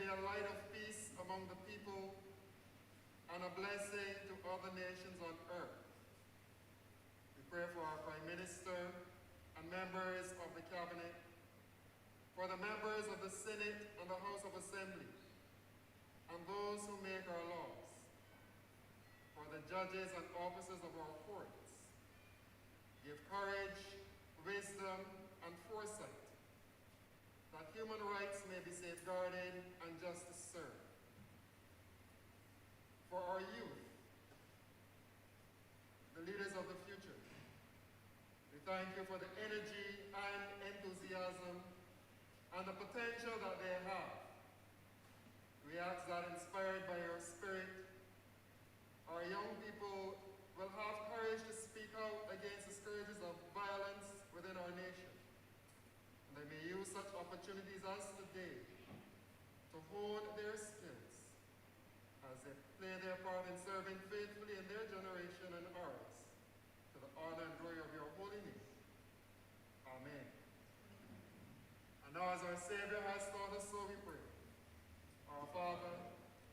be a light of peace among the people and a blessing to other nations on earth. We pray for our Prime Minister and members of the Cabinet, for the members of the Senate and the House of Assembly, and those who make our laws, for the judges and officers of our courts. Give courage, wisdom, and foresight, that human rights may be safeguarded and justice served. For our youth, the leaders of the future, we thank you for the energy and enthusiasm and the potential that they have. We ask that, inspired by your spirit, our young people will have courage to speak out against the scourges of violence within our nation. And they may use such opportunities as today to hone their skills as they play their part in serving faithfully in their generation and ours, to the honor and glory of your holy name. Amen. And now, as our Savior has taught us, so we pray. Our Father,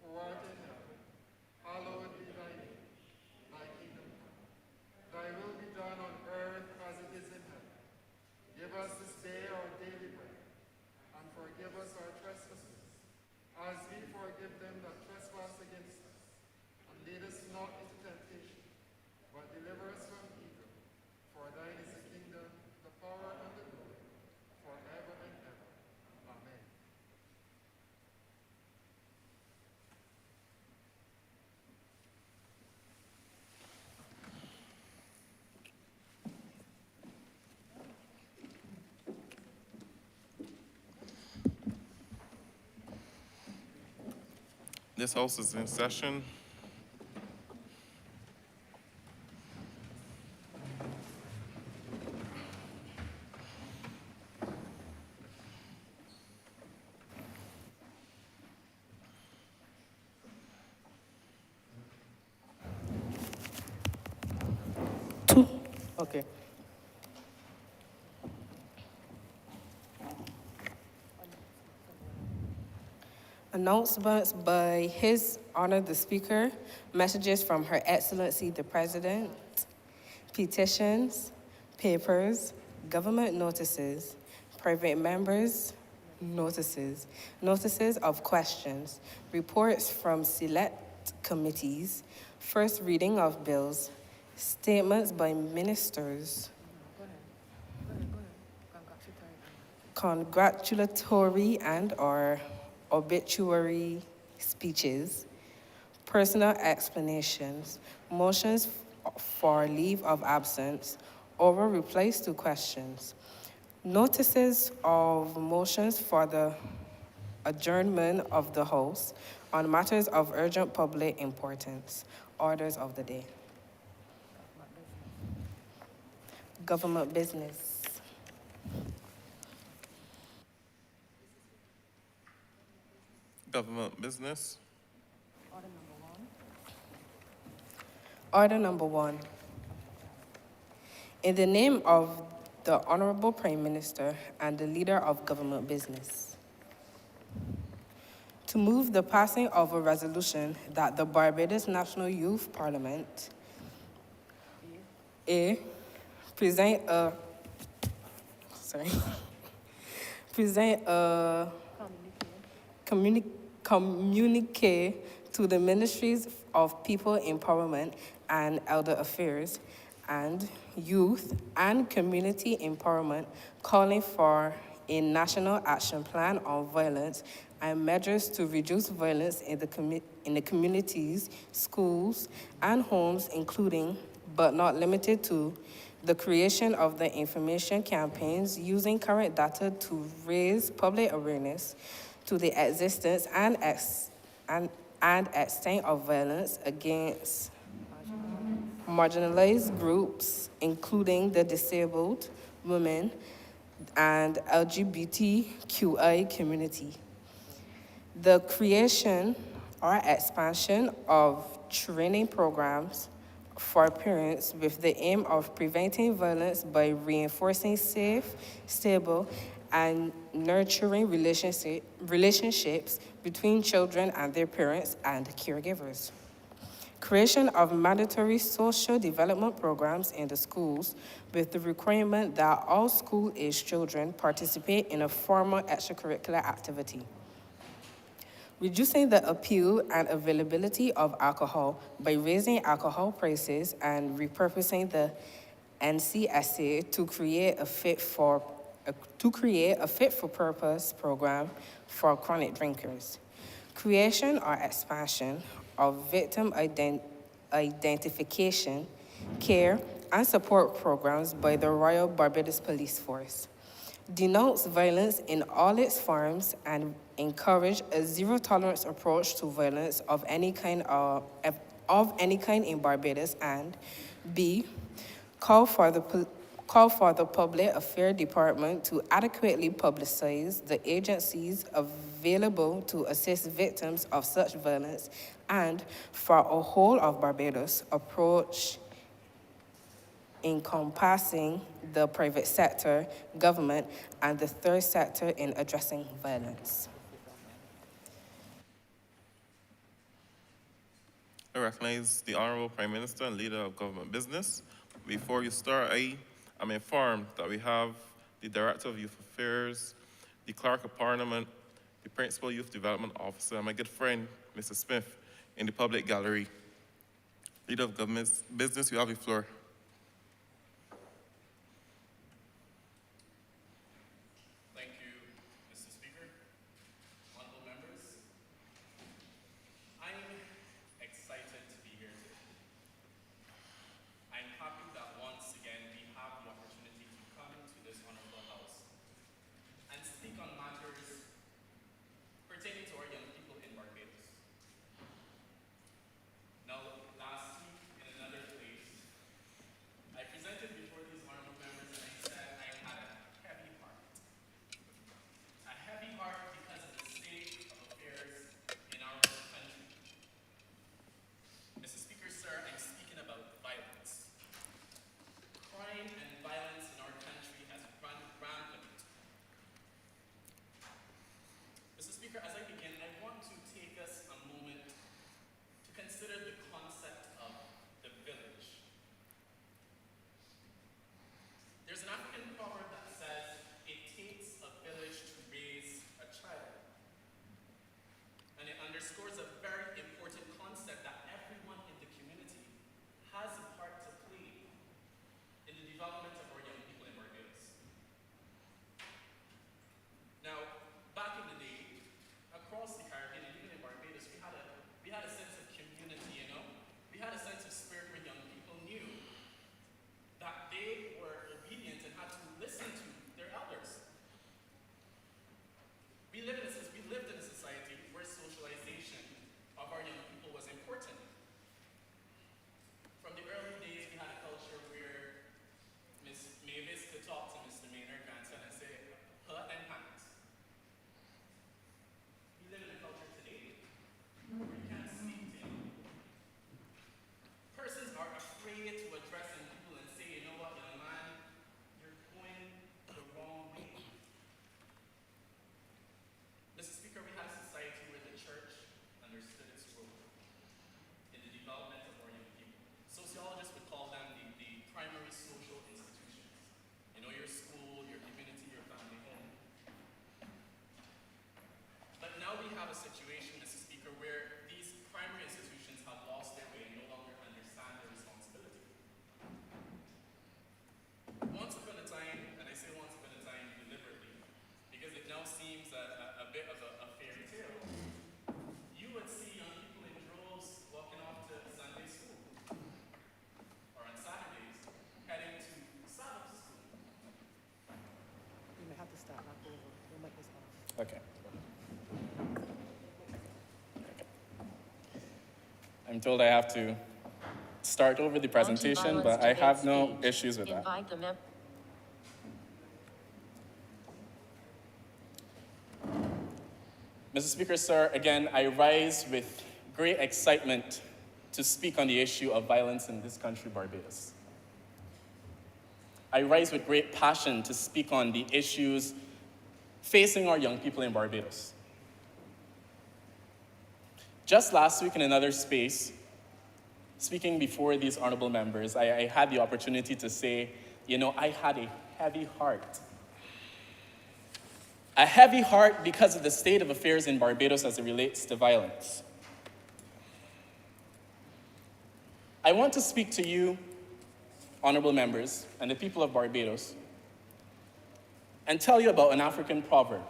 who art in heaven, hallowed be thy name. Thy kingdom come. Thy will be done on earth as it is in heaven. Give us this day our daily bread, and forgive us our trespasses, as we forgive them that trespass against us. And lead us not into temptation, but deliver us from evil. For thine is the kingdom, the power, and the glory, forever and ever. Amen. This House is in session. Okay. Announcements by His Honor the Speaker, messages from Her Excellency the President, petitions, papers, government notices, private members, notices, notices of questions, reports from select committees, first reading of bills, statements by ministers, congratulatory and/or obituary speeches, personal explanations, motions for leave of absence, oral replies to questions, notices of motions for the adjournment of the House on matters of urgent public importance, orders of the day. Government business. Government business. Order number one. In the name of the Honorable Prime Minister and the leader of government business, to move the passing of a resolution that the Barbados National Youth Parliament present a communique to the Ministries of People Empowerment and Elder Affairs and Youth and Community Empowerment, calling for a national action plan on violence and measures to reduce violence in the communities, schools, and homes, including, but not limited to, the creation of the information campaigns using current data to raise public awareness to the existence and extent of violence against marginalized groups, including the disabled, women, and LGBTQI community. The creation or expansion of training programs for parents with the aim of preventing violence by reinforcing safe, stable, and nurturing relationships between children and their parents and caregivers. Creation of mandatory social development programs in the schools with the requirement that all school-aged children participate in a formal extracurricular activity. Reducing the appeal and availability of alcohol by raising alcohol prices and repurposing the NCSA to create a fit for purpose program for chronic drinkers. Creation or expansion of victim identification, care, and support programs by the Royal Barbados Police Force. Denounce violence in all its forms and encourage a zero-tolerance approach to violence of any kind in Barbados. And B, call for the Public Affairs Department to adequately publicize the agencies available to assist victims of such violence and for a whole of Barbados approach encompassing the private sector, government, and the third sector in addressing violence. I recognize the Honorable Prime Minister and Leader of Government Business. Before you start, I am informed that we have the Director of Youth Affairs, the Clerk of Parliament, the Principal Youth Development Officer, and my good friend, Mr. Smith, in the public gallery. Leader of Government Business, you have the floor. Underscores a very important concept that everyone in the community has a part to play in the development of our young people in Barbados. Now, back in the day, across the Caribbean and even in Barbados, we had a sense of community, you know? We had a sense of spirit where young people knew that they were obedient and had to listen to their elders. We lived in a society where socialization of our young people was important. From the early days, we had a culture where Miss Mavis could talk to Mr. Maynard grandson and say, her and hands. We live in a culture today where you can't speak to anyone. Persons are afraid to address young people and say, you know what, young man, you're going the wrong way. Mr. Speaker, we had a society where the church understood its role in the development of our young people. Sociologists would call them the primary social institutions. You know, your school, your community, your family home. But now we have a situation, Mr. Speaker, where these primary institutions have lost their way and no longer understand their responsibility. Once upon a time, and I say once upon a time deliberately, because it now seems a bit of a fairy tale, you would see young people in droves walking off to Sunday school, or on Saturdays, heading to Sabbath school. You may have to start back over. We'll make this off. Okay. I'm told I have to start over the presentation, but I have no issues with that. Invite the Mr. Speaker, sir, again, I rise with great excitement to speak on the issue of violence in this country, Barbados. I rise with great passion to speak on the issues facing our young people in Barbados. Just last week in another space, speaking before these honorable members, I had the opportunity to say, I had a heavy heart. A heavy heart because of the state of affairs in Barbados as it relates to violence. I want to speak to you, honorable members, and the people of Barbados, and tell you about an African proverb.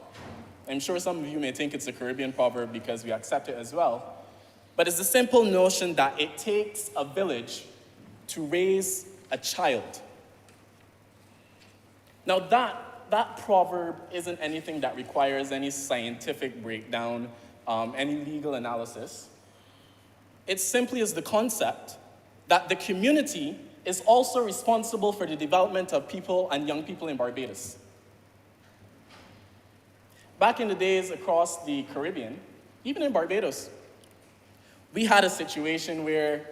I'm sure some of you may think it's a Caribbean proverb because we accept it as well, but it's the simple notion that it takes a village to raise a child. Now that proverb isn't anything that requires any scientific breakdown, any legal analysis. It simply is the concept that the community is also responsible for the development of people and young people in Barbados. Back in the days across the Caribbean, even in Barbados, we had a situation where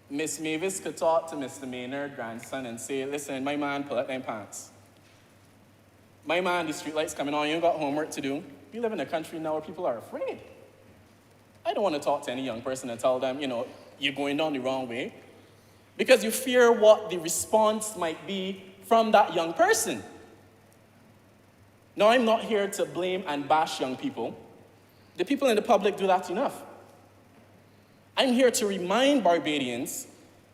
Miss Mavis could talk to Mr. Maynard, grandson, and say, listen, my man, pull up them pants. My man, the streetlights coming on, you ain't got homework to do. We live in a country now where people are afraid. I don't want to talk to any young person and tell them, you're going down the wrong way, because you fear what the response might be from that young person. Now, I'm not here to blame and bash young people. The people in the public do that enough. I'm here to remind Barbadians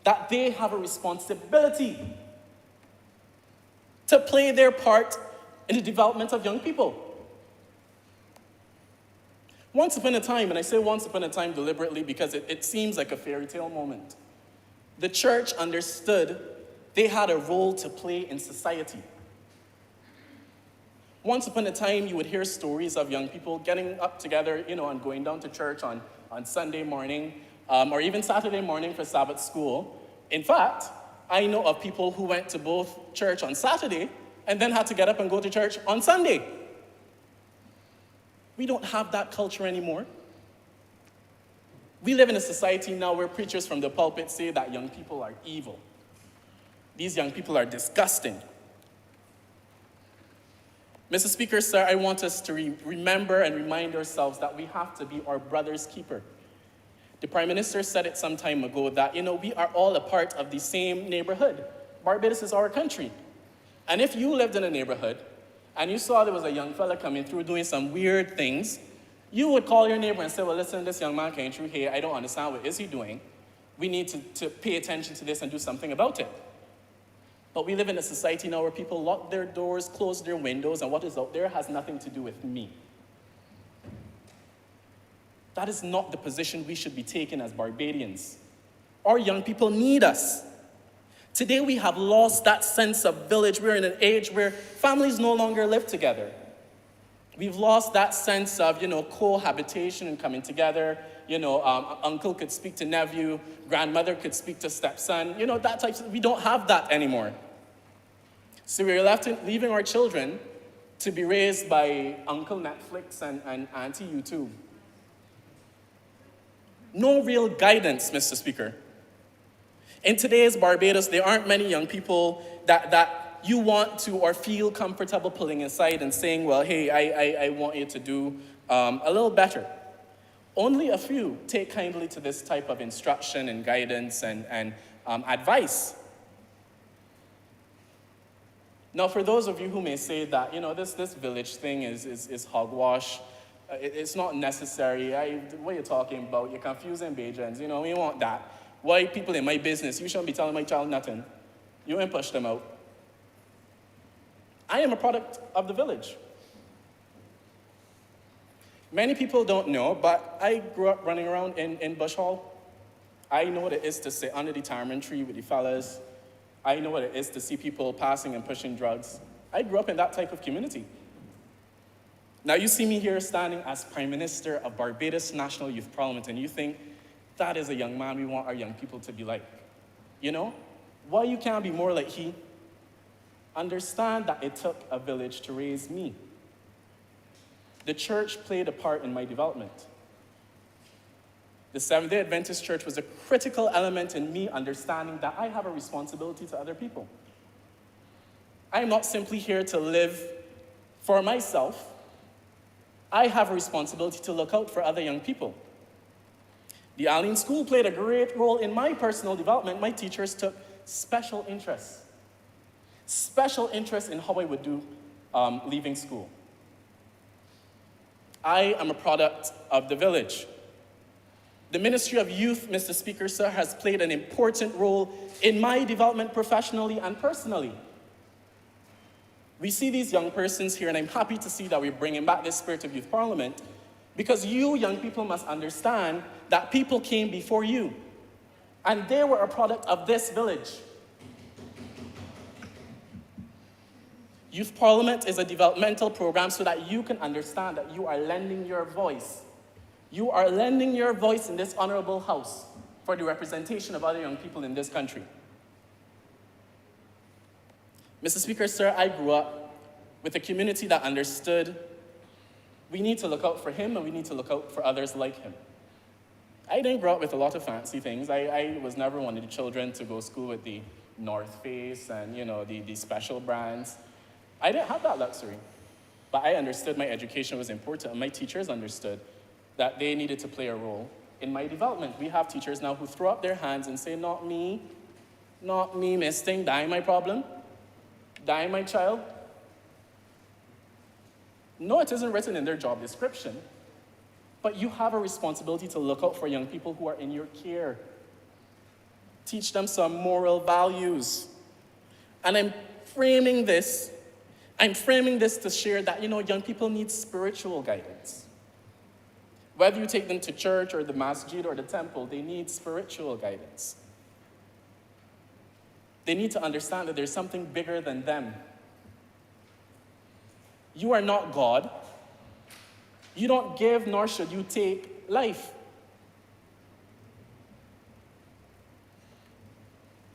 that they have a responsibility to play their part in the development of young people. Once upon a time, and I say once upon a time deliberately because it seems like a fairy tale moment, the church understood they had a role to play in society. Once upon a time, you would hear stories of young people getting up together, and going down to church on Sunday morning, or even Saturday morning for Sabbath school. In fact, I know of people who went to both church on Saturday and then had to get up and go to church on Sunday. We don't have that culture anymore. We live in a society now where preachers from the pulpit say that young people are evil. These young people are disgusting. Mr. Speaker, sir, I want us to remember and remind ourselves that we have to be our brother's keeper. The Prime Minister said it some time ago that, we are all a part of the same neighborhood. Barbados is our country. And if you lived in a neighborhood and you saw there was a young fella coming through doing some weird things, you would call your neighbor and say, well, listen, this young man came through here. I don't understand what is he doing. We need to pay attention to this and do something about it. But we live in a society now where people lock their doors, close their windows, and what is out there has nothing to do with me. That is not the position we should be taking as Barbadians. Our young people need us. Today we have lost that sense of village. We're in an age where families no longer live together. We've lost that sense of, cohabitation and coming together. Uncle could speak to nephew, grandmother could speak to stepson. That type of, we don't have that anymore. So we're leaving our children to be raised by Uncle Netflix and Auntie YouTube. No real guidance, Mr. Speaker. In today's Barbados, there aren't many young people that you want to or feel comfortable pulling aside and saying, well, hey, I want you to do a little better. Only a few take kindly to this type of instruction and guidance and advice. Now, for those of you who may say that, this village thing is hogwash, it's not necessary. What are you talking about? You're confusing Bajans. We want that. White people in my business, you shouldn't be telling my child nothing. You ain't push them out. I am a product of the village. Many people don't know, but I grew up running around in Bush Hall. I know what it is to sit under the tamarind tree with the fellas. I know what it is to see people passing and pushing drugs. I grew up in that type of community. Now you see me here standing as Prime Minister of Barbados National Youth Parliament, and you think, that is a young man we want our young people to be like. Why you can't be more like he? Understand that it took a village to raise me. The church played a part in my development. The Seventh-day Adventist Church was a critical element in me understanding that I have a responsibility to other people. I am not simply here to live For myself, I have a responsibility to look out for other young people. The Allen School played a great role in my personal development. My teachers took special interest in how I would do leaving school. I am a product of the village. The Ministry of Youth, Mr. Speaker, sir, has played an important role in my development professionally and personally. We see these young persons here, and I'm happy to see that we're bringing back this spirit of youth parliament, because you young people must understand that people came before you, and they were a product of this village. Youth Parliament is a developmental program so that you can understand that you are lending your voice. You are lending your voice in this honorable house for the representation of other young people in this country. Mr. Speaker, sir, I grew up with a community that understood we need to look out for him and we need to look out for others like him. I didn't grow up with a lot of fancy things. I was never one of the children to go to school with the North Face and, the special brands. I didn't have that luxury. But I understood my education was important, and my teachers understood that they needed to play a role in my development. We have teachers now who throw up their hands and say, not me, Miss Thing, die my problem, die my child. No, it isn't written in their job description, but you have a responsibility to look out for young people who are in your care. Teach them some moral values. And I'm framing this to share that, young people need spiritual guidance. Whether you take them to church or the masjid or the temple, they need spiritual guidance. They need to understand that there's something bigger than them. You are not God. You don't give, nor should you take life.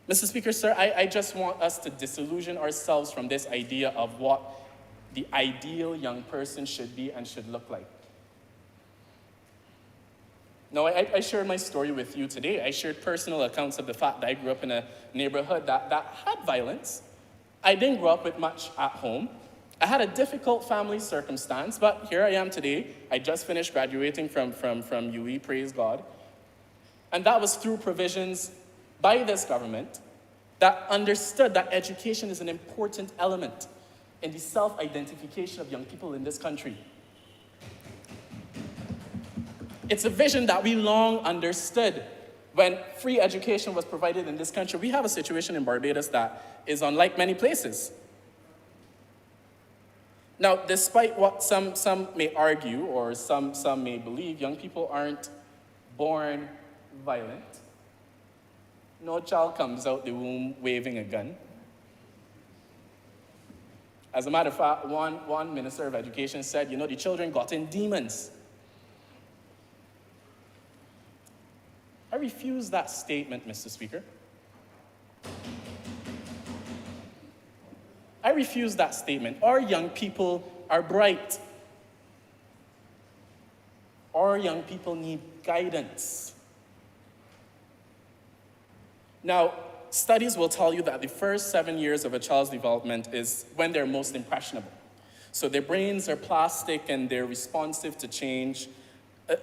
Mr. Speaker, sir, I just want us to disillusion ourselves from this idea of what the ideal young person should be and should look like. Now, I shared my story with you today. I shared personal accounts of the fact that I grew up in a neighborhood that had violence. I didn't grow up with much at home. I had a difficult family circumstance, but here I am today. I just finished graduating from UE, praise God. And that was through provisions by this government that understood that education is an important element in the self-identification of young people in this country. It's a vision that we long understood when free education was provided in this country. We have a situation in Barbados that is unlike many places. Now, despite what some may argue or some may believe, young people aren't born violent. No child comes out the womb waving a gun. As a matter of fact, one minister of education said, the children got in demons. I refuse that statement, Mr. Speaker. I refuse that statement. Our young people are bright. Our young people need guidance. Now, studies will tell you that the first 7 years of a child's development is when they're most impressionable. So their brains are plastic and they're responsive to change.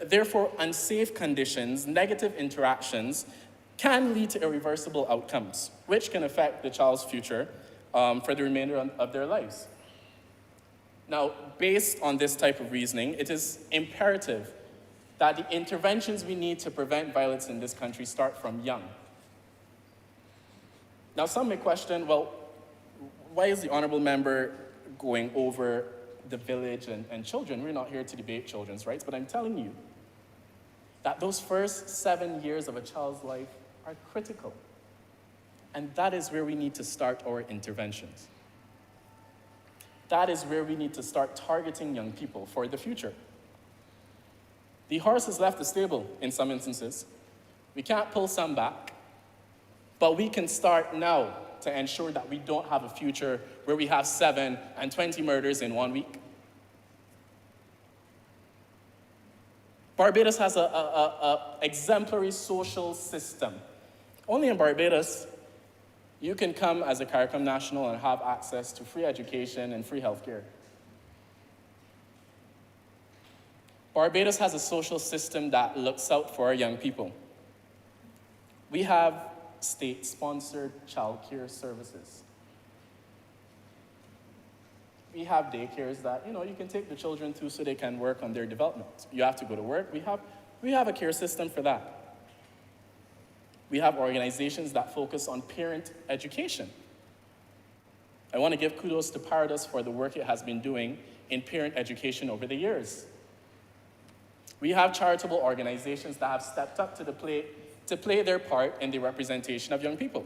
Therefore, unsafe conditions, negative interactions, can lead to irreversible outcomes, which can affect the child's future for the remainder of their lives. Now, based on this type of reasoning, it is imperative that the interventions we need to prevent violence in this country start from young. Now, some may question, well, why is the honorable member going over the village and children? We're not here to debate children's rights, but I'm telling you that those first 7 years of a child's life are critical. And that is where we need to start our interventions. That is where we need to start targeting young people for the future. The horse has left the stable in some instances. We can't pull some back, but we can start now to ensure that we don't have a future where we have 7 and 20 murders in 1 week. Barbados has an exemplary social system. Only in Barbados, you can come as a CARICOM national and have access to free education and free healthcare. Barbados has a social system that looks out for our young people. We have state-sponsored childcare services. We have daycares that, you can take the children to so they can work on their development. You have to go to work. We have a care system for that. We have organizations that focus on parent education. I want to give kudos to Barbados for the work it has been doing in parent education over the years. We have charitable organizations that have stepped up to the plate to play their part in the representation of young people.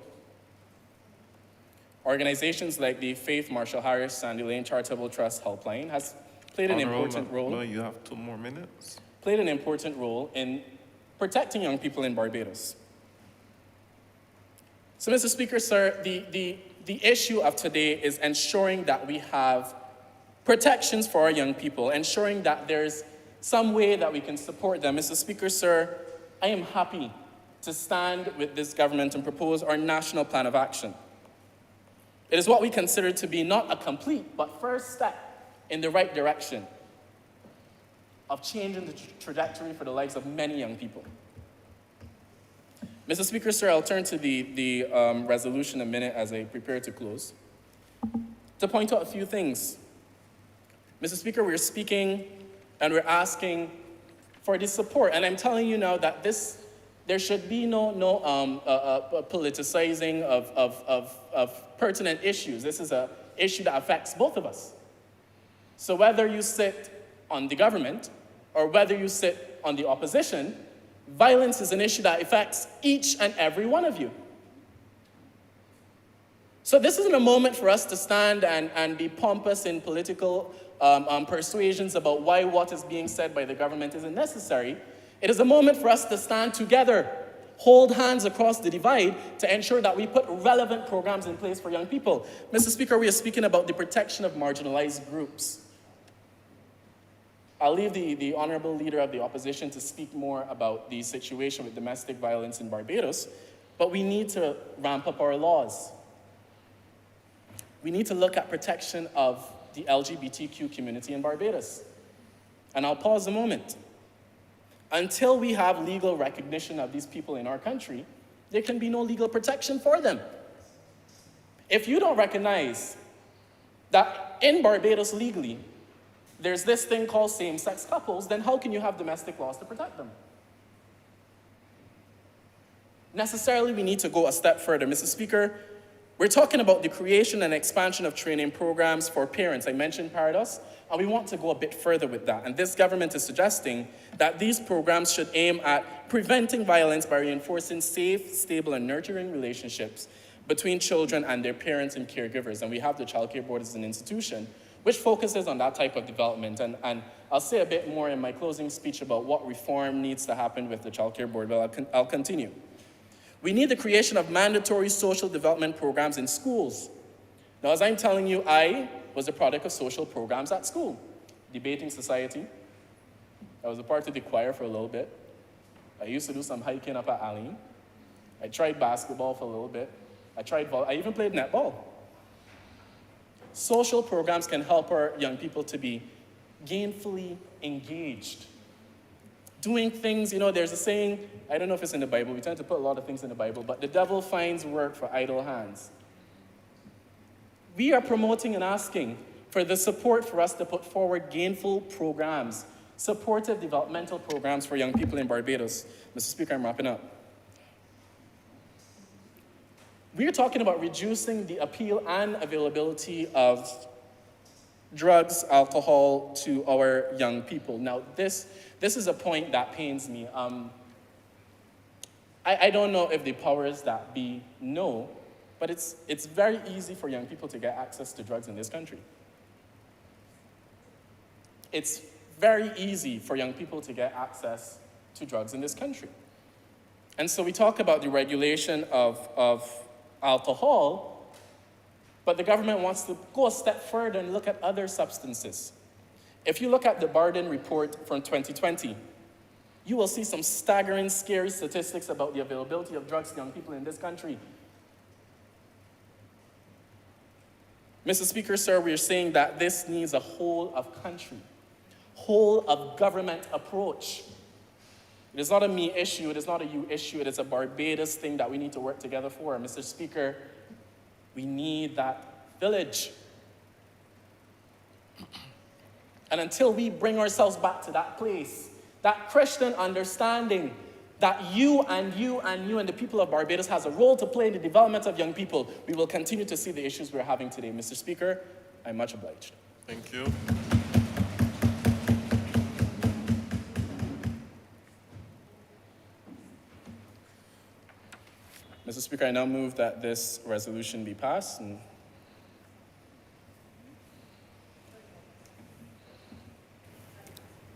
Organizations like the Faith Marshall Harris Sandy Lane Charitable Trust Helpline has played an important role. No, you have 2 more minutes. Played an important role in protecting young people in Barbados. So, Mr. Speaker, sir, the issue of today is ensuring that we have protections for our young people, ensuring that there's some way that we can support them. Mr. Speaker, sir, I am happy to stand with this government and propose our national plan of action. It is what we consider to be not a complete, but first step in the right direction of changing the trajectory for the lives of many young people. Mr. Speaker, sir, I'll turn to the resolution in a minute as I prepare to close. To point out a few things. Mr. Speaker, we're speaking and we're asking for this support. And I'm telling you now that there should be no politicizing of pertinent issues. This is an issue that affects both of us. So whether you sit on the government or whether you sit on the opposition, violence is an issue that affects each and every one of you. So this isn't a moment for us to stand and be pompous in political persuasions about why what is being said by the government isn't necessary. It is a moment for us to stand together, hold hands across the divide to ensure that we put relevant programs in place for young people. Mr. Speaker, we are speaking about the protection of marginalized groups. I'll leave the honorable leader of the opposition to speak more about the situation with domestic violence in Barbados, but we need to ramp up our laws. We need to look at protection of the LGBTQ community in Barbados. And I'll pause a moment. Until we have legal recognition of these people in our country, there can be no legal protection for them. If you don't recognize that in Barbados legally, there's this thing called same-sex couples, then how can you have domestic laws to protect them? Necessarily, we need to go a step further. Mr. Speaker, we're talking about the creation and expansion of training programs for parents. I mentioned Barbados, and we want to go a bit further with that. And this government is suggesting that these programs should aim at preventing violence by reinforcing safe, stable, and nurturing relationships between children and their parents and caregivers. And we have the Child Care Board as an institution which focuses on that type of development. And I'll say a bit more in my closing speech about what reform needs to happen with the Child Care Board, but I'll continue. We need the creation of mandatory social development programs in schools. Now, as I'm telling you, I was a product of social programs at school. Debating society. I was a part of the choir for a little bit. I used to do some hiking up at Aline. I tried basketball for a little bit. I even played netball. Social programs can help our young people to be gainfully engaged. Doing things, there's a saying, I don't know if it's in the Bible, we tend to put a lot of things in the Bible, but the devil finds work for idle hands. We are promoting and asking for the support for us to put forward gainful programs, supportive developmental programs for young people in Barbados. Mr. Speaker, I'm wrapping up. We're talking about reducing the appeal and availability of drugs, alcohol to our young people. Now, this is a point that pains me. I don't know if the powers that be know, but it's very easy for young people to get access to drugs in this country. It's very easy for young people to get access to drugs in this country. And so we talk about the regulation of alcohol, but the government wants to go a step further and look at other substances. If you look at the Barden report from 2020, you will see some staggering, scary statistics about the availability of drugs to young people in this country. Mr. Speaker, sir, we are saying that this needs a whole of country whole of government approach. It is not a me issue, it is not a you issue, it is a Barbados thing that we need to work together for. Mr. Speaker, we need that village. And until we bring ourselves back to that place, that Christian understanding that you and the people of Barbados has a role to play in the development of young people, we will continue to see the issues we're having today. Mr. Speaker, I'm much obliged. Thank you. Mr. Speaker, I now move that this resolution be passed.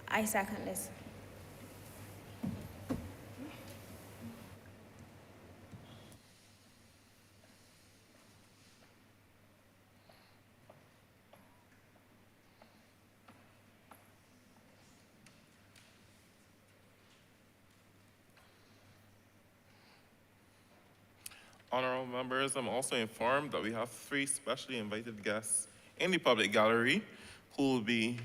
I second this. Honorable members, I'm also informed that we have 3 specially invited guests in the public gallery who will be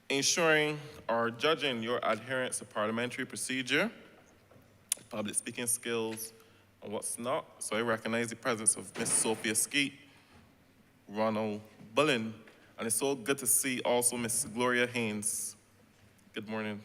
ensuring or judging your adherence to parliamentary procedure, public speaking skills, and what's not. So I recognize the presence of Ms. Sophia Skeet, Ronald Bullen, and it's so good to see also Ms. Gloria Haynes. Good morning.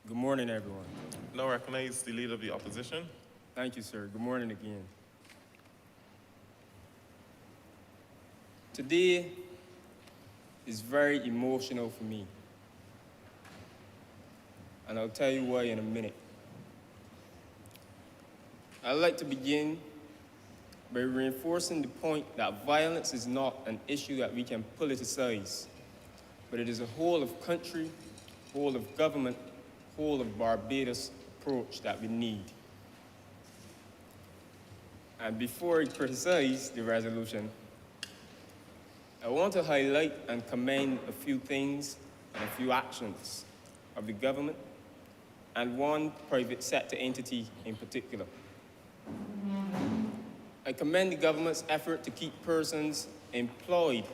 Good morning, everyone. Now recognize the leader of the opposition. Thank you, sir. Good morning again. Today is very emotional for me. And I'll tell you why in a minute. I'd like to begin by reinforcing the point that violence is not an issue that we can politicize, but it is a whole of country, whole of government, whole of Barbados approach that we need. And before I criticize the resolution, I want to highlight and commend a few things and a few actions of the government and one private sector entity in particular. I commend the government's effort to keep persons employed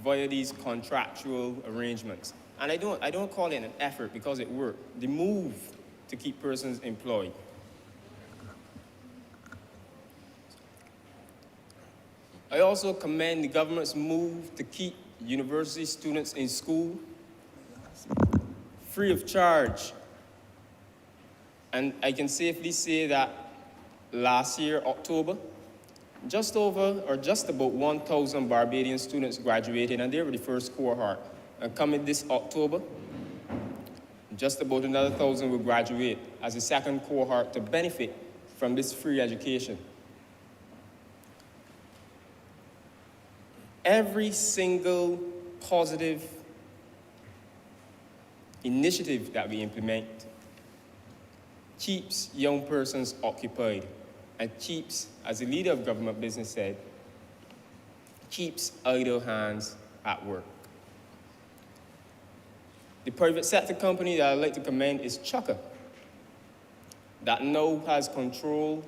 via these contractual arrangements. And I don't call it an effort because it worked. The move to keep persons employed. I also commend the government's move to keep university students in school free of charge. And I can safely say that last year, October, just about 1,000 Barbadian students graduated, and they were the first cohort. And coming this October, just about another 1,000 will graduate as a second cohort to benefit from this free education. Every single positive initiative that we implement keeps young persons occupied and keeps, as the leader of government business said, keeps idle hands at work. The private sector company that I'd like to commend is Chukka, that now has control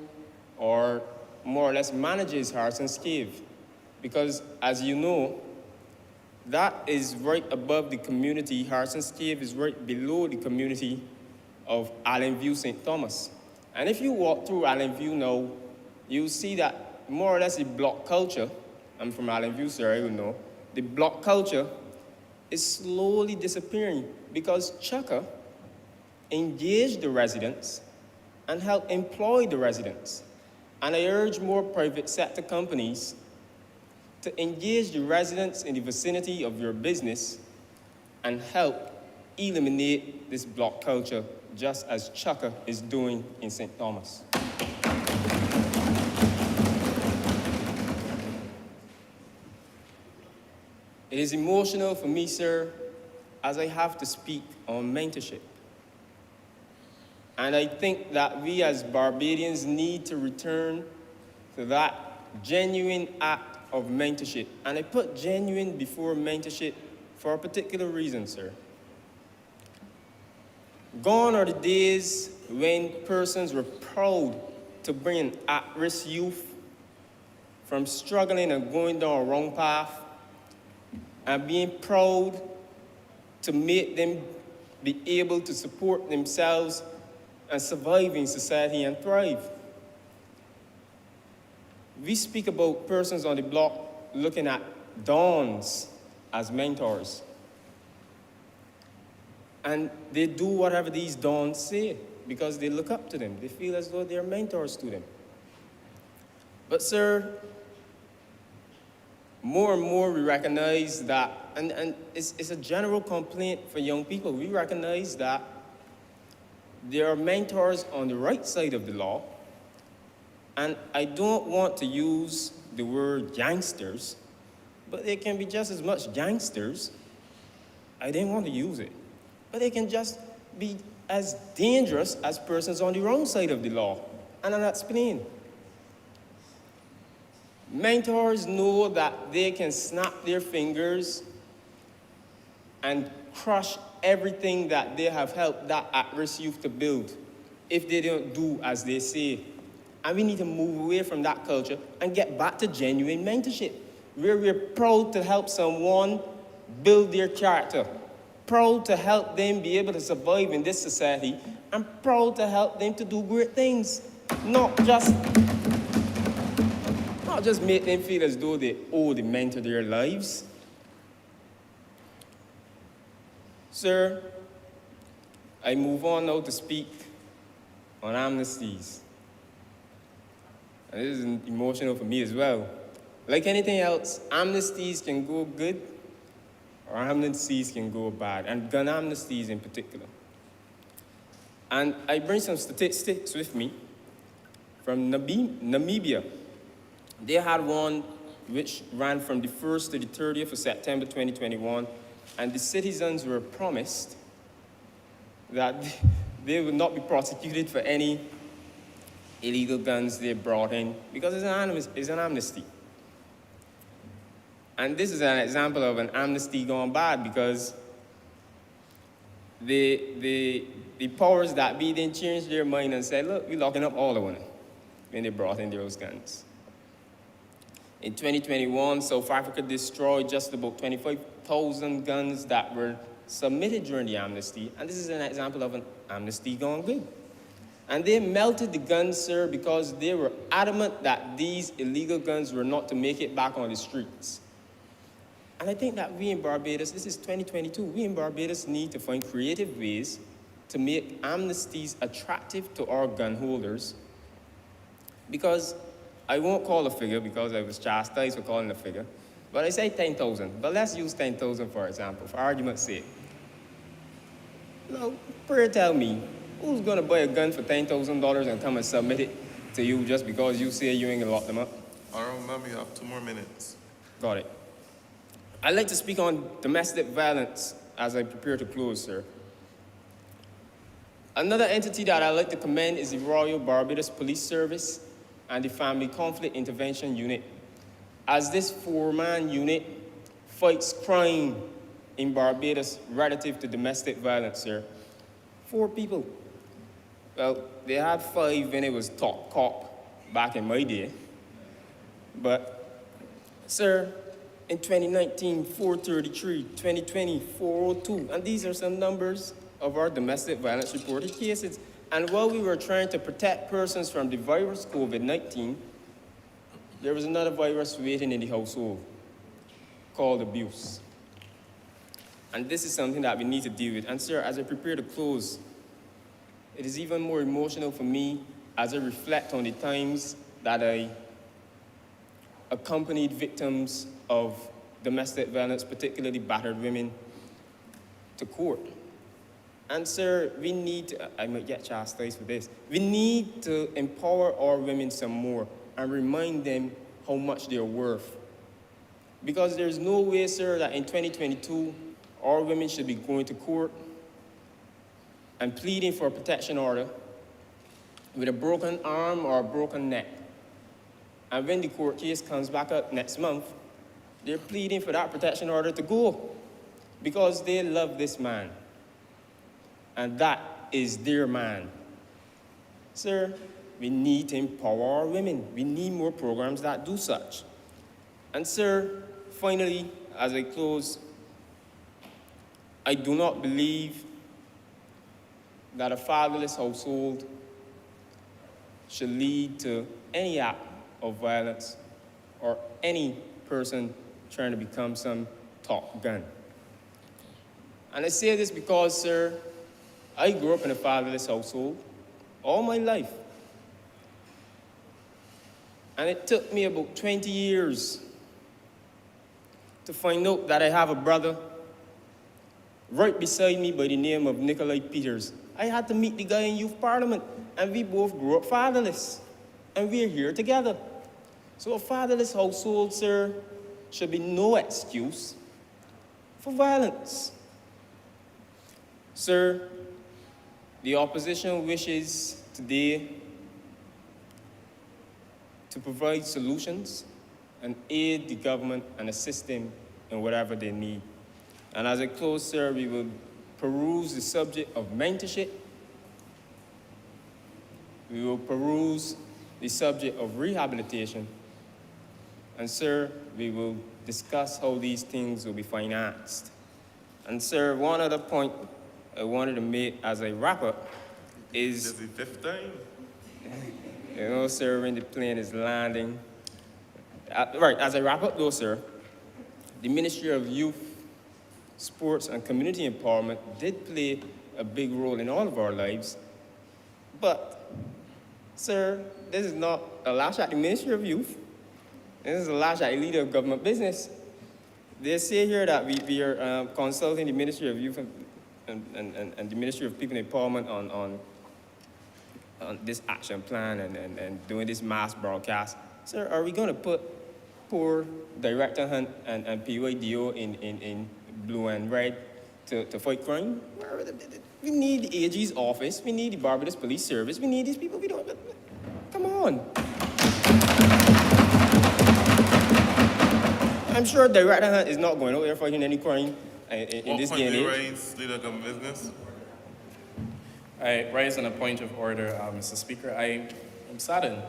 or more or less manages Harrison's Cave. Because as you know, that is right above the community. Harrison's Cave is right below the community of Allen View, St. Thomas. And if you walk through Allen View now, you'll see that more or less the block culture, I'm from Allen View, sir, I will know, the block culture is slowly disappearing because Chukka engaged the residents and helped employ the residents. And I urge more private sector companies to engage the residents in the vicinity of your business and help eliminate this block culture, just as Chukka is doing in St. Thomas. It is emotional for me, sir, as I have to speak on mentorship. And I think that we as Barbadians need to return to that genuine act of mentorship. And I put genuine before mentorship for a particular reason, sir. Gone are the days when persons were proud to bring at-risk youth from struggling and going down a wrong path and being proud to make them be able to support themselves and survive in society and thrive. We speak about persons on the block looking at dons as mentors. And they do whatever these dons say because they look up to them. They feel as though they're mentors to them. But sir, more and more we recognize that, and it's a general complaint for young people, we recognize that there are mentors on the right side of the law, and I don't want to use the word gangsters, but they can be just as much gangsters. I didn't want to use it. But they can just be as dangerous as persons on the wrong side of the law. And I'll explain. Mentors know that they can snap their fingers and crush everything that they have helped that at-risk youth to build if they don't do as they say. And we need to move away from that culture and get back to genuine mentorship, where we're proud to help someone build their character, proud to help them be able to survive in this society, and proud to help them to do great things. Not just make them feel as though they owe the mentor their lives. Sir, I move on now to speak on amnesties. And this is emotional for me as well. Like anything else, amnesties can go good or amnesties can go bad, and gun amnesties in particular. And I bring some statistics with me from Namibia. They had one which ran from the 1st to the 30th of September 2021, and the citizens were promised that they would not be prosecuted for any illegal guns they brought in because it's an amnesty. And this is an example of an amnesty gone bad because the powers that be didn't change their mind and said, look, we're locking up all of them when they brought in those guns. In 2021, South Africa destroyed just about 25,000 guns that were submitted during the amnesty, and this is an example of an amnesty gone good. And they melted the guns, sir, because they were adamant that these illegal guns were not to make it back on the streets. And I think that we in Barbados, this is 2022, we in Barbados need to find creative ways to make amnesties attractive to our gun holders. Because I won't call a figure because I was chastised for calling a figure, but I say 10,000. But let's use 10,000 for example, for argument's sake. Now, pray tell me, who's gonna buy a gun for $10,000 and come and submit it to you just because you say you ain't gonna lock them up? Honorable member, you have 2 more minutes. Got it. I'd like to speak on domestic violence as I prepare to close, sir. Another entity that I'd like to commend is the Royal Barbados Police Service and the Family Conflict Intervention Unit, as this 4-man unit fights crime in Barbados relative to domestic violence, sir. 4 people. Well, they had 5 when it was top cop back in my day. But, sir, in 2019, 433, 2020, 402, and these are some numbers of our domestic violence reported cases. And while we were trying to protect persons from the virus COVID-19, there was another virus waiting in the household called abuse. And this is something that we need to deal with. And sir, as I prepare to close, it is even more emotional for me as I reflect on the times that I accompanied victims of domestic violence, particularly battered women, to court. And sir, we need to, I might get chastised for this, we need to empower our women some more and remind them how much they're worth. Because there's no way, sir, that in 2022, our women should be going to court and pleading for a protection order with a broken arm or a broken neck. And when the court case comes back up next month, they're pleading for that protection order to go. because they love this man. And that is their man. Sir, we need to empower our women. We need more programs that do such. And sir, finally, as I close, I do not believe that a fatherless household should lead to any act of violence or any person trying to become some top gun. And I say this because, sir, I grew up in a fatherless household all my life. And it took me about 20 years to find out that I have a brother right beside me by the name of Nikolai Peters. I had to meet the guy in youth parliament, and we both grew up fatherless, and we're here together. So a fatherless household, sir, should be no excuse for violence. Sir, the opposition wishes today to provide solutions and aid the government and assist them in whatever they need. And as I close, sir, we will peruse the subject of mentorship. We will peruse the subject of rehabilitation. And sir, we will discuss how these things will be financed. And sir, one other point I wanted to make as I wrap up is... This is the fifth time. You know, sir, when the plane is landing. Right, as I wrap up though, sir, the Ministry of Youth, Sports and Community Empowerment did play a big role in all of our lives. But, sir, this is not a lash at the Ministry of Youth. This is a lash at the leader of government business. They say here that we are consulting the Ministry of Youth and the Ministry of People Empowerment on this action plan and doing this mass broadcast. Sir, are we going to put poor Director Hunt and PYDO in blue and red to fight crime? We need the AG's office. We need the Barbados Police Service. We need these people. We don't... Come on. I'm sure Director Hunt is not going out there fighting any crime in this day and age. What point do you raise, leader of government business? I rise on a point of order, Mr. Speaker. I am saddened.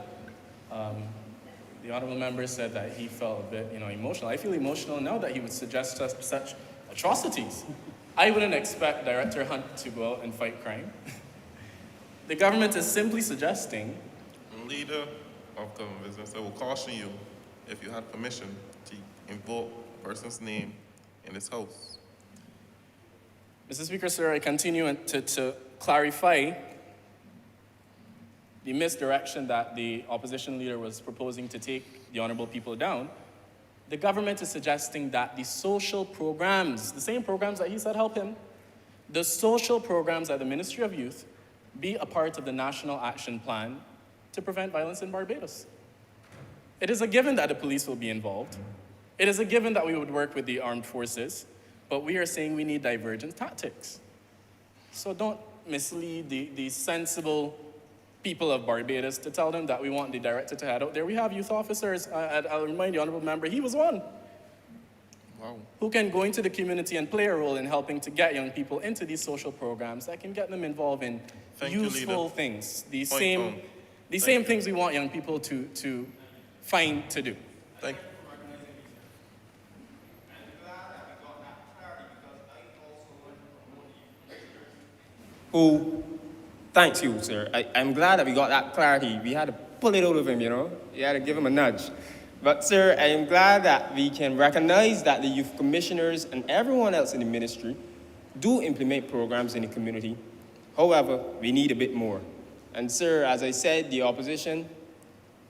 The honourable member said that he felt a bit, emotional. I feel emotional now that he would suggest such atrocities. I wouldn't expect Director Hunt to go out and fight crime. The government is simply suggesting... Leader of government business, I will caution you if you had permission to invoke a person's name in this house. Mr. Speaker, sir, I continue to clarify the misdirection that the opposition leader was proposing to take the honorable people down. The government is suggesting that the social programs, the same programs that he said help him, the social programs at the Ministry of Youth be a part of the National Action Plan to prevent violence in Barbados. It is a given that the police will be involved. It is a given that we would work with the armed forces, but we are saying we need divergent tactics. So don't mislead the sensible people of Barbados to tell them that we want the director to head out there. We have youth officers. I'll remind the honorable member, he was one. Wow. Who can go into the community and play a role in helping to get young people into these social programs that can get them involved in useful things. The same things we want young people to find to do. Thank you. Who, thanks you, sir. I'm glad that we got that clarity. We had to pull it out of him, We had to give him a nudge. But, sir, I am glad that we can recognize that the youth commissioners and everyone else in the ministry do implement programs in the community. However, we need a bit more. And, sir, as I said, the opposition,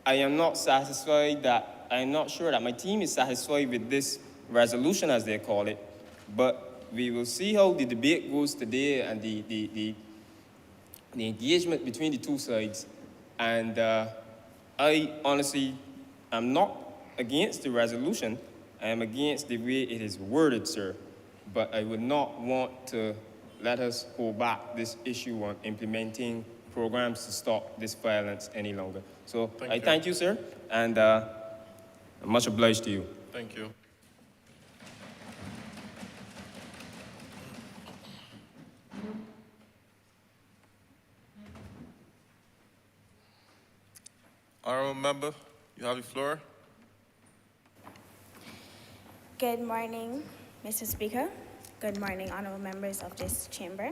I am not satisfied that, I am not sure that my team is satisfied with this resolution, as they call it, but we will see how the debate goes today and the engagement between the two sides. And I honestly am not against the resolution. I am against the way it is worded, sir. But I would not want to let us hold back this issue on implementing programs to stop this violence any longer. So I thank you, sir, and I'm much obliged to you. Thank you. Honorable member, you have the floor. Good morning, Mr. Speaker. Good morning, honorable members of this chamber.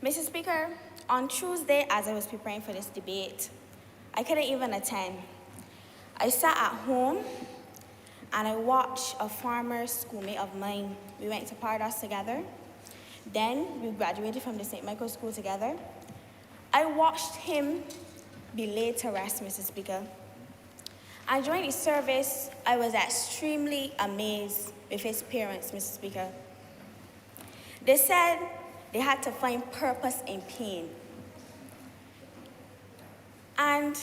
Mr. Speaker, on Tuesday, as I was preparing for this debate, I couldn't even attend. I sat at home and I watched a former schoolmate of mine. We went to Barbados together. Then we graduated from the St. Michael School together. I watched him be laid to rest, Mr. Speaker. And during his service, I was extremely amazed with his parents, Mr. Speaker. They said they had to find purpose in pain. And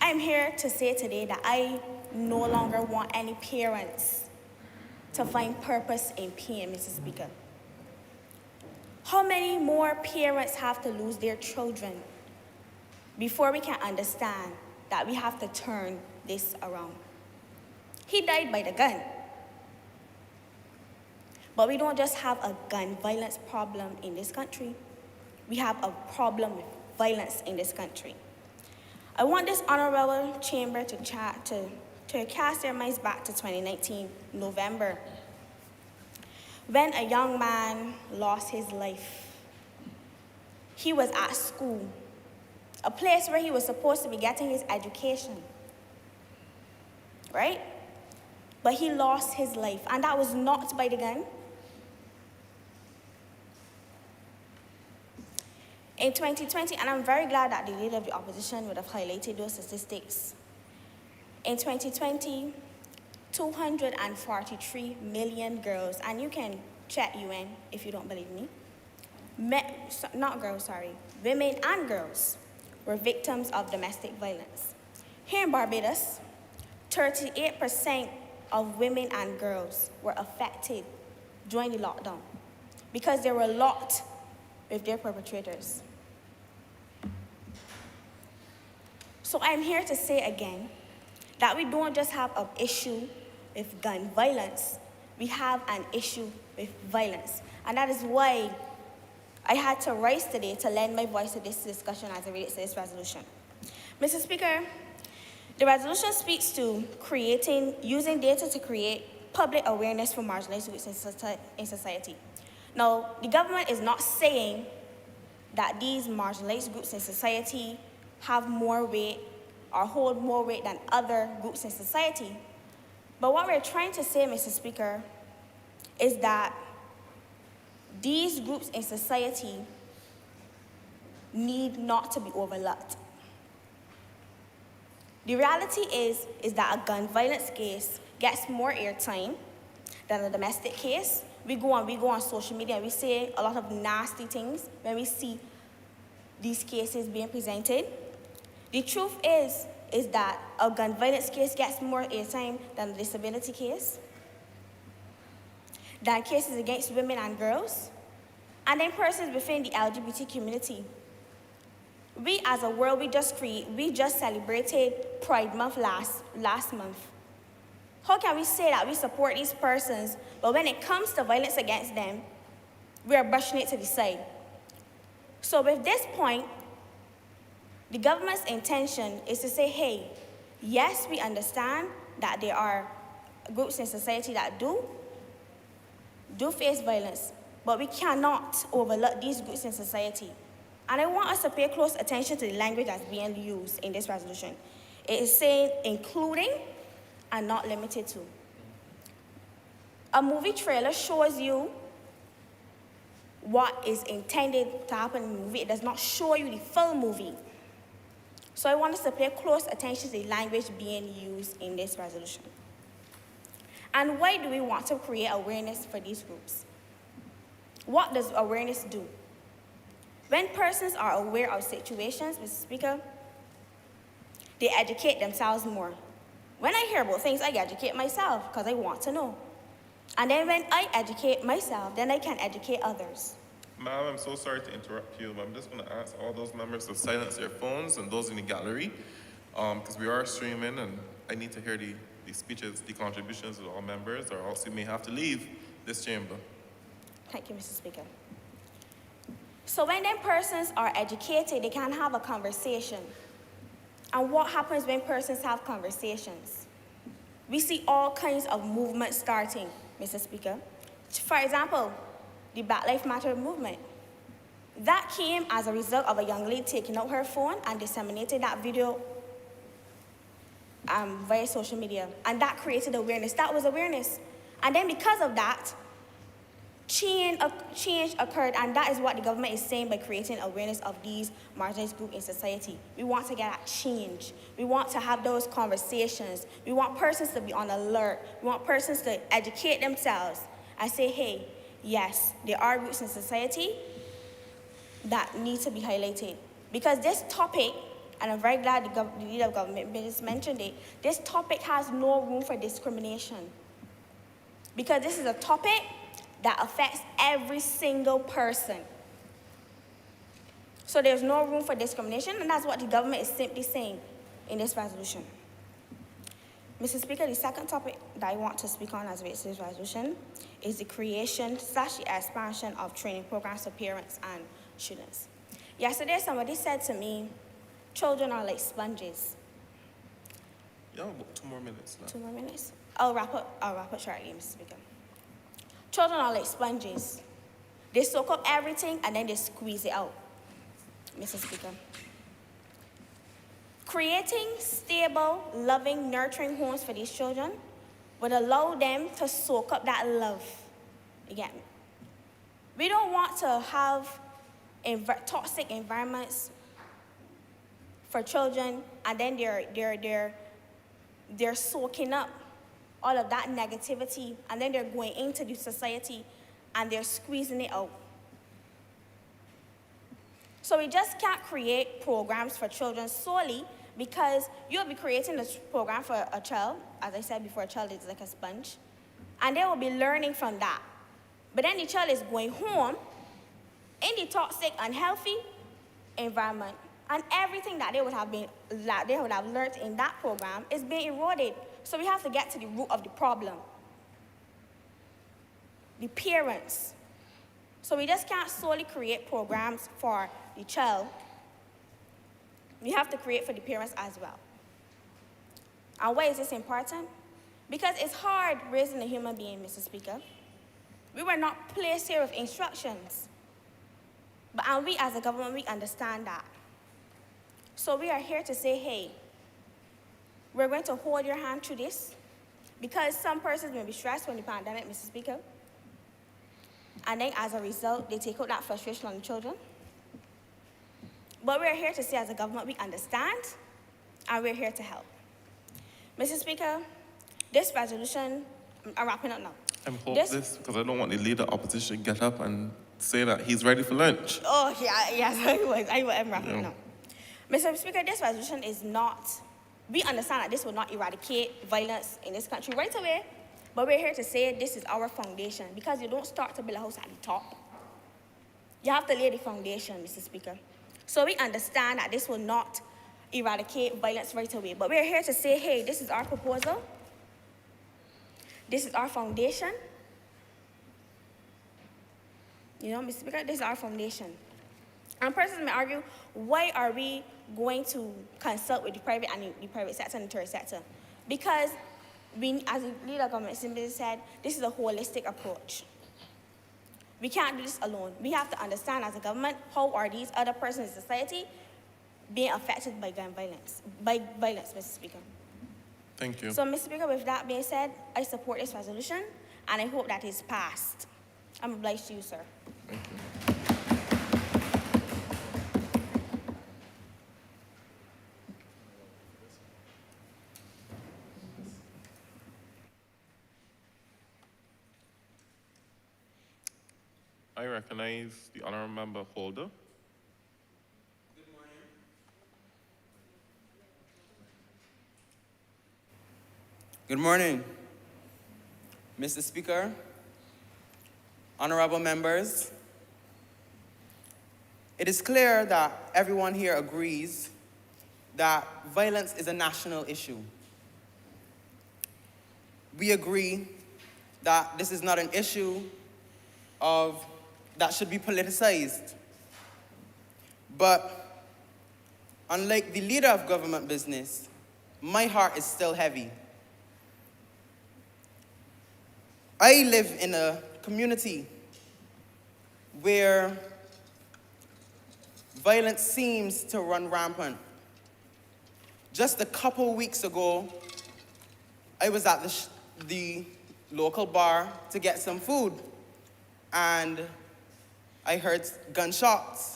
I'm here to say today that I no longer want any parents to find purpose in pain, Mr. Speaker. How many more parents have to lose their children before we can understand that we have to turn this around? He died by the gun. But we don't just have a gun violence problem in this country. We have a problem with violence in this country. I want this honorable chamber to cast their minds back to 2019, November, when a young man lost his life. He was at school, a place where he was supposed to be getting his education, right? But he lost his life, and that was not by the gun. In 2020, and I'm very glad that the leader of the opposition would have highlighted those statistics. In 2020, 243 million girls, and you can check UN if you don't believe me, women and girls were victims of domestic violence. Here in Barbados, 38% of women and girls were affected during the lockdown because they were locked with their perpetrators. So I'm here to say again that we don't just have an issue with gun violence, we have an issue with violence. And that is why I had to rise today to lend my voice to this discussion as it relates to this resolution. Mr. Speaker, the resolution speaks to using data to create public awareness for marginalized groups in society. Now, the government is not saying that these marginalized groups in society have more weight or hold more weight than other groups in society. But what we're trying to say, Mr. Speaker, is that these groups in society need not to be overlooked. The reality is that a gun violence case gets more airtime than a domestic case. We go on social media and we say a lot of nasty things when we see these cases being presented. The truth is that a gun violence case gets more airtime than a disability case, than cases against women and girls, and then persons within the LGBT community. We as a world, we just celebrated Pride Month last month. How can we say that we support these persons, but when it comes to violence against them, we are brushing it to the side? So with this point, the government's intention is to say, hey, yes, we understand that there are groups in society that do face violence, but we cannot overlook these groups in society. And I want us to pay close attention to the language that's being used in this resolution. It is saying including and not limited to. A movie trailer shows you what is intended to happen in the movie. It does not show you the full movie. So I want us to pay close attention to the language being used in this resolution. And why do we want to create awareness for these groups? What does awareness do? When persons are aware of situations, Mr. Speaker, they educate themselves more. When I hear about things, I educate myself because I want to know. And then when I educate myself, then I can educate others. Ma'am, I'm so sorry to interrupt you, but I'm just going to ask all those members to silence their phones and those in the gallery, because we are streaming and I need to hear the speeches, the contributions of all members, or else you may have to leave this chamber. Thank you, Mr. Speaker. So when them persons are educated, they can have a conversation. And what happens when persons have conversations? We see all kinds of movements starting, Mr. Speaker. For example, the Black Lives Matter movement. That came as a result of a young lady taking out her phone and disseminated that video via social media. And that created awareness. That was awareness. And then because of that, change occurred, and that is what the government is saying by creating awareness of these marginalized groups in society. We want to get that change. We want to have those conversations. We want persons to be on alert. We want persons to educate themselves and say, hey, yes, there are groups in society that need to be highlighted. Because this topic, and I'm very glad the leader of government just mentioned it, this topic has no room for discrimination. Because this is a topic that affects every single person. So there's no room for discrimination, and that's what the government is simply saying in this resolution. Mr. Speaker, the second topic that I want to speak on as relates to this resolution is the creation / the expansion of training programs for parents and students. Yesterday, somebody said to me, children are like sponges. Yeah, about 2 more minutes now. 2 more minutes? I'll wrap up shortly, Mr. Speaker. Children are like sponges. They soak up everything and then they squeeze it out, Mr. Speaker. Creating stable, loving, nurturing homes for these children would allow them to soak up that love. You get me? We don't want to have toxic environments for children, and then they're soaking up all of that negativity, and then they're going into the society and they're squeezing it out. So we just can't create programs for children solely because you'll be creating a program for a child. As I said before, a child is like a sponge, and they will be learning from that. But then the child is going home in the toxic, unhealthy environment, and everything that they would have learned in that program is being eroded. So we have to get to the root of the problem. The parents. So we just can't solely create programs for the child. We have to create for the parents as well. And why is this important? Because it's hard raising a human being, Mr. Speaker. We were not placed here with instructions. And we as a government, we understand that. So we are here to say, hey, we're going to hold your hand through this because some persons may be stressed from the pandemic, Mr. Speaker. And then as a result, they take out that frustration on the children. But we're here to say as a government, we understand and we're here to help. Mr. Speaker, this resolution, I'm wrapping up now. I'm hope this because I don't want the leader of opposition get up and say that he's ready for lunch. Oh, yeah, yes, I will. I'm wrapping up. Mr. Speaker, this resolution is not, we understand that this will not eradicate violence in this country right away, but we're here to say this is our foundation because you don't start to build a house at the top. You have to lay the foundation, Mr. Speaker. So we understand that this will not eradicate violence right away, but we're here to say, hey, this is our proposal. This is our foundation. You know, Mr. Speaker, this is our foundation. And persons may argue, why are we going to consult with the private and the private sector and the third sector? Because we, as a leader of government simply said, this is a holistic approach. We can't do this alone. We have to understand as a government, how are these other persons in society being affected by gun violence, Mr. Speaker. Thank you. So, Mr. Speaker, with that being said, I support this resolution, and I hope that it's passed. I'm obliged to you, sir. Thank you. I recognize the honorable member Holder. Good morning, Mr. Speaker, honorable members. It is clear that everyone here agrees that violence is a national issue. We agree that this is not an issue that should be politicized. But unlike the leader of government business, my heart is still heavy. I live in a community where violence seems to run rampant. Just a couple weeks ago, I was at the local bar to get some food, and I heard gunshots.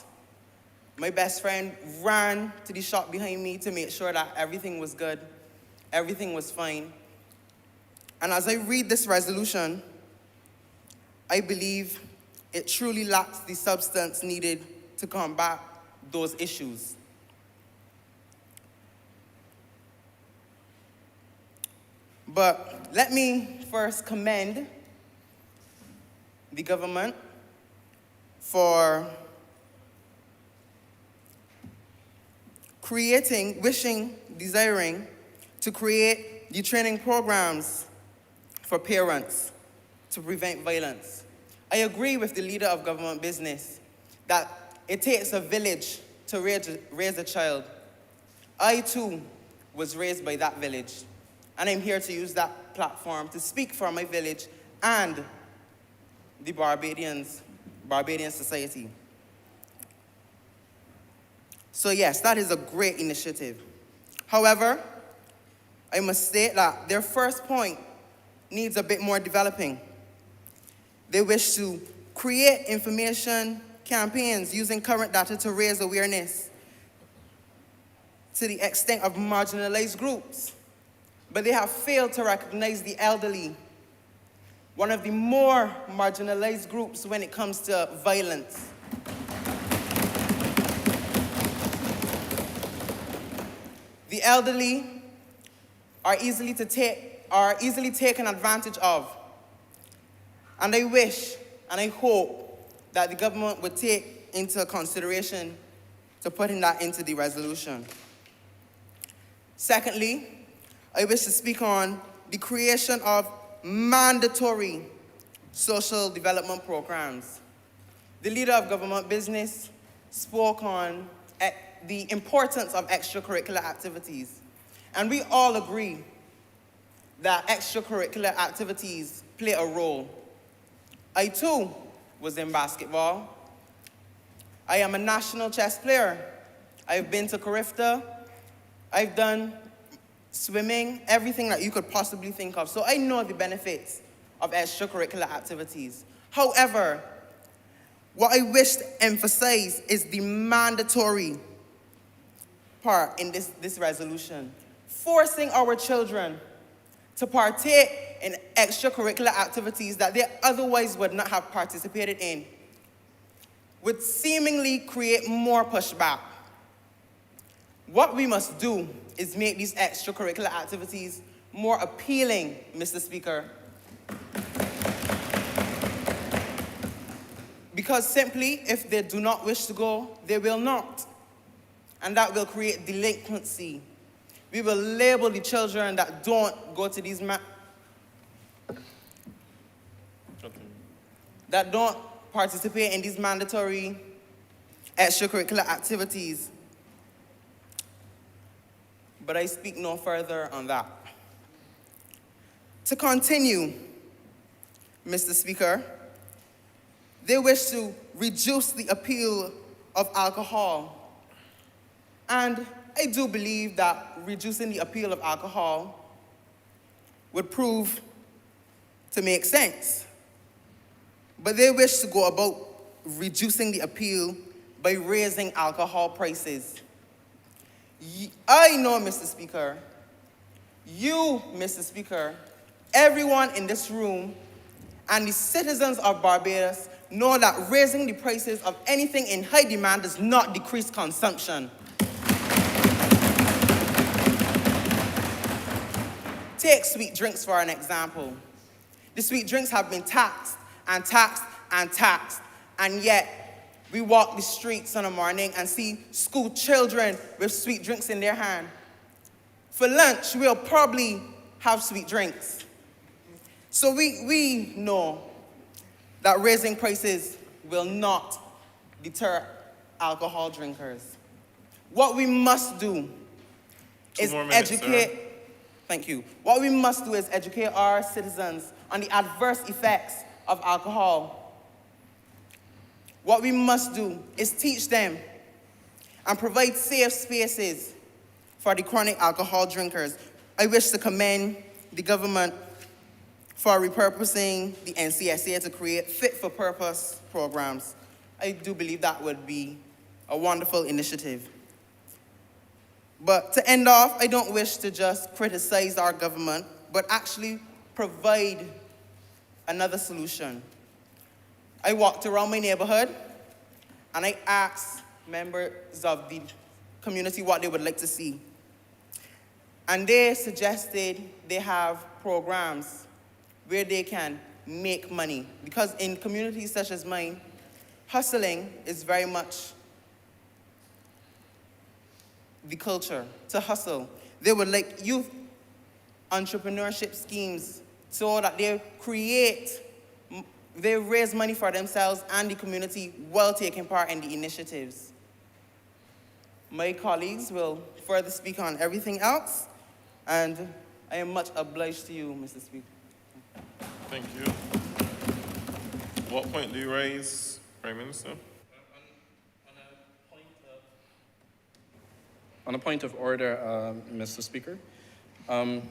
My best friend ran to the shop behind me to make sure that everything was good, everything was fine. And as I read this resolution, I believe it truly lacks the substance needed to combat those issues. But let me first commend the government for desiring to create the training programs for parents to prevent violence. I agree with the leader of government business that it takes a village to raise a child. I too was raised by that village, and I'm here to use that platform to speak for my village and the Barbadian society. So yes, that is a great initiative. However, I must state that their first point needs a bit more developing. They wish to create information campaigns using current data to raise awareness to the extent of marginalized groups, but they have failed to recognize the elderly, one of the more marginalized groups when it comes to violence. The elderly are easily taken advantage of. And I wish and I hope that the government would take into consideration to putting that into the resolution. Secondly, I wish to speak on the creation of mandatory social development programs. The leader of government business spoke on the importance of extracurricular activities. And we all agree that extracurricular activities play a role. I too was in basketball. I am a national chess player. I've been to Carifta. I've done swimming, everything that you could possibly think of. So I know the benefits of extracurricular activities. However, what I wish to emphasize is the mandatory part in this resolution. Forcing our children to partake in extracurricular activities that they otherwise would not have participated in would seemingly create more pushback. What we must do is make these extracurricular activities more appealing, Mr. Speaker. Because simply, if they do not wish to go, they will not. And that will create delinquency. We will label the children that don't go to these that don't participate in these mandatory extracurricular activities. But I speak no further on that. To continue, Mr. Speaker, they wish to reduce the appeal of alcohol. And I do believe that reducing the appeal of alcohol would prove to make sense. But they wish to go about reducing the appeal by raising alcohol prices. I know, Mr. Speaker, you, Mr. Speaker, everyone in this room, and the citizens of Barbados know that raising the prices of anything in high demand does not decrease consumption. Take sweet drinks for an example. The sweet drinks have been taxed and taxed and taxed, and yet we walk the streets in the morning and see school children with sweet drinks in their hand. For lunch, we'll probably have sweet drinks. So we know that raising prices will not deter alcohol drinkers. What we must do is more minutes, educate. sir. Thank you. What we must do is educate our citizens on the adverse effects of alcohol. What we must do is teach them and provide safe spaces for the chronic alcohol drinkers. I wish to commend the government for repurposing the NCSA to create fit-for-purpose programs. I do believe that would be a wonderful initiative. But to end off, I don't wish to just criticize our government, but actually provide another solution. I walked around my neighborhood and I asked members of the community what they would like to see. And they suggested they have programs where they can make money. Because in communities such as mine, hustling is very much the culture, to hustle. They would like youth entrepreneurship schemes so that they raise money for themselves and the community while taking part in the initiatives. My colleagues will further speak on everything else, and I am much obliged to you, Mr. Speaker. Thank you. What point do you raise, Prime Minister? On a point of order, Mr. Speaker, I'm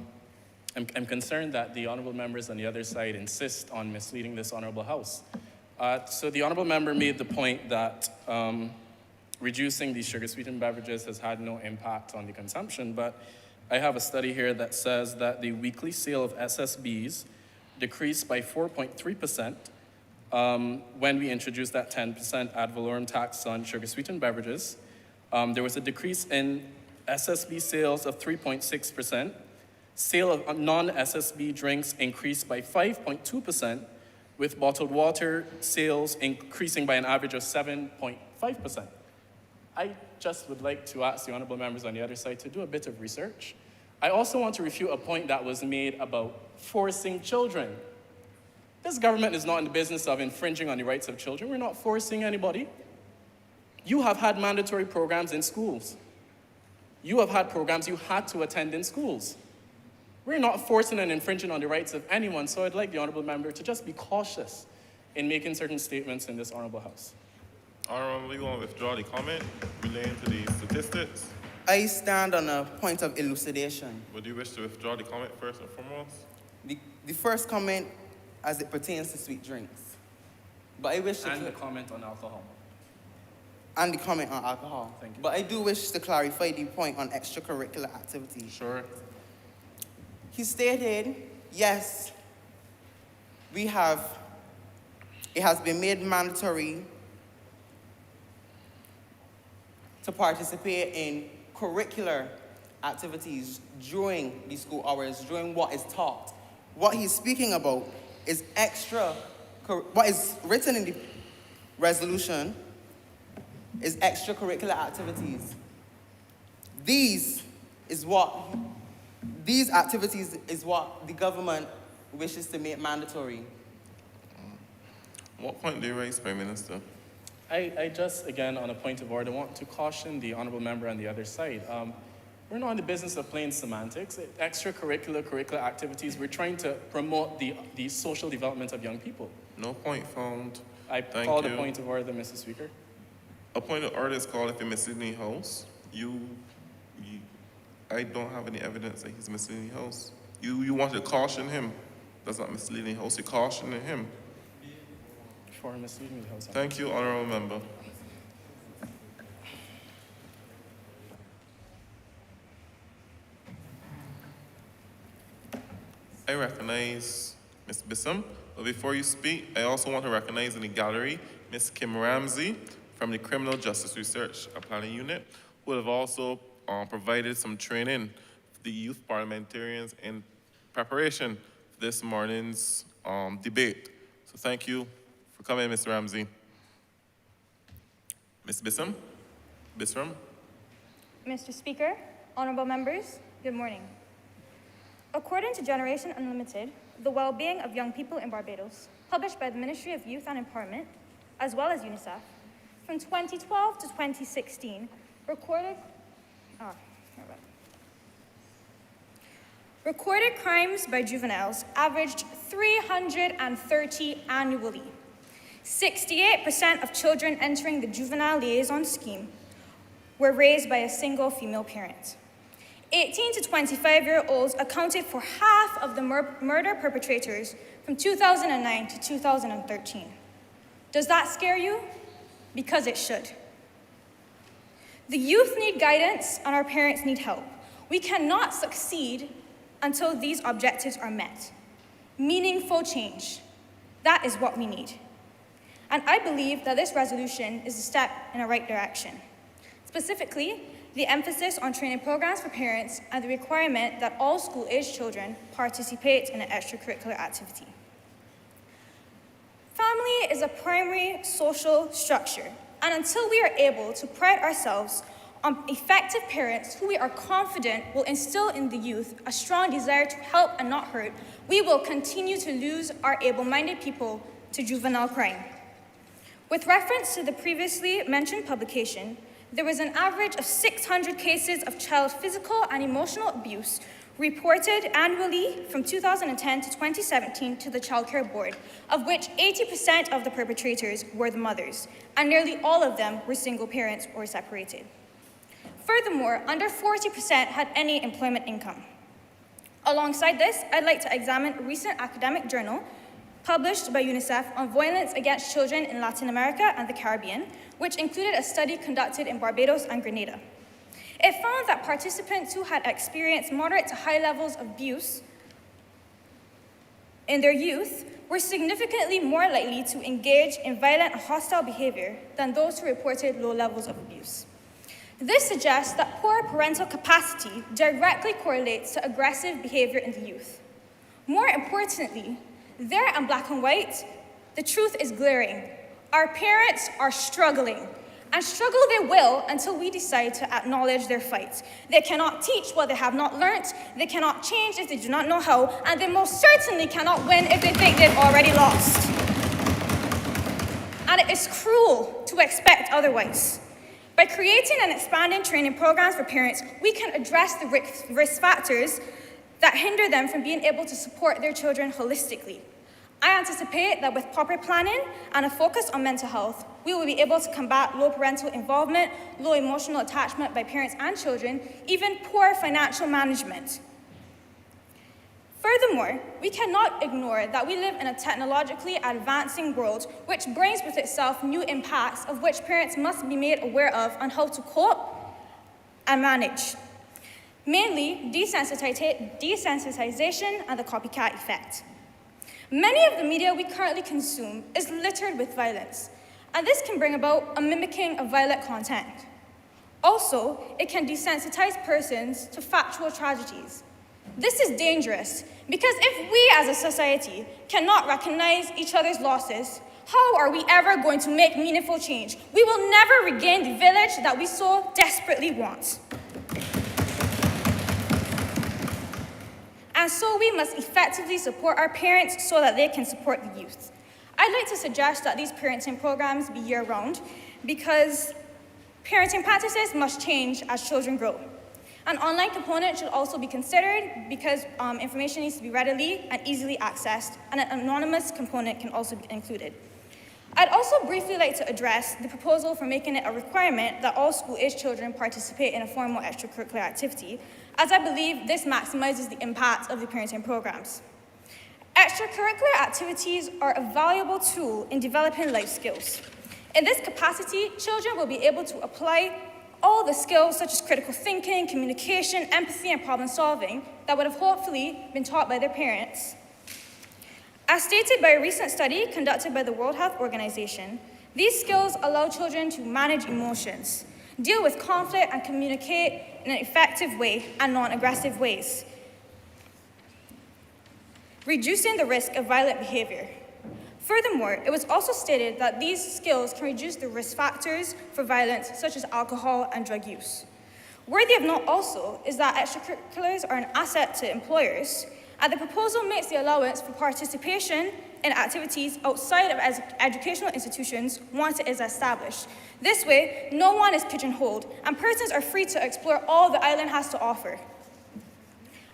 concerned that the honourable members on the other side insist on misleading this honourable House. So the honourable member made the point that reducing these sugar-sweetened beverages has had no impact on the consumption, but I have a study here that says that the weekly sale of SSBs decreased by 4.3% when we introduced that 10% ad valorem tax on sugar-sweetened beverages. There was a decrease in SSB sales of 3.6%. Sale of non-SSB drinks increased by 5.2%, with bottled water sales increasing by an average of 7.5%. I just would like to ask the honourable members on the other side to do a bit of research. I also want to refute a point that was made about forcing children. This government is not in the business of infringing on the rights of children. We're not forcing anybody. You have had mandatory programs in schools. You have had programs you had to attend in schools. We're not forcing and infringing on the rights of anyone, so I'd like the honourable member to just be cautious in making certain statements in this honourable House. Honourable, you want to withdraw the comment relating to the statistics? I stand on a point of elucidation. Would you wish to withdraw the comment first and foremost? The first comment as it pertains to sweet drinks. But I wish to... And the comment on alcohol. And the comment on alcohol. Thank you. But I do wish to clarify the point on extracurricular activities. Sure. He stated, yes, it has been made mandatory to participate in curricular activities during the school hours, during what is taught. What he's speaking about is what is written in the resolution is extracurricular activities. These activities is what the government wishes to make mandatory. What point do you raise, Prime Minister? I just, again, on a point of order, want to caution the honourable member on the other side. We're not in the business of playing semantics. Curricular activities, we're trying to promote the social development of young people. No point found. I called a point of order, Mr. Speaker. A point of order is called if you're misleading the House. I don't have any evidence that he's misleading the House. You want to caution him. That's not misleading the House. You're cautioning him. For misleading the House. Thank you, honourable member. I recognize Ms. Bissam, but before you speak, I also want to recognize in the gallery Ms. Kim Ramsey from the Criminal Justice Research and Planning Unit, who have also provided some training for the youth parliamentarians in preparation for this morning's debate. So thank you for coming, Ms. Ramsey. Ms. Bissam? Mr. Speaker, honourable members, good morning. According to Generation Unlimited, the well-being of young people in Barbados, published by the Ministry of Youth and Empowerment, as well as UNICEF, from 2012 to 2016, recorded crimes by juveniles averaged 330 annually. 68% of children entering the juvenile liaison scheme were raised by a single female parent. 18 to 25-year-olds accounted for half of the murder perpetrators from 2009 to 2013. Does that scare you? Because it should. The youth need guidance and our parents need help. We cannot succeed until these objectives are met. Meaningful change. That is what we need. And I believe that this resolution is a step in the right direction. Specifically, the emphasis on training programs for parents and the requirement that all school-aged children participate in an extracurricular activity. Family is a primary social structure, and until we are able to pride ourselves on effective parents who we are confident will instill in the youth a strong desire to help and not hurt, we will continue to lose our able-minded people to juvenile crime. With reference to the previously mentioned publication, there was an average of 600 cases of child physical and emotional abuse reported annually from 2010 to 2017 to the Child Care Board, of which 80% of the perpetrators were the mothers, and nearly all of them were single parents or separated. Furthermore, under 40% had any employment income. Alongside this, I'd like to examine a recent academic journal published by UNICEF on violence against children in Latin America and the Caribbean, which included a study conducted in Barbados and Grenada. It found that participants who had experienced moderate to high levels of abuse in their youth were significantly more likely to engage in violent and hostile behavior than those who reported low levels of abuse. This suggests that poor parental capacity directly correlates to aggressive behavior in the youth. More importantly, there in black and white, the truth is glaring. Our parents are struggling, and struggle they will until we decide to acknowledge their fight. They cannot teach what they have not learnt, they cannot change if they do not know how, and they most certainly cannot win if they think they've already lost. And it is cruel to expect otherwise. By creating and expanding training programs for parents, we can address the risk factors that hinder them from being able to support their children holistically. I anticipate that with proper planning and a focus on mental health, we will be able to combat low parental involvement, low emotional attachment by parents and children, even poor financial management. Furthermore, we cannot ignore that we live in a technologically advancing world which brings with itself new impacts of which parents must be made aware of on how to cope and manage. Mainly, desensitization and the copycat effect. Many of the media we currently consume is littered with violence, and this can bring about a mimicking of violent content. Also, it can desensitize persons to factual tragedies. This is dangerous because if we as a society cannot recognize each other's losses, how are we ever going to make meaningful change? We will never regain the village that we so desperately want. And so we must effectively support our parents so that they can support the youth. I'd like to suggest that these parenting programs be year-round because parenting practices must change as children grow. An online component should also be considered because information needs to be readily and easily accessed, and an anonymous component can also be included. I'd also briefly like to address the proposal for making it a requirement that all school-aged children participate in a formal extracurricular activity, as I believe this maximizes the impact of the parenting programs. Extracurricular activities are a valuable tool in developing life skills. In this capacity, children will be able to apply all the skills such as critical thinking, communication, empathy, and problem solving that would have hopefully been taught by their parents. As stated by a recent study conducted by the World Health Organization, these skills allow children to manage emotions, deal with conflict, and communicate in an effective way and non-aggressive ways, reducing the risk of violent behavior. Furthermore, it was also stated that these skills can reduce the risk factors for violence, such as alcohol and drug use. Worthy of note also is that extracurriculars are an asset to employers, and the proposal makes the allowance for participation in activities outside of educational institutions once it is established. This way, no one is pigeonholed, and persons are free to explore all the island has to offer.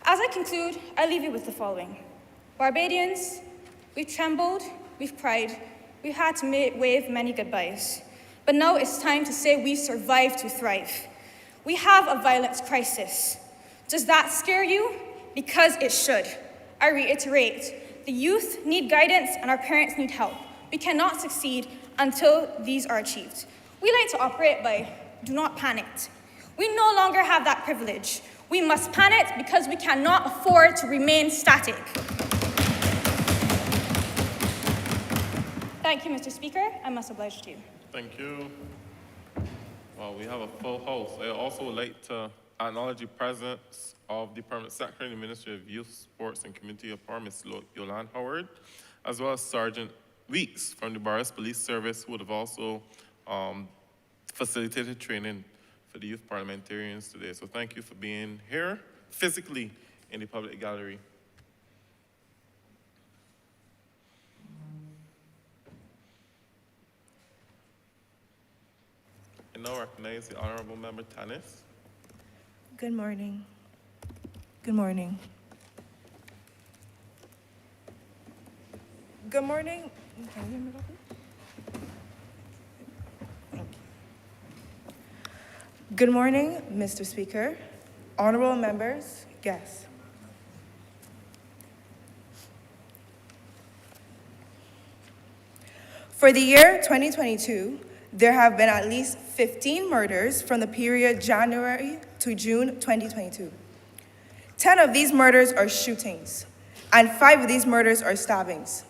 As I conclude, I leave you with the following. Barbadians, we've trembled, we've cried, we've had to wave many goodbyes. But now it's time to say we survived to thrive. We have a violence crisis. Does that scare you? Because it should. I reiterate, the youth need guidance and our parents need help. We cannot succeed until these are achieved. We like to operate by do not panic. We no longer have that privilege. We must panic because we cannot afford to remain static. Thank you, Mr. Speaker. I must oblige to you. Thank you. Well, we have a full house. I also would like to acknowledge the presence of the Permanent Secretary in the Ministry of Youth, Sports and Community Affairs, Ms. Yolande Howard, as well as Sergeant Weeks from the Barbados Police Service, who would have also facilitated training for the youth parliamentarians today. So thank you for being here physically in the public gallery. I now recognize the Honorable Member Tanis. Good morning. Good morning. Good morning. Can you hear me properly? Okay. Good morning, Mr. Speaker, honorable members, guests. For the year 2022, there have been at least 15 murders from the period January to June 2022. 10 of these murders are shootings, and 5 of these murders are stabbings.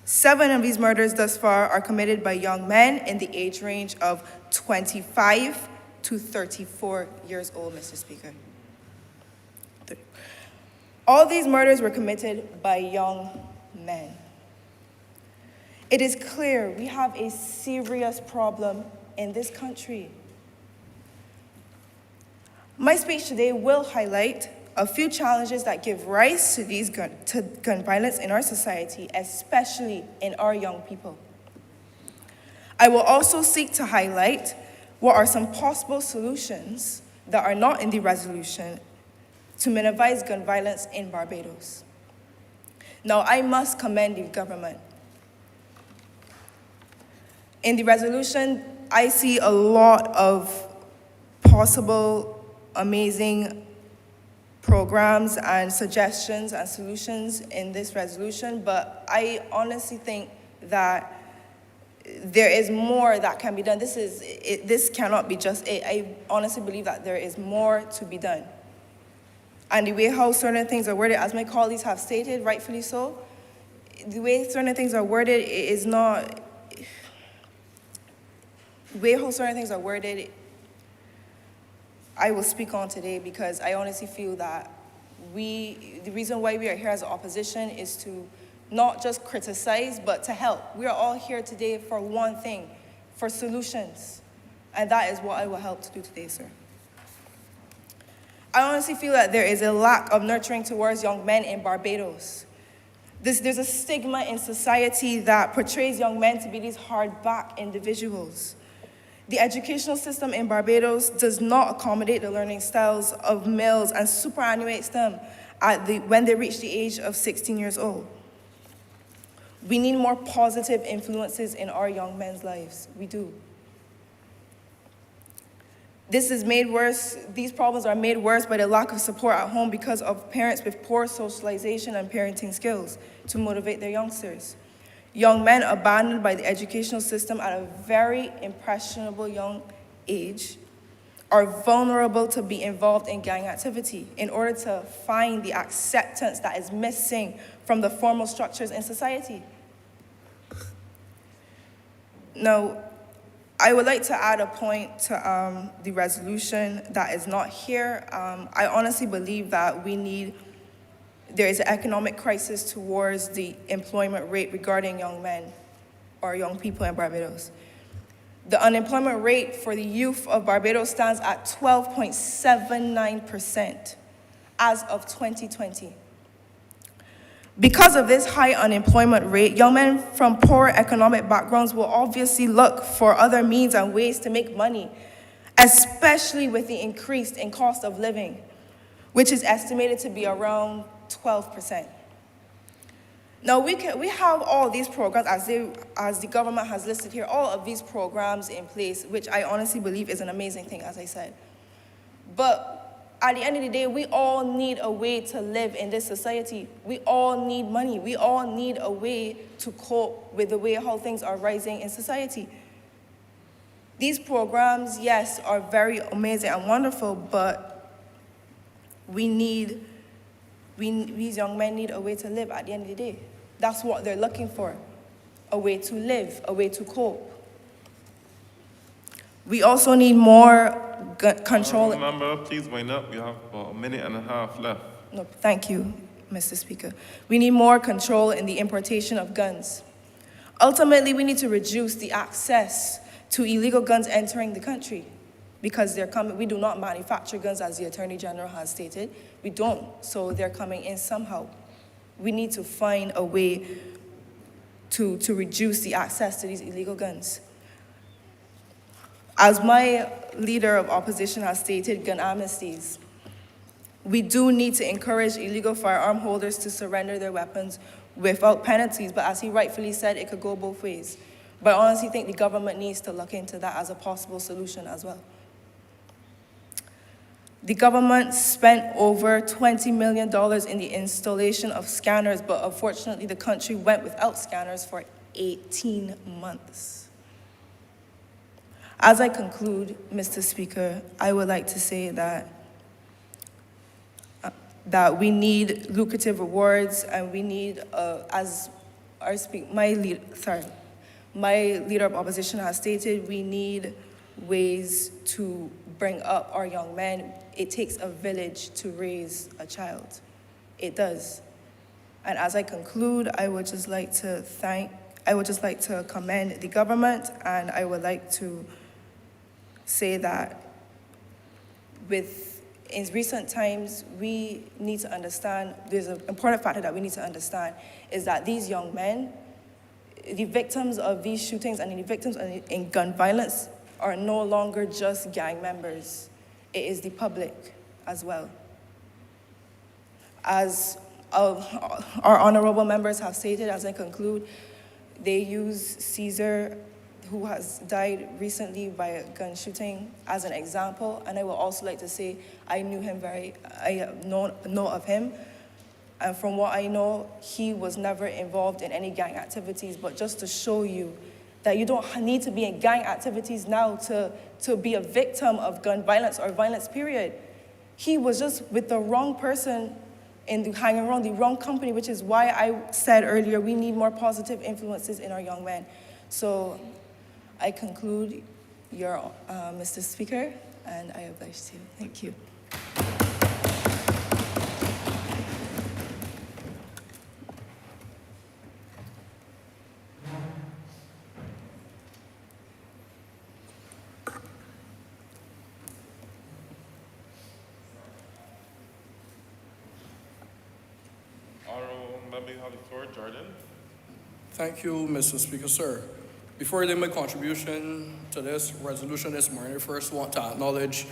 7 of these murders thus far are committed by young men in the age range of 25 to 34 years old, Mr. Speaker. All these murders were committed by young men. It is clear we have a serious problem in this country. My speech today will highlight a few challenges that give rise to gun violence in our society, especially in our young people. I will also seek to highlight what are some possible solutions that are not in the resolution to minimize gun violence in Barbados. Now, I must commend the government. In the resolution, I see a lot of possible, amazing programs and suggestions and solutions in this resolution, but I honestly think that there is more that can be done. This cannot be just it. I honestly believe that there is more to be done. And the way how certain things are worded, as my colleagues have stated, rightfully so, the way certain things are worded is not, the way how certain things are worded, I will speak on today because I honestly feel that the reason why we are here as an opposition is to not just criticize, but to help. We are all here today for one thing, for solutions. And that is what I will help to do today, sir. I honestly feel that there is a lack of nurturing towards young men in Barbados. There's a stigma in society that portrays young men to be these hard-back individuals. The educational system in Barbados does not accommodate the learning styles of males and superannuates them when they reach the age of 16 years old. We need more positive influences in our young men's lives. We do. This is made worse, these problems are made worse by the lack of support at home because of parents with poor socialization and parenting skills to motivate their youngsters. Young men abandoned by the educational system at a very impressionable young age are vulnerable to be involved in gang activity in order to find the acceptance that is missing from the formal structures in society. Now, I would like to add a point to the resolution that is not here. I honestly believe that there is an economic crisis towards the employment rate regarding young men or young people in Barbados. The unemployment rate for the youth of Barbados stands at 12.79% as of 2020. Because of this high unemployment rate, young men from poor economic backgrounds will obviously look for other means and ways to make money, especially with the increase in cost of living, which is estimated to be around 12%. Now, we have all these programs, as the government has listed here, all of these programs in place, which I honestly believe is an amazing thing, as I said. But at the end of the day, we all need a way to live in this society. We all need money. We all need a way to cope with the way how things are rising in society. These programs, yes, are very amazing and wonderful, but these young men need a way to live at the end of the day. That's what they're looking for, a way to live, a way to cope. We also need more control. Remember, please wind up. We have about a minute and a half left. No, thank you, Mr. Speaker. We need more control in the importation of guns. Ultimately, we need to reduce the access to illegal guns entering the country because they're coming. We do not manufacture guns, as the Attorney General has stated. We don't, so they're coming in somehow. We need to find a way to reduce the access to these illegal guns. As my leader of opposition has stated, gun amnesties. We do need to encourage illegal firearm holders to surrender their weapons without penalties, but as he rightfully said, it could go both ways. But I honestly think the government needs to look into that as a possible solution as well. The government spent over $20 million in the installation of scanners, but unfortunately the country went without scanners for 18 months. As I conclude, Mr. Speaker, I would like to say that we need lucrative rewards, and we need, my leader of opposition has stated, we need ways to bring up our young men. It takes a village to raise a child. It does. And as I conclude, I would just like to commend the government, and I would like to say that in recent times, we need to understand, there's an important factor that we need to understand, is that these young men, the victims of these shootings and the victims in gun violence are no longer just gang members. It is the public as well. As our honorable members have stated, as I conclude, they use Caesar, who has died recently by a gun shooting, as an example. And I would also like to say I know of him. And from what I know, he was never involved in any gang activities, but just to show you that you don't need to be in gang activities now to be a victim of gun violence or violence, period. He was just with the wrong person and hanging around the wrong company, which is why I said earlier we need more positive influences in our young men. So I conclude, Mr. Speaker, and I oblige to you. Thank you. Member, you have the floor, Jordan. Thank you, Mr. Speaker, sir. Before I make my contribution to this resolution this morning, I first want to acknowledge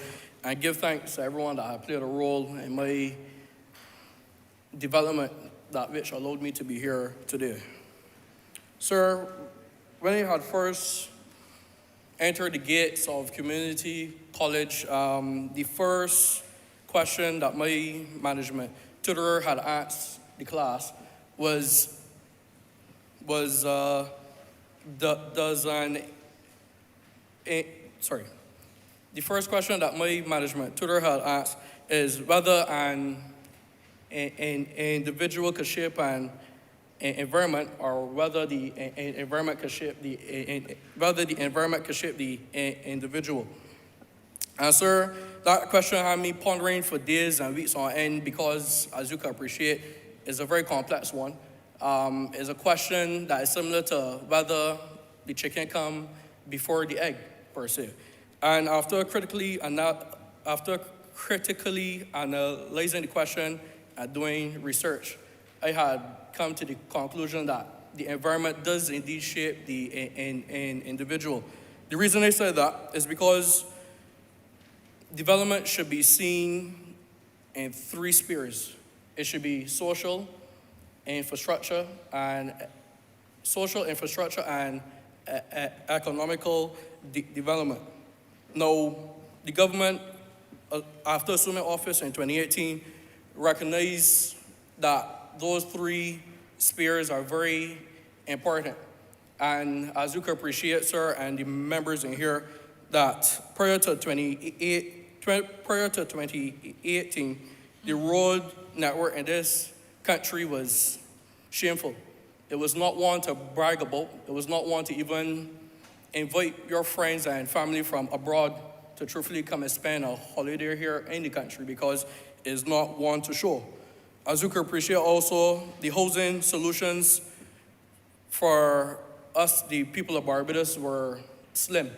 and give thanks to everyone that have played a role in my development, that which allowed me to be here today. Sir, when I had first entered the gates of community college, the first question that my management tutor had asked the class was the first question that my management tutor had asked is whether an individual could shape an environment, or whether the environment could shape the individual. And sir, that question had me pondering for days and weeks on end, because, as you can appreciate, it's a very complex one. It's a question that is similar to whether the chicken come before the egg, per se. And after critically analyzing the question and doing research, I had come to the conclusion that the environment does indeed shape the individual. The reason I say that is because development should be seen in three spheres. It should be social infrastructure and economical development. Now, the government, after assuming office in 2018, recognized that those three spheres are very important. And as you can appreciate, sir, and the members in here, that prior to 2018, the road network in this country was shameful. It was not one to brag about. It was not one to even invite your friends and family from abroad to truthfully come and spend a holiday here in the country, because it's not one to show. As you can appreciate also, the housing solutions for us, the people of Barbados, were slim.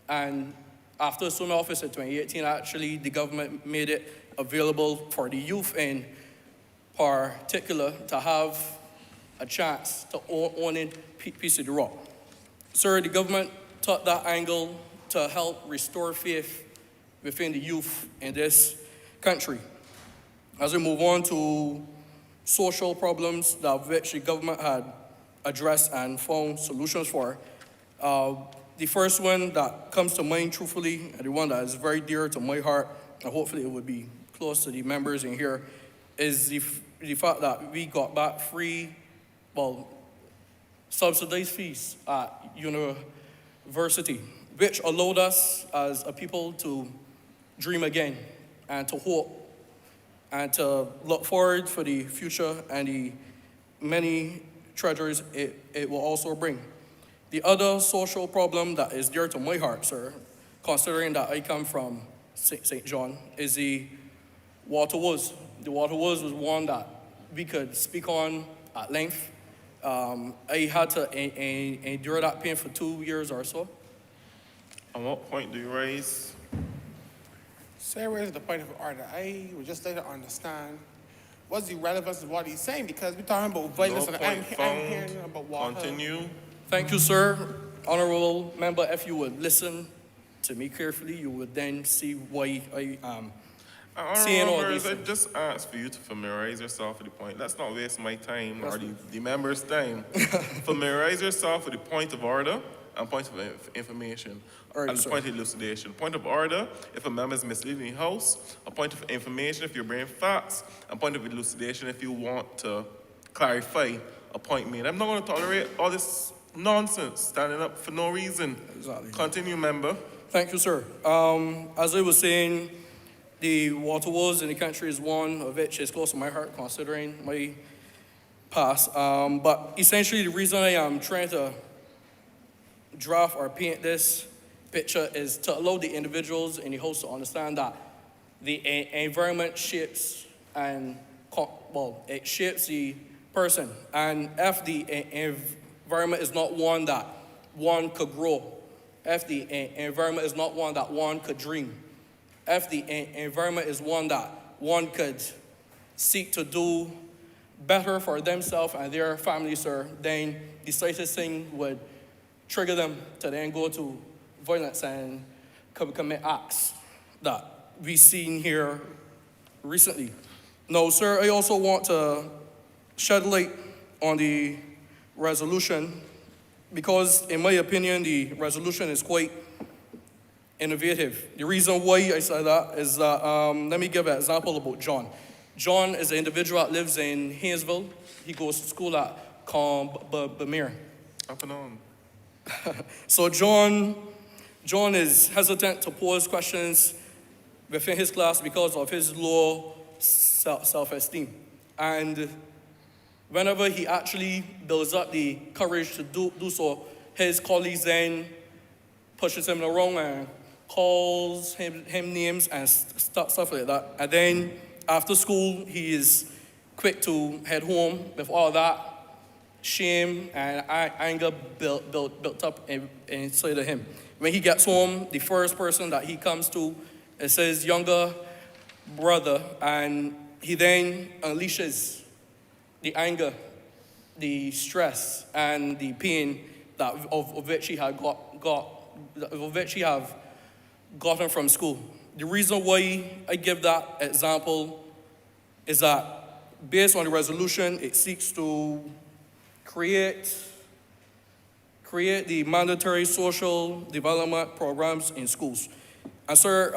And after assuming office in 2018, actually, the government made it available for the youth in particular to have a chance to own a piece of the rock. Sir, the government took that angle to help restore faith within the youth in this country. As we move on to social problems that which the government had addressed and found solutions for, the first one that comes to mind, truthfully, and the one that is very dear to my heart, and hopefully it would be close to the members in here, is the fact that we got back free, subsidized fees at university, which allowed us as a people to dream again and to hope and to look forward for the future and the many treasures it will also bring. The other social problem that is dear to my heart, sir, considering that I come from St. John, is the water woes. The water woes was one that we could speak on at length. I had to endure that pain for 2 years or so. At what point do you raise? Say raise the point of order. I would just like to understand what's the relevance of what he's saying, because we're talking about violence No and point I'm found. hearing about water. Continue. Thank you, sir. Honorable member, if you would listen to me carefully, you would then see why I am saying all Honourable these members, I things. just asked for you to familiarize yourself with the point. Let's not waste my time or the members' time. Familiarize yourself with the point of order and point of information. All right, and the sir. point of elucidation. Point of order, if a member is misleading the House. A point of information, if you're bringing facts. And point of elucidation, if you want to clarify a point made. I'm not going to tolerate all this nonsense, standing up for no reason. Exactly. Continue, member. Thank you, sir. As I was saying, the water woes in the country is one of which is close to my heart, considering my past. But essentially, the reason I am trying to draft or paint this picture is to allow the individuals in the House to understand that the environment shapes it shapes the person. And if the environment is not one that one could grow, if the environment is not one that one could dream, if the environment is one that one could seek to do better for themselves and their families, sir, then the slightest thing would trigger them to then go to violence and commit acts that we've seen here recently. Now, sir, I also want to shed light on the resolution, because in my opinion, the resolution is quite innovative. The reason why I say that is that, let me give an example about John. John is an individual that lives in Haynesville. He goes to school at Bamir. Up and on. So John is hesitant to pose questions within his class because of his low self-esteem. And whenever he actually builds up the courage to do so, his colleagues then pushes him around and calls him names and stuff like that. And then after school, he is quick to head home with all that shame and anger built up inside of him. When he gets home, the first person that he comes to is his younger brother, and he then unleashes the anger, the stress, and the pain that of which he had of which he have gotten from school. The reason why I give that example is that based on the resolution, it seeks to create the mandatory social development programs in schools. And sir,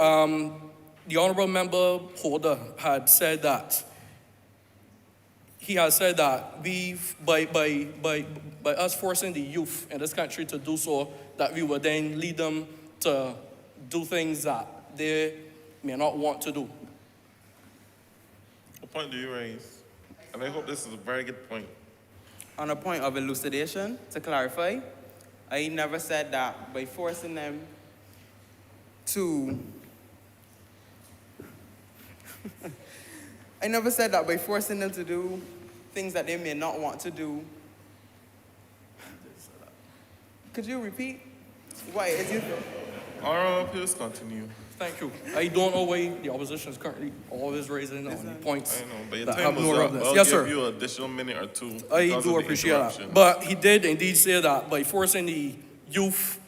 the honorable member Holder had said that he has said that by us forcing the youth in this country to do so, that we would then lead them to do things that they may not want to do. What point do you raise? And I hope this is a very good point. On a point of elucidation, to clarify, I never said that by forcing them to I never said that by forcing them to do things that they may not want to do. Could you repeat? Why is it? Honorable, please continue. Thank you. I don't know why the opposition is currently always raising on the points I know, but your that time have was no up. relevance. I'll Yes, give sir. you an additional minute or two. I because do of the appreciate that. interruption. But he did indeed say that by forcing the youth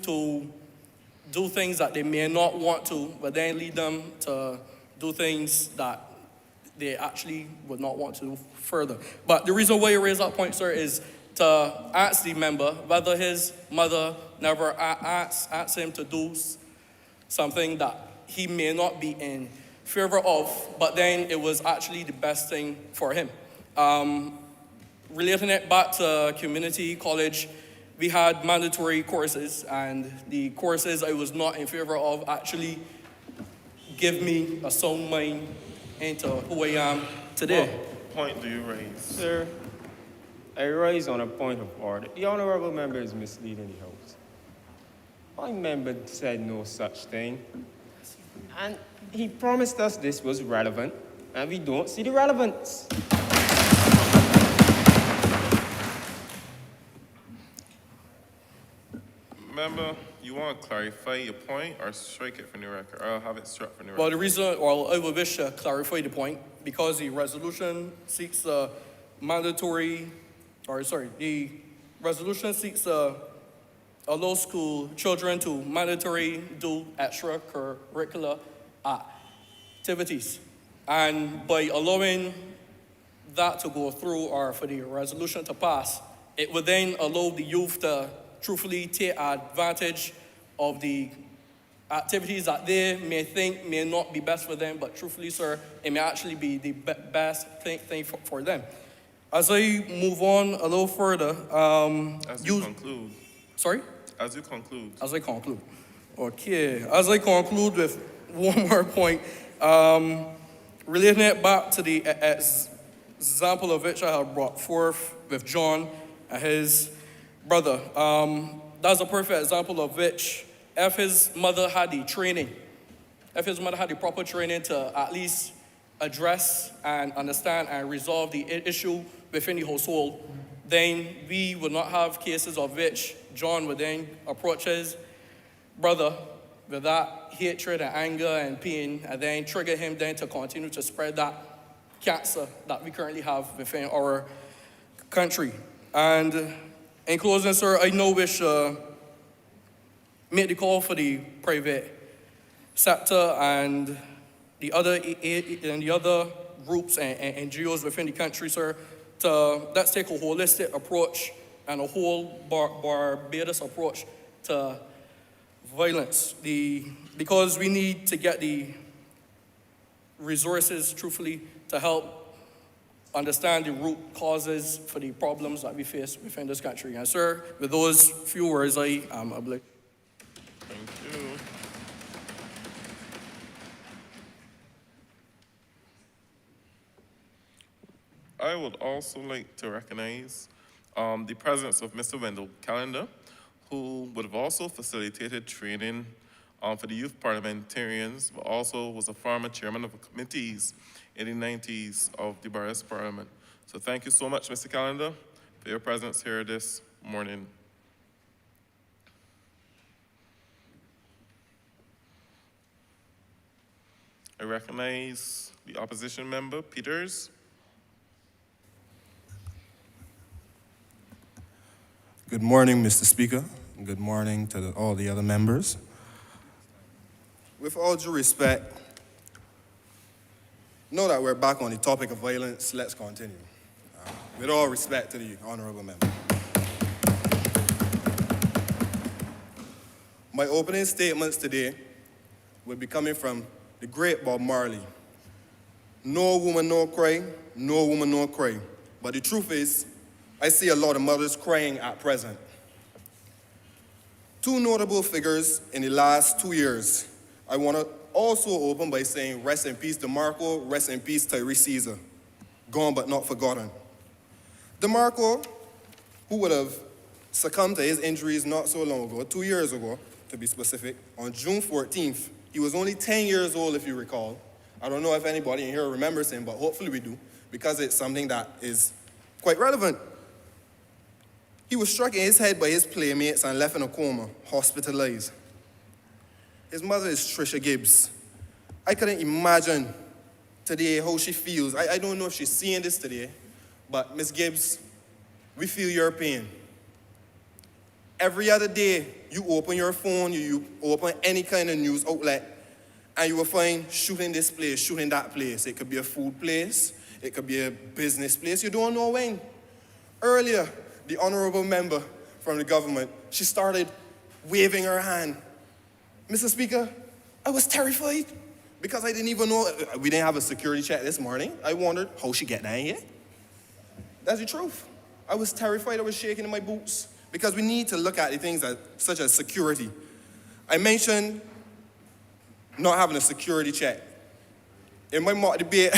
to do things that they may not want to, but then lead them to do things that they actually would not want to do further. But the reason why you raise that point, sir, is to ask the member whether his mother never asked him to do something that he may not be in favor of, but then it was actually the best thing for him. Relating it back to community college, we had mandatory courses, and the courses I was not in favor of actually give me a sound mind into who I am today. What point do you raise? Sir, I rise on a point of order. The honorable member is misleading the House. My member said no such thing. And he promised us this was relevant, and we don't see the relevance. Member, you want to clarify your point or strike it from the record? I'll have it struck from the Well, record. the reason, well, I would wish to clarify the point, because the resolution seeks the resolution seeks to allow school children to mandatory do extracurricular activities. And by allowing that to go through, or for the resolution to pass, it would then allow the youth to truthfully take advantage of the activities that they may think may not be best for them, but truthfully, sir, it may actually be the best thing for them. As I move on a little further, As you conclude. Sorry? As you conclude. As I conclude. Okay, as I conclude with one more point, relating it back to the example of which I have brought forth with John and his brother. That's a perfect example of which, if his mother had the training, if his mother had the proper training to at least address and understand and resolve the issue within the household, then we would not have cases of which John would then approach his brother with that hatred and anger and pain, and then trigger him then to continue to spread that cancer that we currently have within our country. And in closing, sir, I now wish to make the call for the private sector and the other groups and NGOs within the country, sir, to let's take a holistic approach and a whole Barbados approach to violence. Because we need to get the resources, truthfully, to help understand the root causes for the problems that we face within this country. And sir, with those few words, I am obliged. Thank you. I would also like to recognize the presence of Mr. Wendell Callender, who would have also facilitated training for the youth parliamentarians, but also was a former chairman of the committees in the 90s of the Barbados Parliament. So thank you so much, Mr. Callender, for your presence here this morning. I recognize the opposition member, Peters. Good morning, Mr. Speaker. Good morning to all the other members. With all due respect, now that we're back on the topic of violence, let's continue. With all respect to the honorable member. My opening statements today will be coming from the great Bob Marley. No woman, no cry, no woman, no cry. But the truth is, I see a lot of mothers crying at present. Two notable figures in the last 2 years. I want to also open by saying rest in peace DeMarco, rest in peace Tyrese Caesar. Gone but not forgotten. DeMarco, who would have succumbed to his injuries not so long ago, 2 years ago to be specific, on June 14th, he was only 10 years old if you recall. I don't know if anybody in here remembers him, but hopefully we do, because it's something that is quite relevant. He was struck in his head by his playmates and left in a coma, hospitalized. His mother is Trisha Gibbs. I couldn't imagine today how she feels. I don't know if she's seeing this today, but Miss Gibbs, we feel your pain. Every other day, you open your phone, you open any kind of news outlet, and you will find shooting this place, shooting that place. It could be a food place, it could be a business place, you don't know when. Earlier, the honorable member from the government, she started waving her hand. Mr. Speaker, I was terrified because I didn't even know, we didn't have a security check this morning. I wondered how she get down here. That's the truth. I was terrified, I was shaking in my boots because we need to look at the things such as security. I mentioned not having a security check. In my mock debate,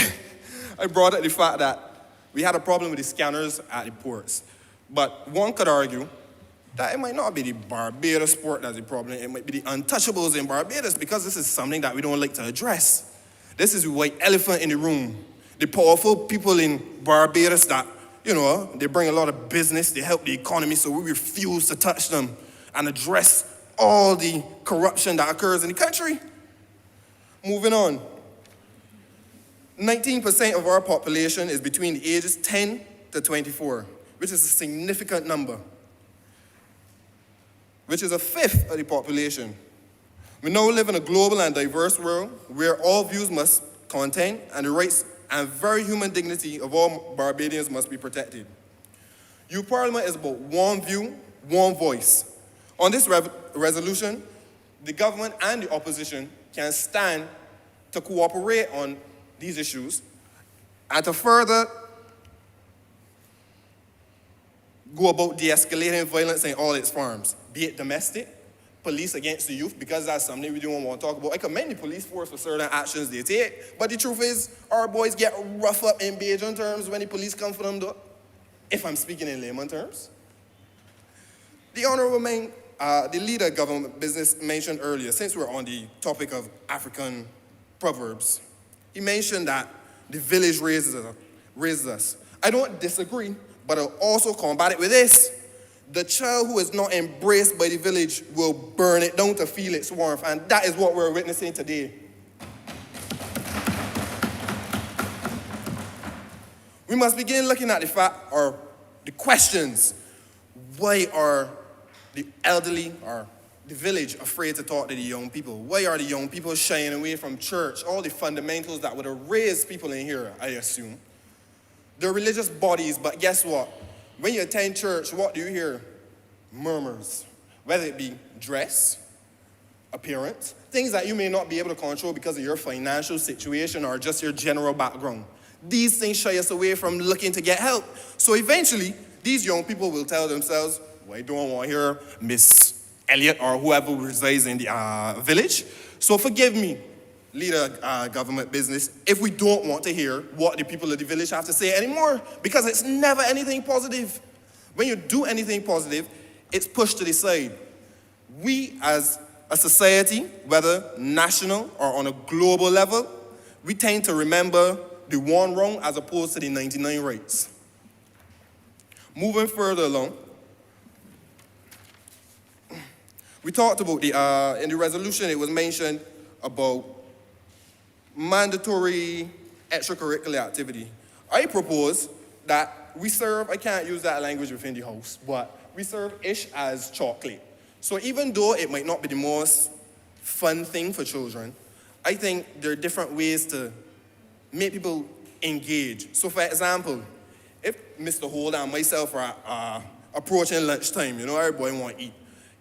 I brought up the fact that we had a problem with the scanners at the ports. But one could argue that it might not be the Barbados port that's the problem, it might be the untouchables in Barbados because this is something that we don't like to address. This is the white elephant in the room. The powerful people in Barbados that, they bring a lot of business, they help the economy, so we refuse to touch them and address all the corruption that occurs in the country. Moving on. 19% of our population is between the ages 10 to 24, which is a significant number, which is a fifth of the population. We now live in a global and diverse world where all views must contain and the rights and very human dignity of all Barbadians must be protected. Youth Parliament is about one view, one voice. On this resolution, the government and the opposition can stand to cooperate on these issues and to further go about de-escalating violence in all its forms, be it domestic, police against the youth, because that's something we don't want to talk about. I commend the police force for certain actions they take, but the truth is, our boys get rough up in Bajan terms when the police come for them, though, if I'm speaking in layman terms. The Honorable the leader of government business mentioned earlier, since we're on the topic of African proverbs, he mentioned that the village raises us. I don't disagree, but I'll also combat it with this. The child who is not embraced by the village will burn it down to feel its warmth, and that is what we're witnessing today. We must begin looking at the questions. Why are the elderly or the village afraid to talk to the young people? Why are the young people shying away from church? All the fundamentals that would have raised people in here, I assume. They're religious bodies, but guess what? When you attend church, what do you hear? Murmurs. Whether it be dress, appearance, things that you may not be able to control because of your financial situation or just your general background. These things shy us away from looking to get help. So eventually, these young people will tell themselves, well, I don't want to hear Miss Elliot or whoever resides in the village. So forgive me, leader government business, if we don't want to hear what the people of the village have to say anymore, because it's never anything positive. When you do anything positive, it's pushed to the side. We as a society, whether national or on a global level, we tend to remember the one wrong as opposed to the 99 rights. Moving further along, we talked about in the resolution, it was mentioned about mandatory extracurricular activity. I propose that we serve, I can't use that language within the House, but we serve ish as chocolate. So even though it might not be the most fun thing for children, I think there are different ways to make people engage. So for example, if Mr. Holder and myself are approaching lunchtime, everybody want to eat.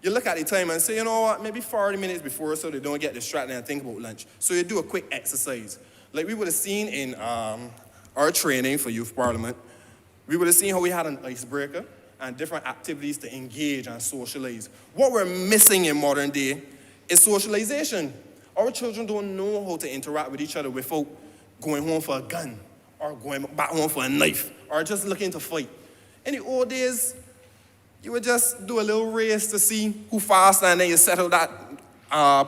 You look at the time and say, you know what, maybe 40 minutes before so they don't get distracted and think about lunch. So you do a quick exercise. Like we would have seen in our training for Youth Parliament, we would have seen how we had an icebreaker and different activities to engage and socialize. What we're missing in modern day is socialization. Our children don't know how to interact with each other without going home for a gun or going back home for a knife or just looking to fight. In the old days, you would just do a little race to see who faster and then you settle that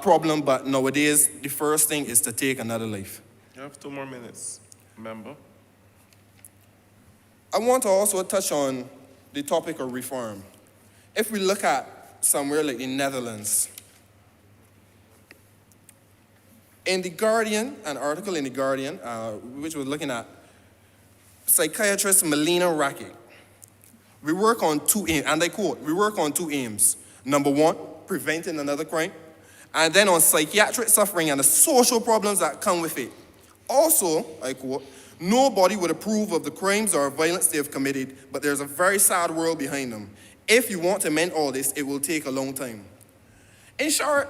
problem. But nowadays, the first thing is to take another life. You have 2 more minutes, remember? I want to also touch on the topic of reform. If we look at somewhere like the Netherlands, in The Guardian, an article in The Guardian, which was looking at psychiatrist Melina Rakic, we work on 2 aims, and I quote, we work on 2 aims. Number 1, preventing another crime, and then on psychiatric suffering and the social problems that come with it. Also, I quote, nobody would approve of the crimes or violence they have committed, but there's a very sad world behind them. If you want to mend all this, it will take a long time. In short,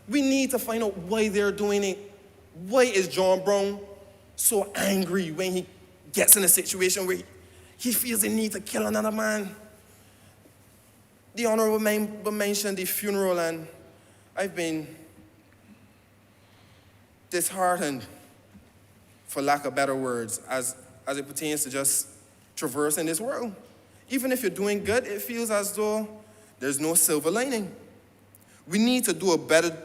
we need to find out why they're doing it. Why is John Brown so angry when he gets in a situation where he feels the need to kill another man? The Honorable Member mentioned the funeral, and I've been disheartened, for lack of better words, as it pertains to just traversing this world. Even if you're doing good, it feels as though there's no silver lining. We need to do a better,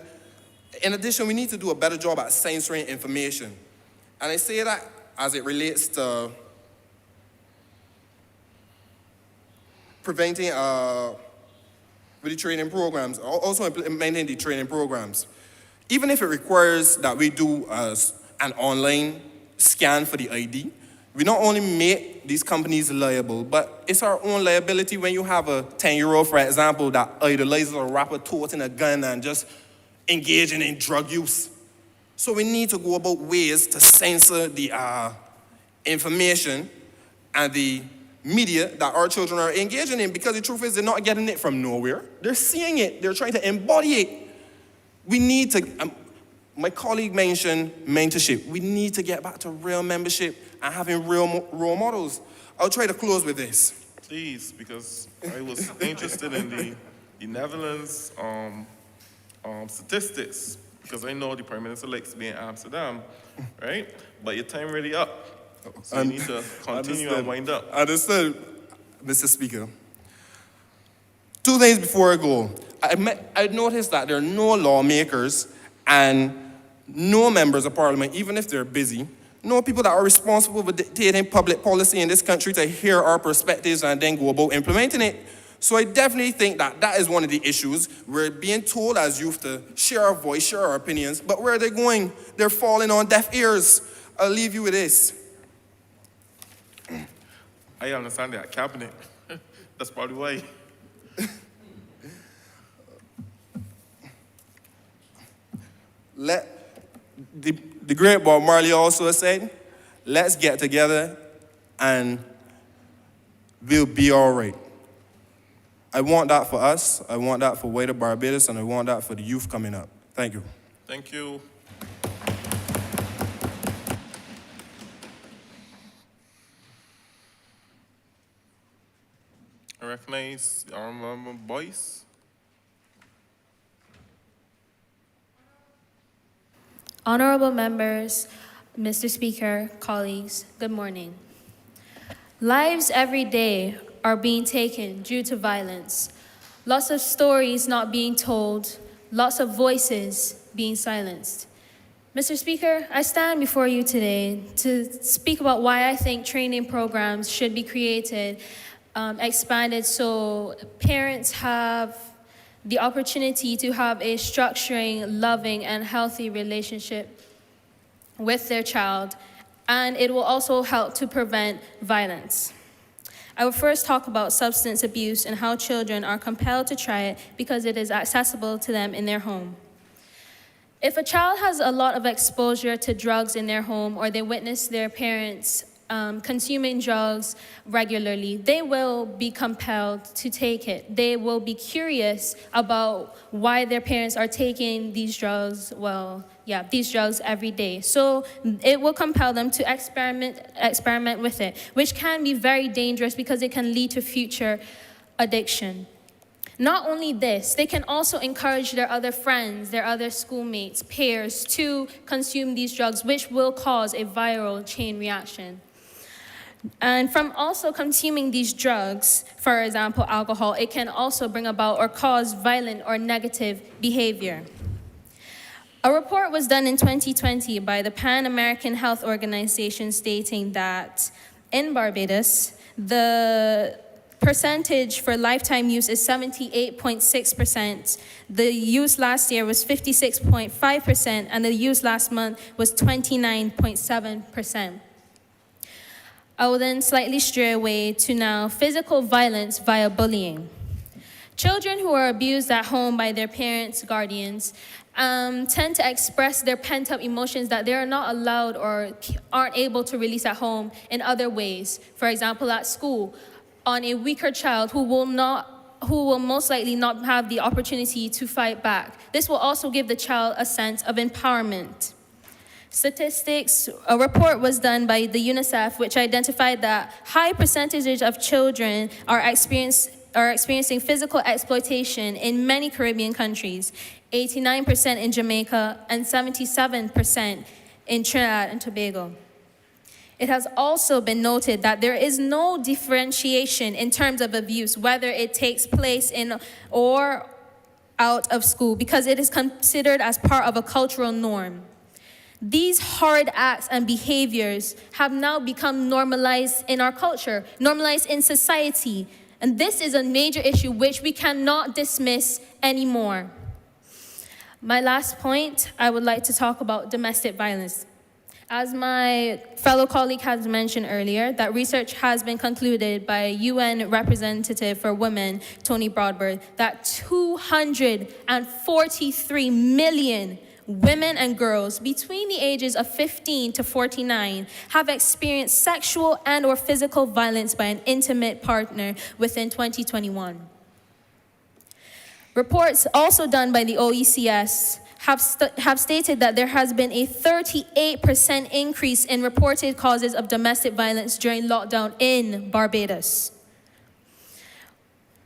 in addition, we need to do a better job at censoring information. And I say that as it relates to preventing with the training programs, also implementing the training programs. Even if it requires that we do an online scan for the ID, we not only make these companies liable, but it's our own liability when you have a 10-year-old, for example, that idolizes a rapper toting a gun and just engaging in drug use. So we need to go about ways to censor the information and the media that our children are engaging in, because the truth is they're not getting it from nowhere. They're seeing it. They're trying to embody it. We need to, my colleague mentioned mentorship. We need to get back to real membership and having real role models. I'll try to close with this. Please, because I was interested in the Netherlands statistics, because I know the Prime Minister likes to be in Amsterdam, right? But your time really up. So you need to continue and wind up. Understood, Mr. Speaker. 2 days before I go, I noticed that there are no lawmakers and no members of Parliament, even if they're busy, no people that are responsible for dictating public policy in this country to hear our perspectives and then go about implementing it. So I definitely think that that is one of the issues. We're being told as youth to share our voice, share our opinions, but where are they going? They're falling on deaf ears. I'll leave you with this. I understand that, cabinet. That's probably why. The great Bob Marley also said, let's get together and we'll be all right. I want that for us, I want that for Wider Barbados, and I want that for the youth coming up. Thank you. Thank you. I recognize the Honorable Boyce. Honorable members, Mr. Speaker, colleagues, good morning. Lives every day are being taken due to violence. Lots of stories not being told, lots of voices being silenced. Mr. Speaker, I stand before you today to speak about why I think training programs should be created, expanded, so parents have the opportunity to have a structuring, loving, and healthy relationship with their child, and it will also help to prevent violence. I will first talk about substance abuse and how children are compelled to try it because it is accessible to them in their home. If a child has a lot of exposure to drugs in their home or they witness their parents consuming drugs regularly, they will be compelled to take it. They will be curious about why their parents are taking these drugs, these drugs every day. So it will compel them to experiment with it, which can be very dangerous because it can lead to future addiction. Not only this, they can also encourage their other friends, their other schoolmates, peers to consume these drugs, which will cause a viral chain reaction. And from also consuming these drugs, for example, alcohol, it can also bring about or cause violent or negative behavior. A report was done in 2020 by the Pan American Health Organization stating that in Barbados, the percentage for lifetime use is 78.6%. The use last year was 56.5%, and the use last month was 29.7%. I will then slightly stray away to now physical violence via bullying. Children who are abused at home by their parents, guardians, tend to express their pent-up emotions that they are not allowed or aren't able to release at home in other ways. For example, at school, on a weaker child who will most likely not have the opportunity to fight back. This will also give the child a sense of empowerment. Statistics, a report was done by the UNICEF which identified that high percentages of children are experiencing physical exploitation in many Caribbean countries, 89% in Jamaica and 77% in Trinidad and Tobago. It has also been noted that there is no differentiation in terms of abuse, whether it takes place in or out of school, because it is considered as part of a cultural norm. These hard acts and behaviors have now become normalized in our culture, normalized in society. And this is a major issue which we cannot dismiss anymore. My last point, I would like to talk about domestic violence. As my fellow colleague has mentioned earlier, that research has been concluded by UN Representative for Women, Tony Broadbent, that 243 million women and girls between the ages of 15 to 49 have experienced sexual and or physical violence by an intimate partner within 2021. Reports also done by the OECS have stated that there has been a 38% increase in reported causes of domestic violence during lockdown in Barbados.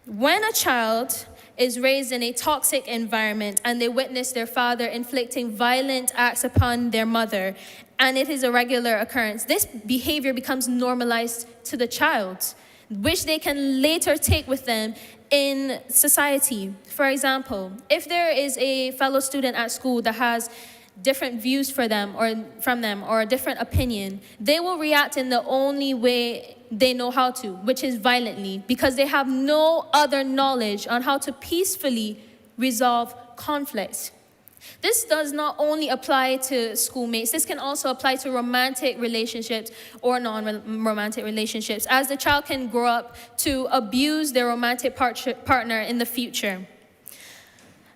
When a child is raised in a toxic environment and they witness their father inflicting violent acts upon their mother, and it is a regular occurrence, this behavior becomes normalized to the child, which they can later take with them in society. For example, if there is a fellow student at school that has different views from them or a different opinion, they will react in the only way they know how to, which is violently, because they have no other knowledge on how to peacefully resolve conflicts. This does not only apply to schoolmates, this can also apply to romantic relationships or non-romantic relationships, as the child can grow up to abuse their romantic partner in the future.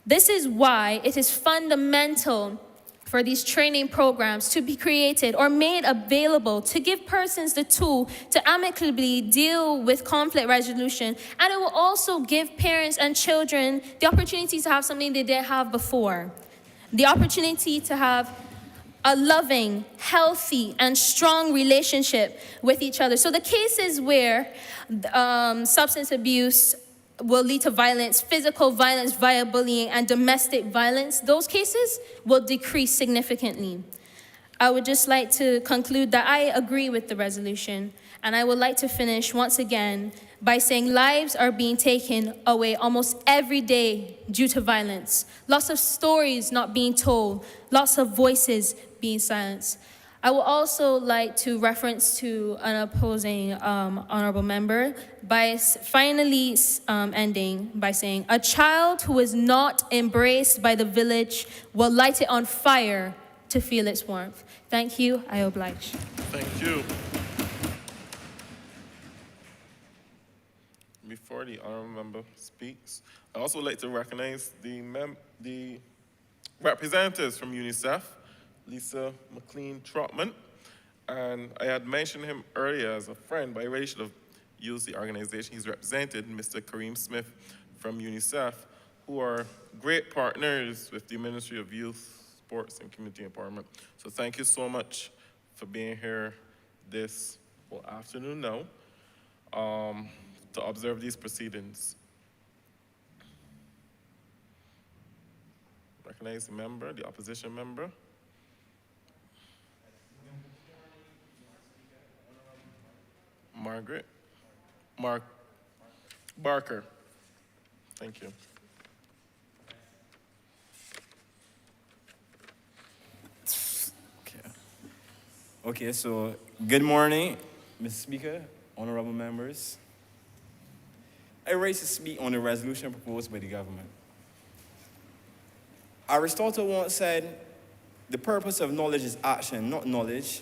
This is why it is fundamental for these training programs to be created or made available to give persons the tool to amicably deal with conflict resolution. And it will also give parents and children the opportunity to have something they didn't have before. The opportunity to have a loving, healthy, and strong relationship with each other. So the cases where substance abuse will lead to violence, physical violence via bullying, and domestic violence, those cases will decrease significantly. I would just like to conclude that I agree with the resolution, and I would like to finish once again by saying lives are being taken away almost every day due to violence. Lots of stories not being told, lots of voices being silenced. I would also like to reference to an opposing honorable member by finally ending by saying, a child who is not embraced by the village will light it on fire to feel its warmth. Thank you, I oblige. Thank you. the honorable member speaks. I also would like to recognize the representatives from UNICEF, Lisa McLean-Trotman, and I had mentioned him earlier as a friend, but I really should have used the organization he's represented, Mr. Kareem Smith from UNICEF, who are great partners with the Ministry of Youth, Sports, and Community Empowerment. So thank you so much for being here this afternoon now to observe these proceedings. Recognize the member, the opposition member. Mark Barker. Thank you. Okay, so good morning, Mr. Speaker, honorable members. I rise to speak on the resolution proposed by the government. Aristotle once said, the purpose of knowledge is action, not knowledge.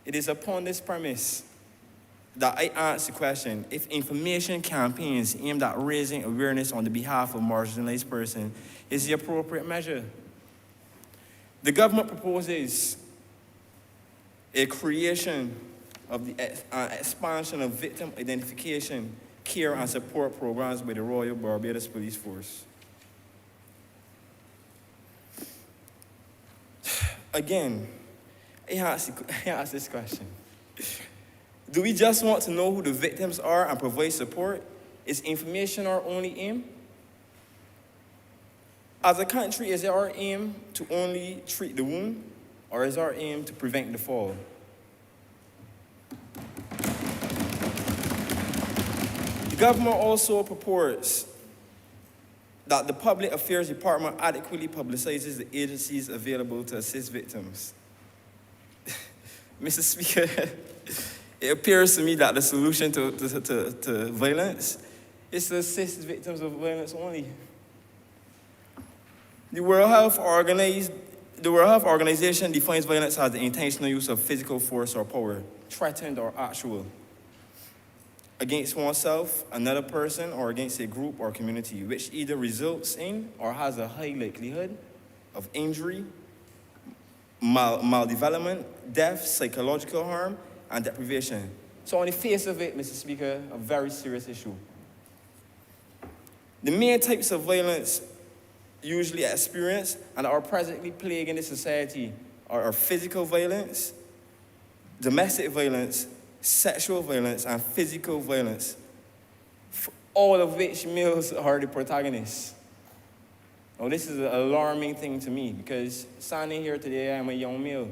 It is upon this premise that I ask the question, if information campaigns aimed at raising awareness on the behalf of marginalized persons is the appropriate measure. The government proposes a creation of the expansion of victim identification, care, and support programs by the Royal Barbados Police Force. Again, I ask this question. Do we just want to know who the victims are and provide support? Is information our only aim? As a country, is it our aim to only treat the wound, or is our aim to prevent the fall? The government also purports that the Public Affairs Department adequately publicizes the agencies available to assist victims. Mr. Speaker, it appears to me that the solution to violence is to assist victims of violence only. The World Health Organization defines violence as the intentional use of physical force or power, threatened or actual, against oneself, another person, or against a group or community, which either results in or has a high likelihood of injury, maldevelopment, death, psychological harm, and deprivation. So on the face of it, Mr. Speaker, a very serious issue. The main types of violence usually experienced and are presently plaguing the society are physical violence, domestic violence, sexual violence, and physical violence, all of which males are the protagonists. Now, this is an alarming thing to me because standing here today, I'm a young male.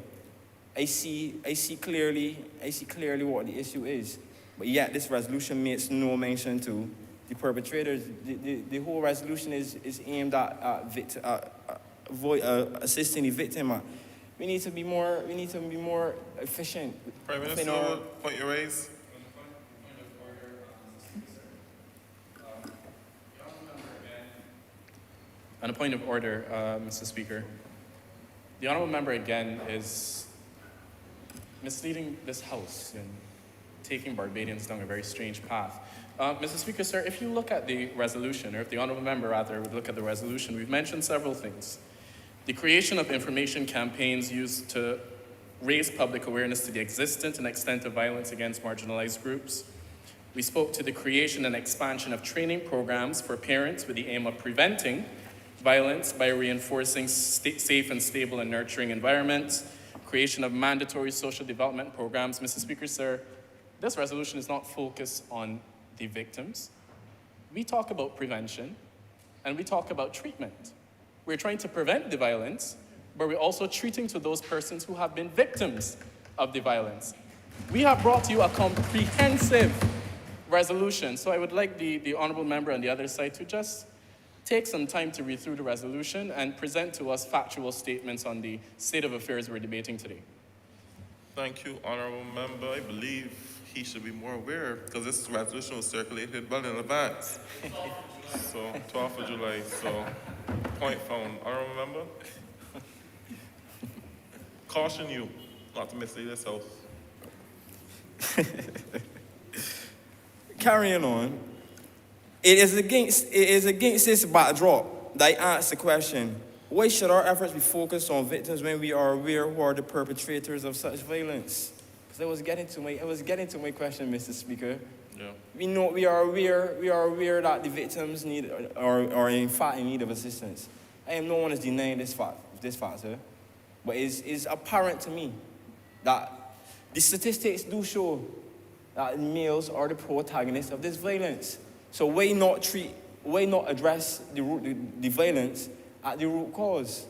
I see clearly what the issue is, but yet this resolution makes no mention to the perpetrators. The whole resolution is aimed at assisting the victim. We need to be more efficient. Prime Minister, what point you raise? On a point of order, Mr. Speaker, the honourable member again is misleading this House and taking Barbadians down a very strange path. Mr. Speaker, sir, if you look at the resolution, or if the honourable member rather would look at the resolution, we've mentioned several things. The creation of information campaigns used to raise public awareness to the existence and extent of violence against marginalized groups. We spoke to the creation and expansion of training programs for parents with the aim of preventing violence by reinforcing safe and stable and nurturing environments, creation of mandatory social development programs. Mr. Speaker, sir, this resolution is not focused on the victims. We talk about prevention and we talk about treatment. We're trying to prevent the violence, but we're also treating to those persons who have been victims of the violence. We have brought to you a comprehensive resolution, so I would like the honourable member on the other side to just take some time to read through the resolution and present to us factual statements on the state of affairs we're debating today. Thank you, honourable member. I believe he should be more aware because this resolution was circulated well in advance. So, 12th of July, so point found. Honourable member? Caution you not to mislead this House. Carrying on, It is against this backdrop that I ask the question, why should our efforts be focused on victims when we are aware who are the perpetrators of such violence? Because I was getting to my question, Mr. Speaker. Yeah. We are aware that the victims are in fact in need of assistance. No one is denying this fact, sir. But it's apparent to me that the statistics do show that males are the protagonists of this violence. So why not address the violence at the root cause?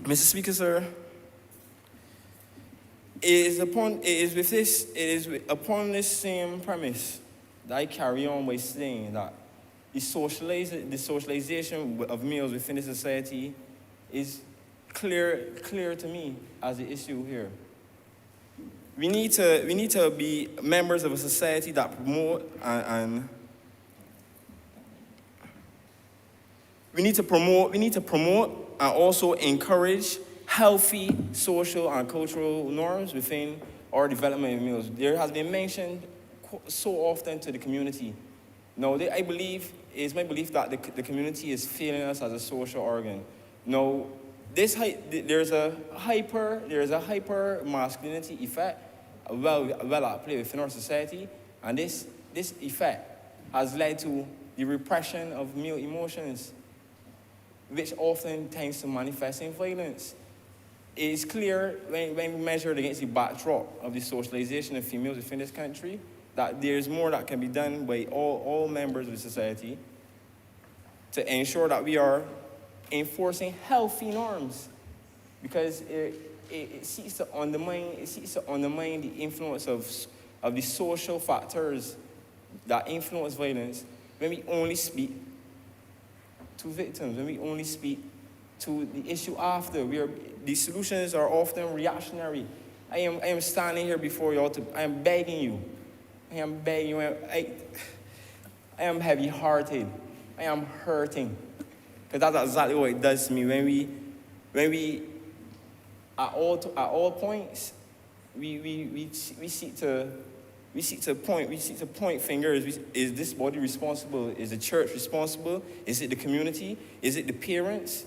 Mr. Speaker, sir, it is upon this same premise that I carry on by saying that the socialization of males within the society is clear to me as the issue here. We need to be members of a society that promote and we need to promote and also encourage healthy social and cultural norms within our development of males. There has been mentioned so often to the community. Now, it's my belief that the community is failing us as a social organ. Now, there's a hyper masculinity effect well at play within our society, and this effect has led to the repression of male emotions, which often tends to manifest in violence. It is clear when measured against the backdrop of the socialization of females within this country that there's more that can be done by all members of the society to ensure that we are enforcing healthy norms, because it seeks to undermine the influence of the social factors that influence violence when we only speak to victims, when we only speak to the issue after. The solutions are often reactionary. I am standing here before you all I am begging you. I am heavy-hearted. I am hurting. Because that's exactly what it does to me. When we at all points, we seek to point fingers. Is this body responsible? Is the church responsible? Is it the community? Is it the parents?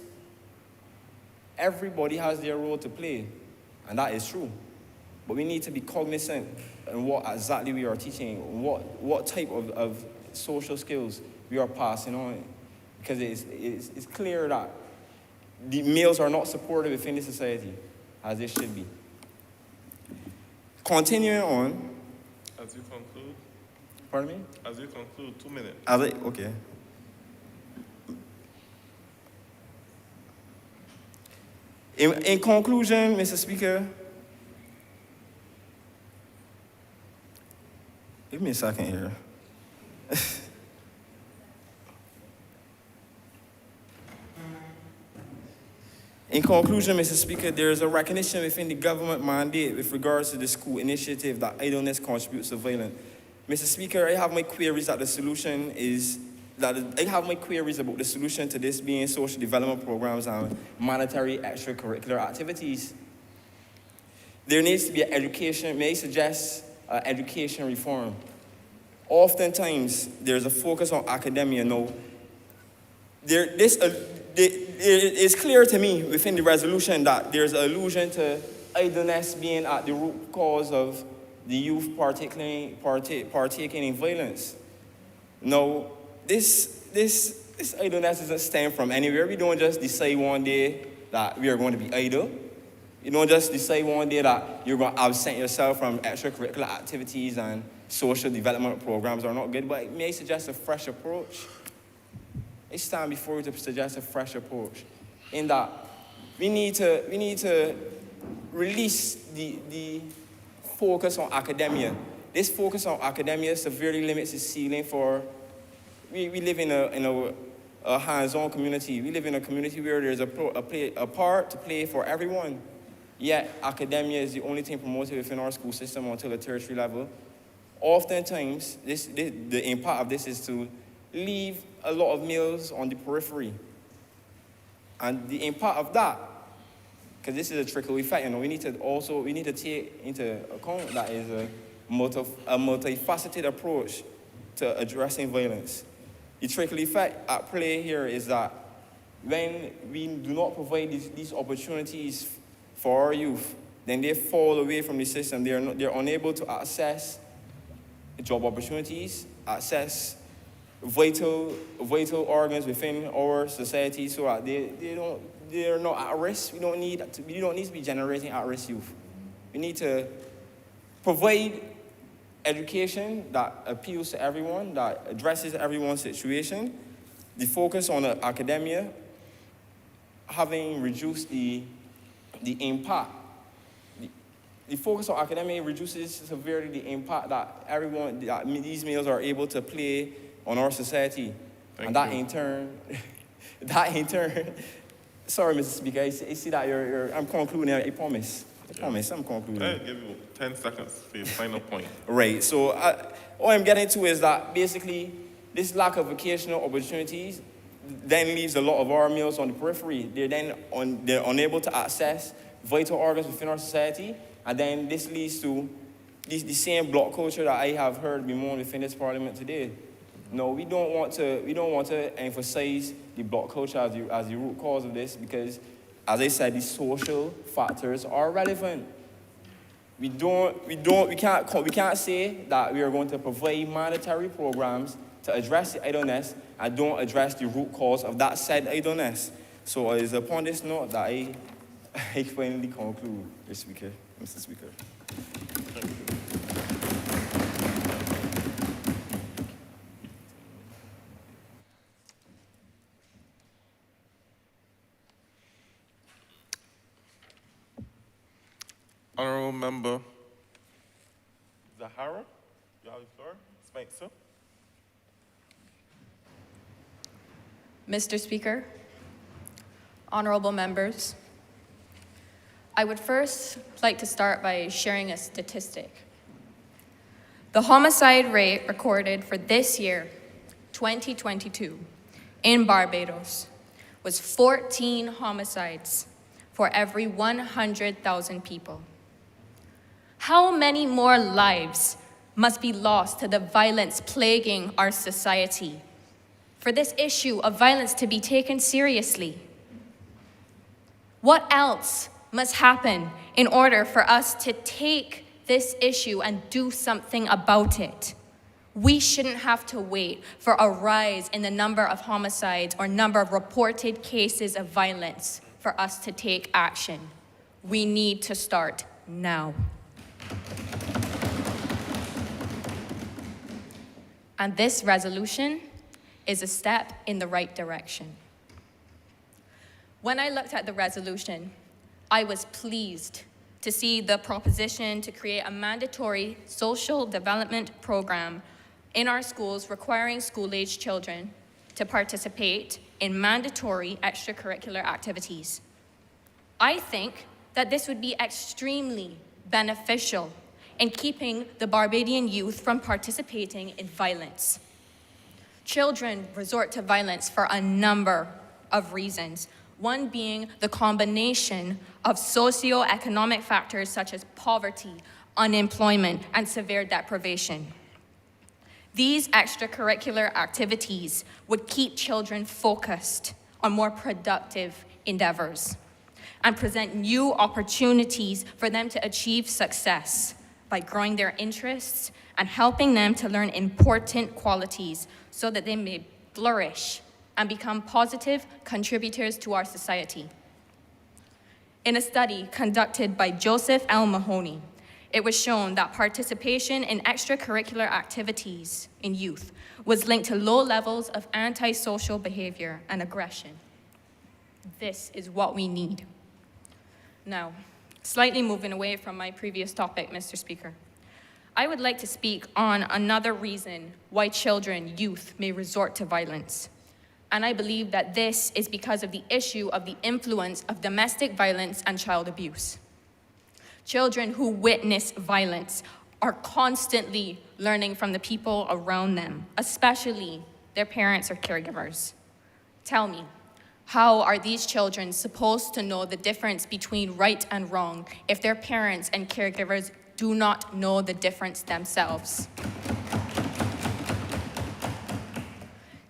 Everybody has their role to play, and that is true. But we need to be cognizant in what exactly we are teaching, what type of social skills we are passing on. Because it's clear that the males are not supported within the society as they should be. Continuing on. As you conclude. Pardon me? As you conclude, 2 minutes. Okay. In conclusion, Mr. Speaker, give me a second here. In conclusion, Mr. Speaker, there is a recognition within the government mandate with regards to the school initiative that idleness contributes to violence. Mr. Speaker, I have my queries about the solution to this being social development programs and mandatory extracurricular activities. There needs to be an education, may I suggest education reform. Oftentimes, there's a focus on academia. No, it's clear to me within the resolution that there's an allusion to idleness being at the root cause of the youth partaking in violence. No, this idleness doesn't stem from anywhere. We don't just decide one day that we are going to be idle. You don't just decide one day that you're going to absent yourself from extracurricular activities and social development programs are not good, but it may suggest a fresh approach. I stand before you to suggest a fresh approach in that we need to release the focus on academia. This focus on academia severely limits the ceiling for, we live in a hands-on community. We live in a community where there's a part to play for everyone. Yet academia is the only thing promoted within our school system until the tertiary level. Oftentimes, the impact of this is to leave a lot of males on the periphery. And the impact of that, because this is a trickle effect, we need to take into account that is a multifaceted approach to addressing violence. The trickle effect at play here is that when we do not provide these opportunities for our youth, then they fall away from the system. They're unable to access job opportunities, access vital organs within our society, so that they're not at risk. We don't need to be generating at-risk youth. We need to provide education that appeals to everyone, that addresses everyone's situation. The focus on academia, having reduced the impact. The focus on academia reduces severely the impact that these males are able to play on our society. Thank you. In turn, sorry, Mr. Speaker, I see that I'm concluding, I promise. I'm concluding. I'll give you 10 seconds for your final point. Right, so all I'm getting to is that basically this lack of vocational opportunities then leaves a lot of our males on the periphery. They're unable to access vital organs within our society, and then this leads to the same block culture that I have heard bemoaned within this parliament today. No, we don't want to emphasize the block culture as the root cause of this, because, as I said, the social factors are relevant. We can't say that we are going to provide mandatory programs to address the idleness and don't address the root cause of that said idleness. So it is upon this note that I finally conclude, Mr. Speaker. Honorable Member Zahara, you have the floor. Spencer. Mr. Speaker, honorable members, I would first like to start by sharing a statistic. The homicide rate recorded for this year, 2022, in Barbados was 14 homicides for every 100,000 people. How many more lives must be lost to the violence plaguing our society for this issue of violence to be taken seriously? What else must happen in order for us to take this issue and do something about it? We shouldn't have to wait for a rise in the number of homicides or number of reported cases of violence for us to take action. We need to start now. And this resolution is a step in the right direction. When I looked at the resolution, I was pleased to see the proposition to create a mandatory social development program in our schools requiring school-age children to participate in mandatory extracurricular activities. I think that this would be extremely beneficial in keeping the Barbadian youth from participating in violence. Children resort to violence for a number of reasons, one being the combination of socioeconomic factors such as poverty, unemployment, and severe deprivation. These extracurricular activities would keep children focused on more productive endeavors and present new opportunities for them to achieve success by growing their interests and helping them to learn important qualities so that they may flourish and become positive contributors to our society. In a study conducted by Joseph L. Mahoney, it was shown that participation in extracurricular activities in youth was linked to low levels of antisocial behavior and aggression. This is what we need. Now, slightly moving away from my previous topic, Mr. Speaker, I would like to speak on another reason why children, youth, may resort to violence. And I believe that this is because of the issue of the influence of domestic violence and child abuse. Children who witness violence are constantly learning from the people around them, especially their parents or caregivers. Tell me, How are these children supposed to know the difference between right and wrong if their parents and caregivers do not know the difference themselves?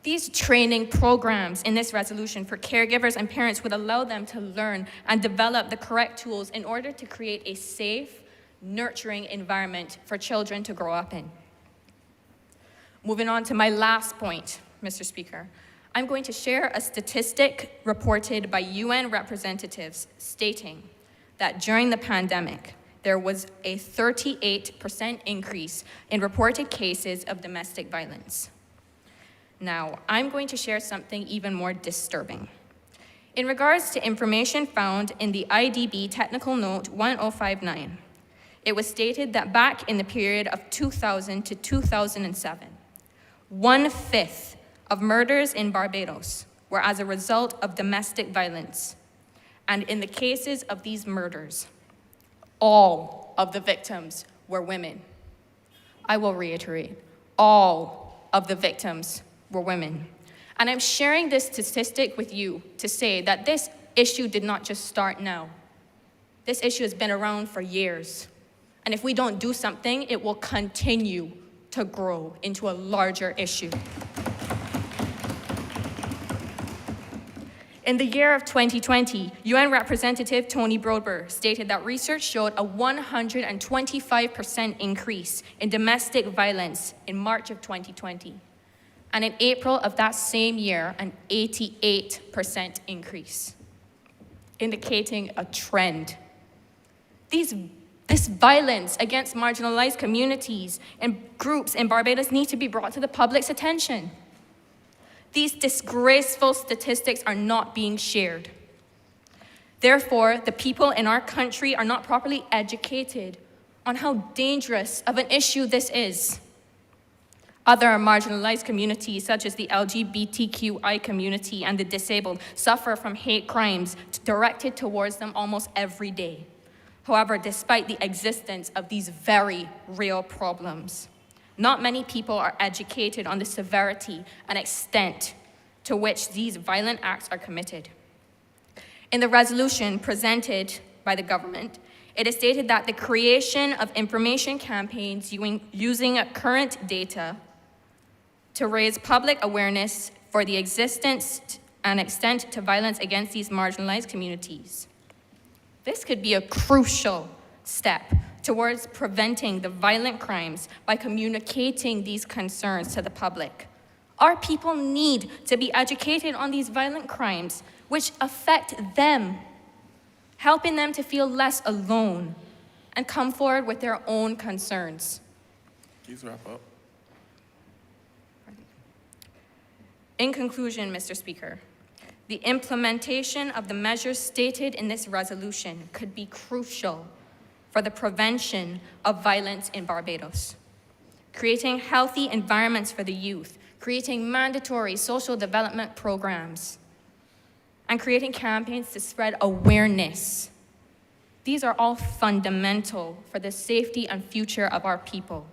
These training programs in this resolution for caregivers and parents would allow them to learn and develop the correct tools in order to create a safe, nurturing environment for children to grow up in. Moving on to my last point, Mr. Speaker, I'm going to share a statistic reported by UN representatives stating that during the pandemic, there was a 38% increase in reported cases of domestic violence. Now, I'm going to share something even more disturbing. In regards to information found in the IDB Technical Note 1059, it was stated that back in the period of 2000 to 2007, 1/5 of murders in Barbados were as a result of domestic violence. And in the cases of these murders, all of the victims were women. I will reiterate, all of the victims were women. And I'm sharing this statistic with you to say that this issue did not just start now. This issue has been around for years. And if we don't do something, it will continue to grow into a larger issue. In the year of 2020, UN Representative Tony Broadberg stated that research showed a 125% increase in domestic violence in March of 2020. And in April of that same year, an 88% increase, indicating a trend. This violence against marginalized communities and groups in Barbados need to be brought to the public's attention. These disgraceful statistics are not being shared. Therefore, the people in our country are not properly educated on how dangerous of an issue this is. Other marginalized communities, such as the LGBTQI community and the disabled, suffer from hate crimes directed towards them almost every day. However, despite the existence of these very real problems, not many people are educated on the severity and extent to which these violent acts are committed. In the resolution presented by the government, it is stated that the creation of information campaigns using current data to raise public awareness for the existence and extent to violence against these marginalized communities. This could be a crucial step towards preventing the violent crimes by communicating these concerns to the public. Our people need to be educated on these violent crimes which affect them, helping them to feel less alone and come forward with their own concerns. Please wrap up. In conclusion, Mr. Speaker, the implementation of the measures stated in this resolution could be crucial for the prevention of violence in Barbados. Creating healthy environments for the youth, creating mandatory social development programs, and creating campaigns to spread awareness. These are all fundamental for the safety and future of our people.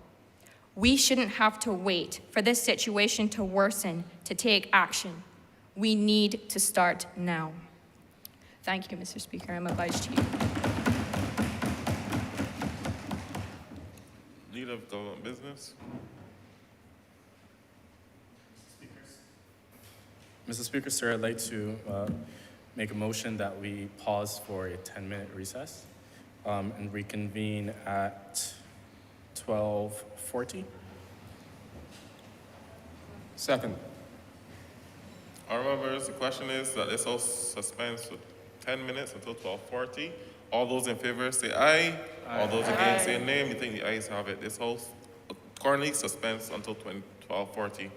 We shouldn't have to wait for this situation to worsen to take action. We need to start now. Thank you, Mr. Speaker. I'm obliged to you. Leader of Government Business. Mr. Speaker, sir, I'd like to make a motion that we pause for a 10-minute recess and reconvene at 12:40. Second. Honorable members, the question is that this House suspends for 10 minutes until 12:40. All those in favor say aye. All those against say nay. You think the ayes have it. This House currently suspends until 12:40.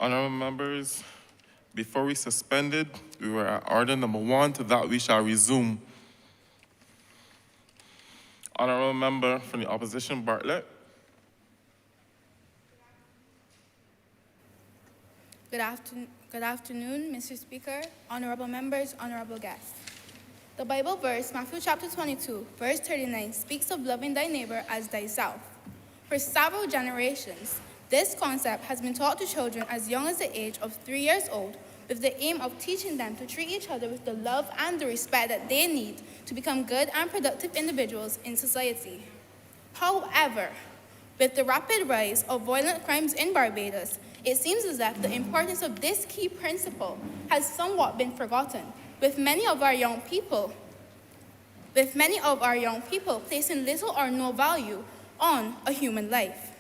Honorable members, before we suspended, we were at order number 1, to that we shall resume. Honorable member from the opposition, Bartlett. Good afternoon, Mr. Speaker, honorable members, honorable guests. The Bible verse, Matthew chapter 22, verse 39, speaks of loving thy neighbor as thyself. For several generations, this concept has been taught to children as young as the age of 3 years old, with the aim of teaching them to treat each other with the love and the respect that they need to become good and productive individuals in society. However, with the rapid rise of violent crimes in Barbados, it seems as if the importance of this key principle has somewhat been forgotten, with many of our young people placing little or no value on a human life.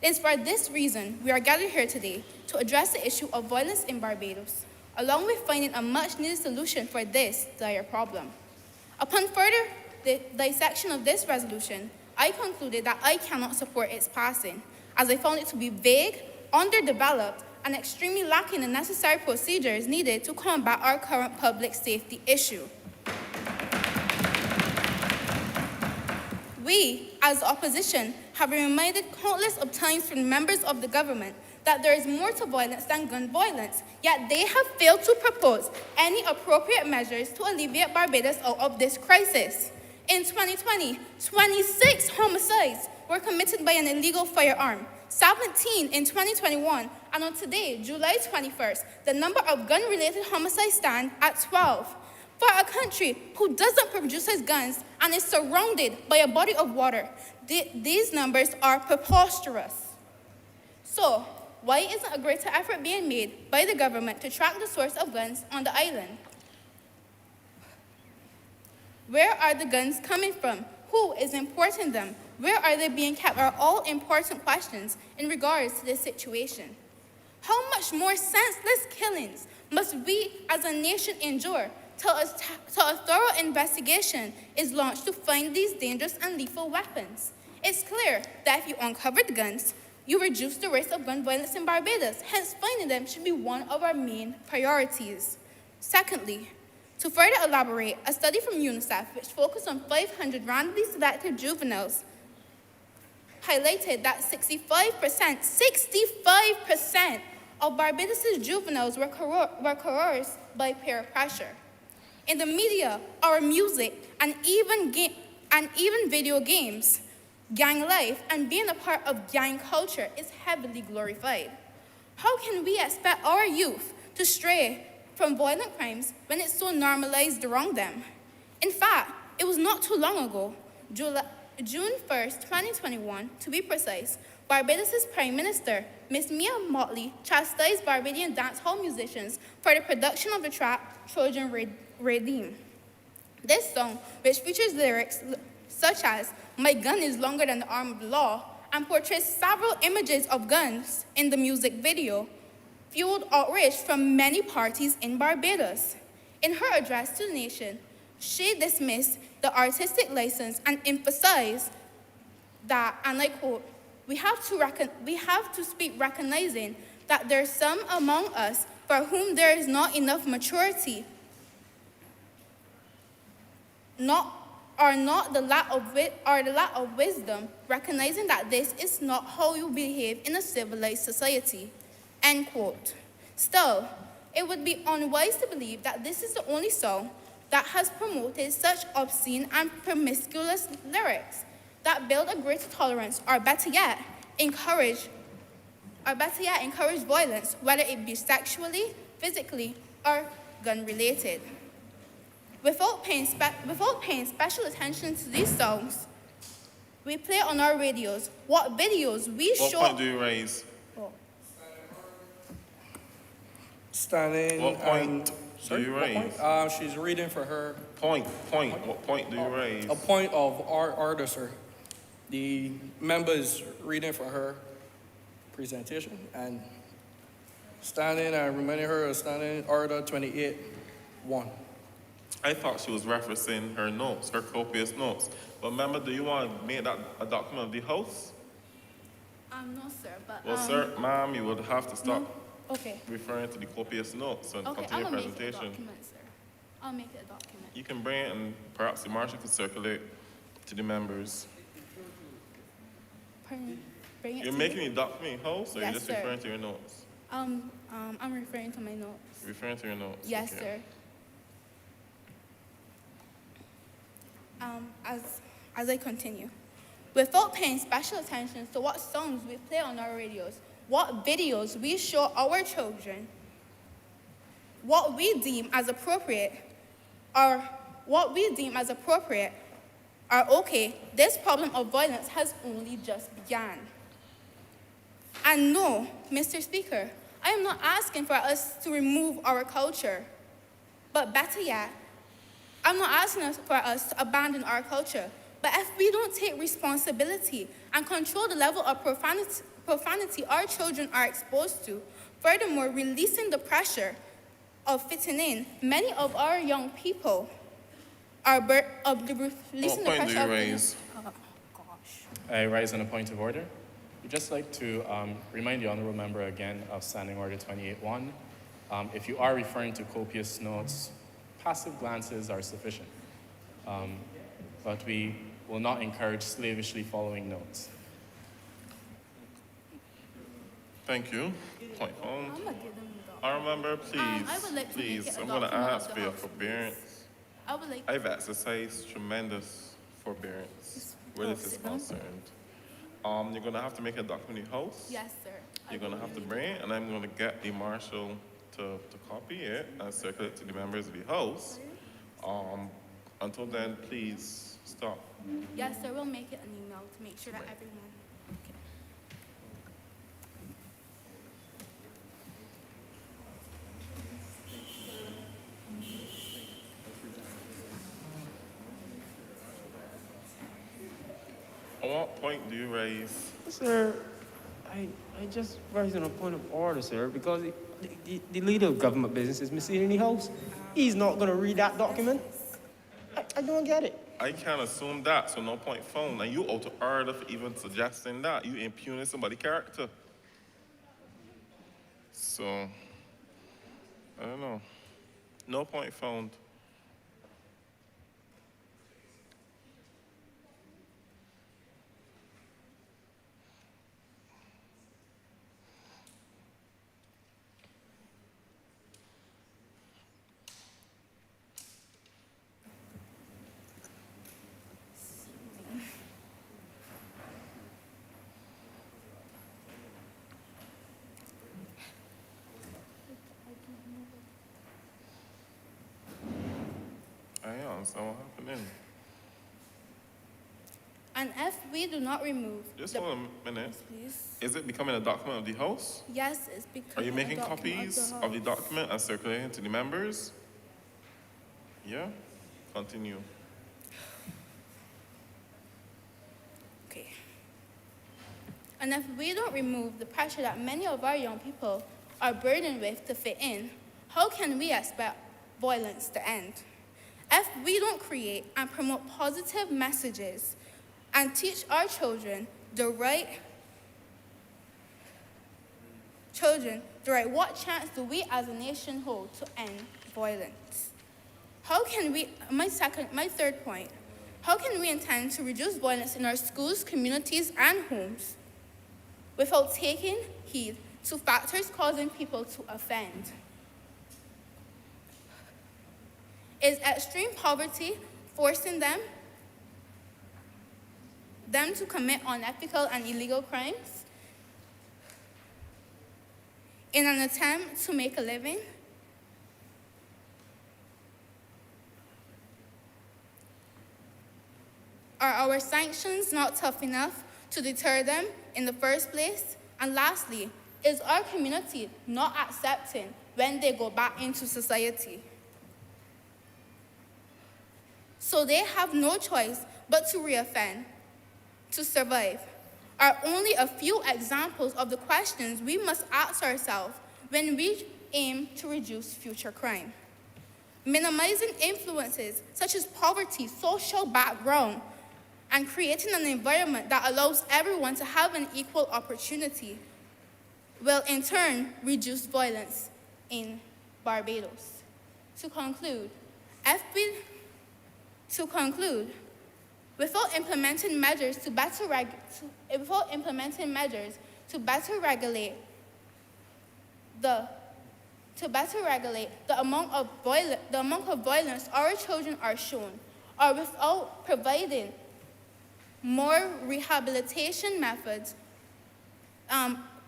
It is for this reason we are gathered here today to address the issue of violence in Barbados, along with finding a much-needed solution for this dire problem. Upon further dissection of this resolution, I concluded that I cannot support its passing, as I found it to be vague, underdeveloped, and extremely lacking the necessary procedures needed to combat our current public safety issue. We, as the opposition, have been reminded countless of times from members of the government that there is more to violence than gun violence, yet they have failed to propose any appropriate measures to alleviate Barbados out of this crisis. In 2020, 26 homicides were committed by an illegal firearm, 17 in 2021, and on today, July 21st, the number of gun-related homicides stand at 12. For a country who doesn't produce its guns and is surrounded by a body of water, these numbers are preposterous. So, why isn't a greater effort being made by the government to track the source of guns on the island? Where are the guns coming from? Who is importing them? Where are they being kept are all important questions in regards to this situation. How much more senseless killings must we as a nation endure till a thorough investigation is launched to find these dangerous and lethal weapons? It's clear that if you uncover the guns, you reduce the risk of gun violence in Barbados. Hence, finding them should be one of our main priorities. Secondly, to further elaborate, a study from UNICEF, which focused on 500 randomly selected juveniles, highlighted that 65% of Barbados' juveniles were coerced by peer pressure. In the media, our music, and even video games, gang life, and being a part of gang culture is heavily glorified. How can we expect our youth to stray from violent crimes when it's so normalized around them? In fact, it was not too long ago, June 1st, 2021, to be precise, Barbados' Prime Minister, Miss Mia Mottley, chastised Barbadian dancehall musicians for the production of the track Trojan Redeem. This song, which features lyrics such as "My gun is longer than the arm of the law" and portrays several images of guns in the music video, fueled outrage from many parties in Barbados. In her address to the nation, she dismissed the artistic license and emphasized that, and I quote, we have to speak recognizing that there are some among us for whom there is not enough maturity, the lack of wisdom, recognizing that this is not how you behave in a civilized society, end quote. Still, it would be unwise to believe that this is the only song that has promoted such obscene and promiscuous lyrics that build a greater tolerance, or better yet, encourage violence, whether it be sexually, physically, or gun-related. Without paying special attention to these songs, we play on our radios what videos we show. What point do you raise? Standing. What point do you raise? She's reading for her. Point. What point do you raise? A point of order, sir. The member is reading for her presentation and standing and reminding her of standing order 28-1. I thought she was referencing her notes, her copious notes. But member, do you want to make that a document of the House? No, sir, but... Well, sir, ma'am, you would have to stop. Okay. referring to the copious notes and Okay, continue I'll make it a presentation. document, sir. I'll make it a document. You can bring it and perhaps the marshal could circulate to the members. Pardon? Bring it You're to making you? a document host, or Yes, you're just sir. referring to your notes? I'm referring to my notes. Referring to your notes? Yes, okay. sir. As I continue, without paying special attention to what songs we play on our radios, what videos we show our children, what we deem as appropriate, or okay, this problem of violence has only just begun. And no, Mr. Speaker, I am not asking for us to remove our culture, but better yet, I'm not asking for us to abandon our culture, but if we don't take responsibility and control the level of profanity our children are exposed to, furthermore, releasing the pressure of fitting in, many of our young people are releasing the What point do pressure you of raise? Oh, gosh. I rise on a point of order. We'd just like to remind the honourable member again of Standing Order 28.1. If you are referring to copious notes, passive glances are sufficient. But we will not encourage slavishly following notes. Thank you. Point found. I'm gonna give them the Honourable member, please, I would like to make please, it a I'm going to document of ask the for your House, forbearance. I would like I've exercised tremendous forbearance where this is sit down. concerned. You're going to have to make a document in house. Yes, sir. You're going to have to bring it, and I'm going to get the marshal to copy it and circulate to the members of the house. Until then, please stop. Yes, sir. We'll make it an email to make sure that everyone. Okay. At what point do you raise? Sir, I just raised on a point of order, sir, because the leader of government business is Mr. in the house. He's not going to read that document. I don't get it. I can't assume that, so no point found. And you out of order for even suggesting that. You impugning somebody's character. So, I don't know. No point found. I don't understand what happened. And if we do not remove Just the, hold a minute. please. Is it becoming a document of the house? Yes, it's becoming. Are you making a document copies of of the document and circulating to the members? Yeah? Continue. Okay. And if we don't remove the pressure that many of our young people are burdened with to fit in, how can we expect violence to end? If we don't create and promote positive messages and teach our children the right what chance do we as a nation hold to end violence? How can we, my third point, how can we intend to reduce violence in our schools, communities, and homes without taking heed to factors causing people to offend? Is extreme poverty forcing them to commit unethical and illegal crimes in an attempt to make a living? Are our sanctions not tough enough to deter them in the first place? And lastly, is our community not accepting when they go back into society? So they have no choice but to reoffend, to survive, are only a few examples of the questions we must ask ourselves when we aim to reduce future crime. Minimizing influences such as poverty, social background, and creating an environment that allows everyone to have an equal opportunity will in turn reduce violence in Barbados. To conclude, without implementing measures to better regulate the amount of violence our children are shown, or without providing more rehabilitation methods,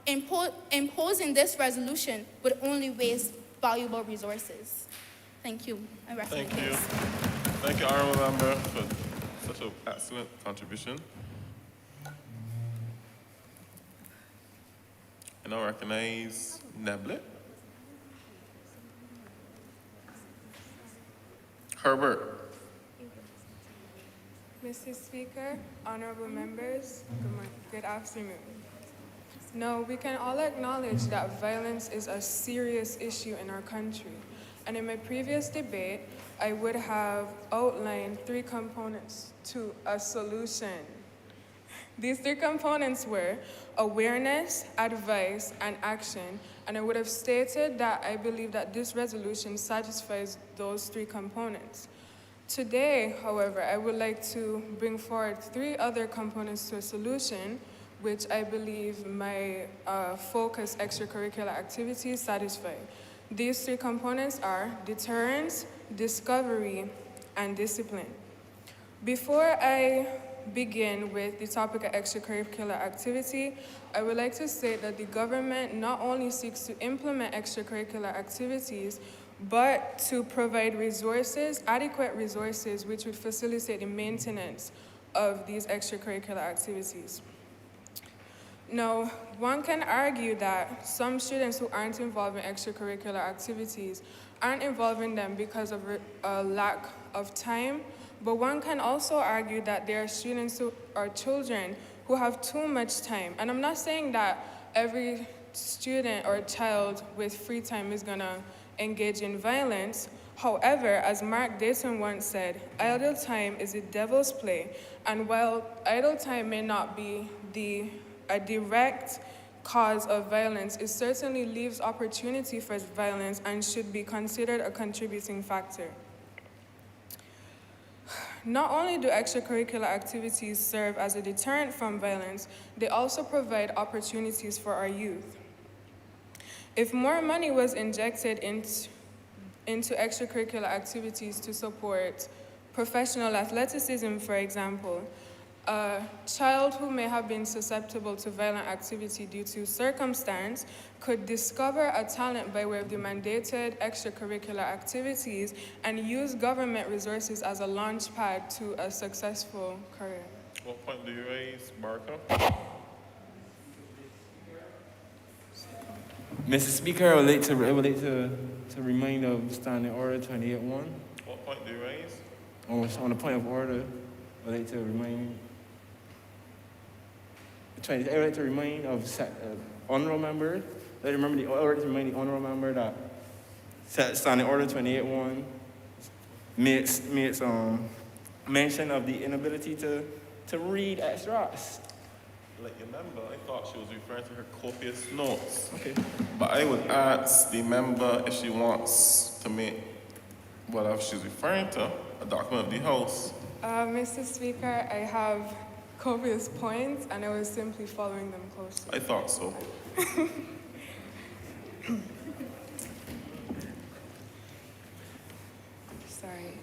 imposing this resolution would only waste valuable resources. Thank you. I rest my Thank you. case. Thank you, Honorable Member, for such an excellent contribution. I now recognize Neblet. Herbert. Mr. Speaker, honorable members, good afternoon. Now, we can all acknowledge that violence is a serious issue in our country. And in my previous debate, I would have outlined 3 components to a solution. These 3 components were awareness, advice, and action. And I would have stated that I believe that this resolution satisfies those 3 components. Today, however, I would like to bring forward 3 other components to a solution, which I believe my focused extracurricular activities satisfy. These 3 components are deterrence, discovery, and discipline. Before I begin with the topic of extracurricular activity, I would like to state that the government not only seeks to implement extracurricular activities, but to provide resources, adequate resources, which would facilitate the maintenance of these extracurricular activities. Now, one can argue that some students who aren't involved in extracurricular activities aren't involved in them because of a lack of time, but one can also argue that there are students who are children who have too much time. And I'm not saying that every student or child with free time is gonna engage in violence. However, as Mark Dayton once said, idle time is the devil's play. And while idle time may not be a direct cause of violence, it certainly leaves opportunity for violence and should be considered a contributing factor. Not only do extracurricular activities serve as a deterrent from violence, they also provide opportunities for our youth. If more money was injected into extracurricular activities to support professional athleticism, for example, a child who may have been susceptible to violent activity due to circumstance could discover a talent by way of the mandated extracurricular activities and use government resources as a launch pad to a successful career. What point do you raise, Barker? Mr. Speaker, I would like to remind of Standing Order 28.1. What point do you raise? On the point of order, I would like to remind. I would like to remind of honorable member. I would like to remind the honorable member that Standing Order 28.1 makes mention of the inability to read extracts. Like your member, I thought she was referring to her copious notes. Okay. But I would ask the member if she wants to make whatever she's referring to a document of the House. Mr. Speaker, I have copious points, and I was simply following them closely. I thought so. Sorry.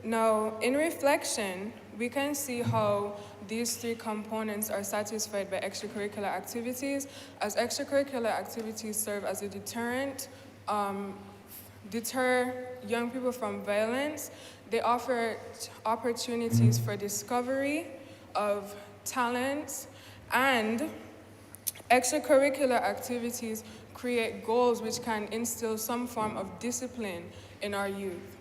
Now, in reflection, we can see how these 3 components are satisfied by extracurricular activities, as extracurricular activities serve as a deterrent, deter young people from violence. They offer opportunities for discovery of talents, and extracurricular activities create goals which can instill some form of discipline in our youth.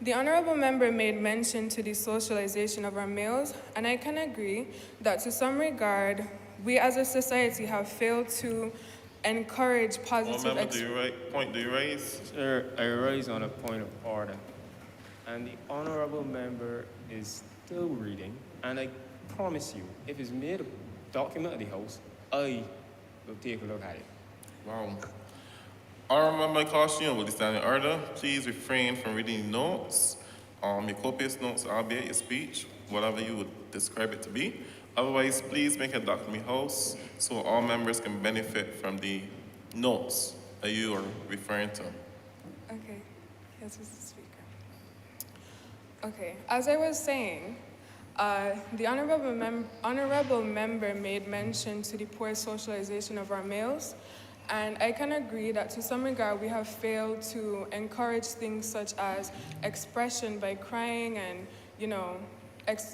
The honorable member made mention to the socialization of our males, and I can agree that to some regard, we as a society have failed to encourage positive... What point do you raise? Sir, I raise on a point of order. And the honorable member is still reading, and I promise you, if it's made document of the House, I will take a look at it. Wow. Honorable Member Caution will stand in order. Please refrain from reading notes, your copious notes, albeit your speech, whatever you would describe it to be. Otherwise, please make a document house so all members can benefit from the notes that you are referring to. Okay, yes, Mr. Speaker. Okay, as I was saying, the honorable member made mention to the poor socialization of our males, and I can agree that to some regard we have failed to encourage things such as expression by crying and,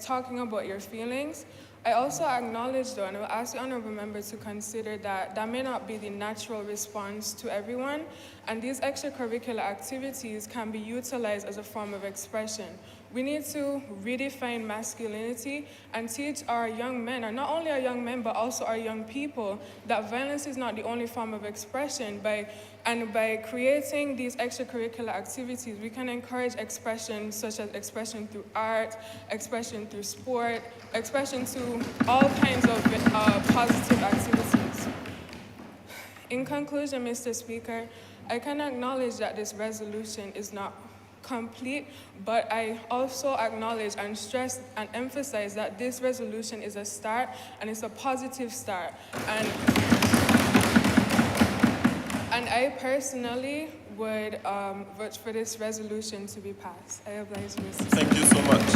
talking about your feelings. I also acknowledge, though, and I will ask the honorable member to consider that that may not be the natural response to everyone, and these extracurricular activities can be utilized as a form of expression. We need to redefine masculinity and teach our young men, and not only our young men, but also our young people, that violence is not the only form of expression. By creating these extracurricular activities, we can encourage expression, such as expression through art, expression through sport, expression through all kinds of positive activities. In conclusion, Mr. Speaker, I can acknowledge that this resolution is not complete, but I also acknowledge and stress and emphasize that this resolution is a start, and it's a positive start. And I personally would vote for this resolution to be passed. I oblige you, Mr. Thank you so much.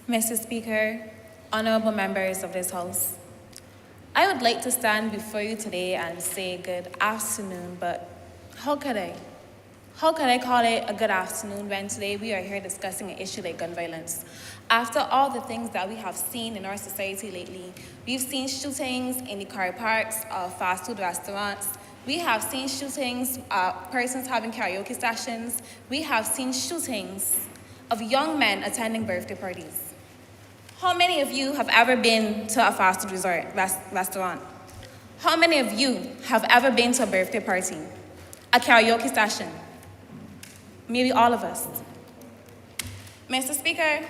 Mr. Speaker, honorable members of this House, I would like to stand before you today and say good afternoon, but how could I? How could I call it a good afternoon when today we are here discussing an issue like gun violence? After all the things that we have seen in our society lately, we've seen shootings in the car parks of fast food restaurants. We have seen shootings, persons having karaoke sessions. We have seen shootings of young men attending birthday parties. How many of you have ever been to a fast food restaurant? How many of you have ever been to a birthday party, a karaoke session? Maybe all of us. Mr. Speaker,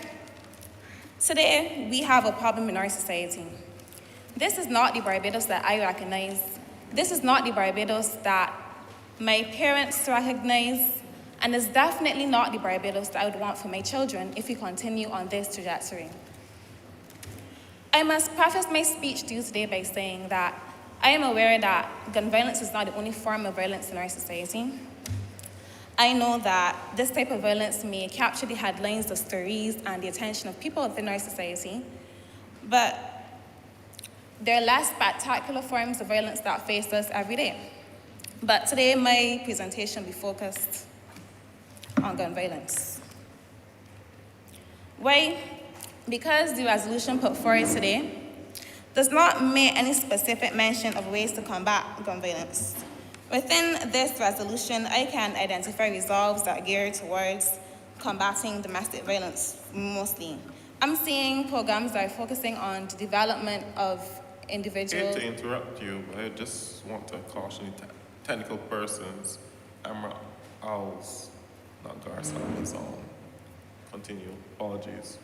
today we have a problem in our society. This is not the Barbados that I recognize. This is not the Barbados that my parents recognize, and it's definitely not the Barbados that I would want for my children if we continue on this trajectory. I must preface my speech to you today by saying that I am aware that gun violence is not the only form of violence in our society. I know that this type of violence may capture the headlines, the stories, and the attention of people within our society, but there are less spectacular forms of violence that face us every day. But today, my presentation will be focused on gun violence. Why? Because the resolution put forward today does not make any specific mention of ways to combat gun violence. Within this resolution, I can identify resolves that are geared towards combating domestic violence mostly. I'm seeing programs that are focusing on the development of individuals. I hate to interrupt you, but I just want to caution technical persons, Amra Owls, not Garza on his own. Continue. Apologies.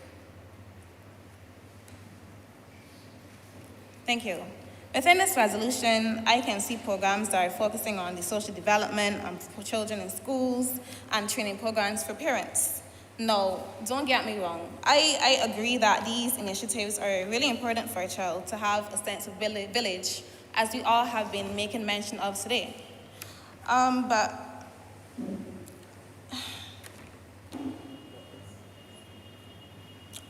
Thank you. Within this resolution, I can see programs that are focusing on the social development for children in schools and training programs for parents. No, don't get me wrong. I agree that these initiatives are really important for a child to have a sense of village, as we all have been making mention of today. But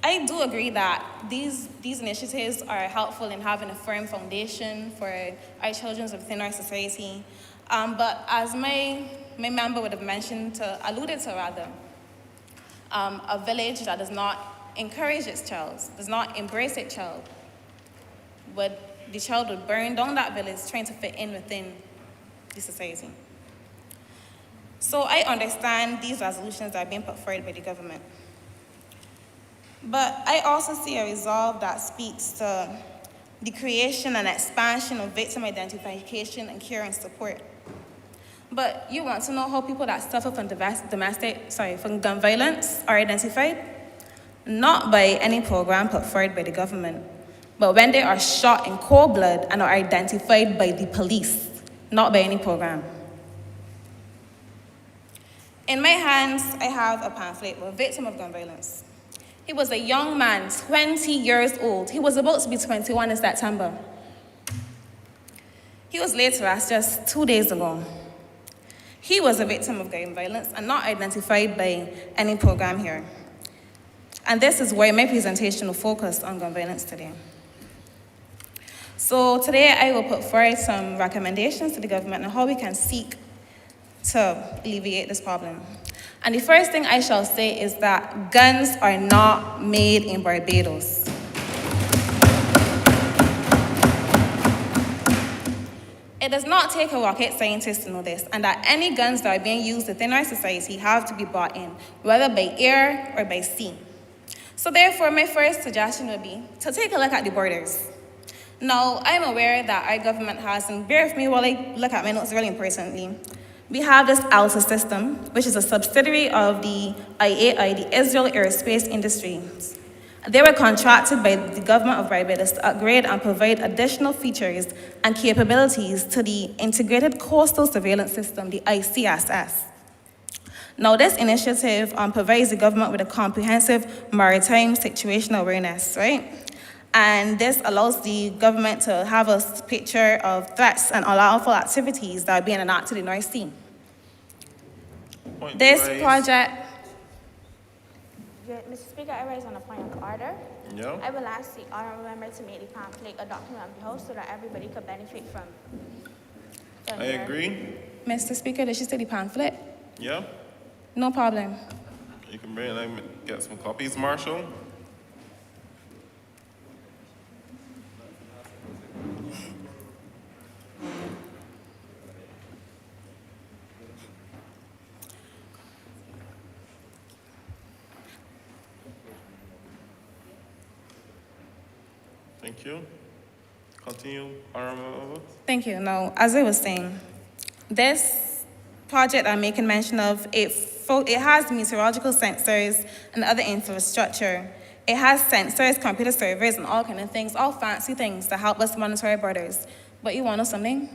I do agree that these initiatives are helpful in having a firm foundation for our children within our society. But as my member would have mentioned, alluded to rather, a village that does not encourage its child, does not embrace its child, the child would burn down that village trying to fit in within the society. So I understand these resolutions that are being put forward by the government. But I also see a resolve that speaks to the creation and expansion of victim identification and care and support. But you want to know how people that suffer from from gun violence are identified? Not by any program put forward by the government, but when they are shot in cold blood and are identified by the police, not by any program. In my hands, I have a pamphlet with a victim of gun violence. He was a young man, 20 years old. He was about to be 21 in September. He was laid to rest just 2 days ago. He was a victim of gun violence and not identified by any program here. And this is why my presentation will focus on gun violence today. So today I will put forward some recommendations to the government on how we can seek to alleviate this problem. And the first thing I shall say is that guns are not made in Barbados. It does not take a rocket scientist to know this, and that any guns that are being used within our society have to be bought in, whether by air or by sea. So therefore, my first suggestion would be to take a look at the borders. Now, I'm aware that our government has, and bear with me while I look at my notes really importantly, we have this ALTA system, which is a subsidiary of the IAI, the Israel Aerospace Industries. They were contracted by the government of Barbados to upgrade and provide additional features and capabilities to the Integrated Coastal Surveillance System, the ICSS. Now, this initiative provides the government with a comprehensive maritime situational awareness, right? And this allows the government to have a picture of threats and unlawful activities that are being enacted in our sea. This project... Mr. Speaker, I raise on a point of order. Yeah. I will ask the honorable member to make the pamphlet a document of the House so that everybody could benefit from I agree. Mr. Speaker, did she say the pamphlet? Yeah. No problem. You can bring it and get some copies, Marshall. Thank you. Continue, Honorable. Thank you. Now, as I was saying, this project I'm making mention of, it has meteorological sensors and other infrastructure. It has sensors, computer servers, and all kind of things, all fancy things to help us monitor our borders. But you want to know something?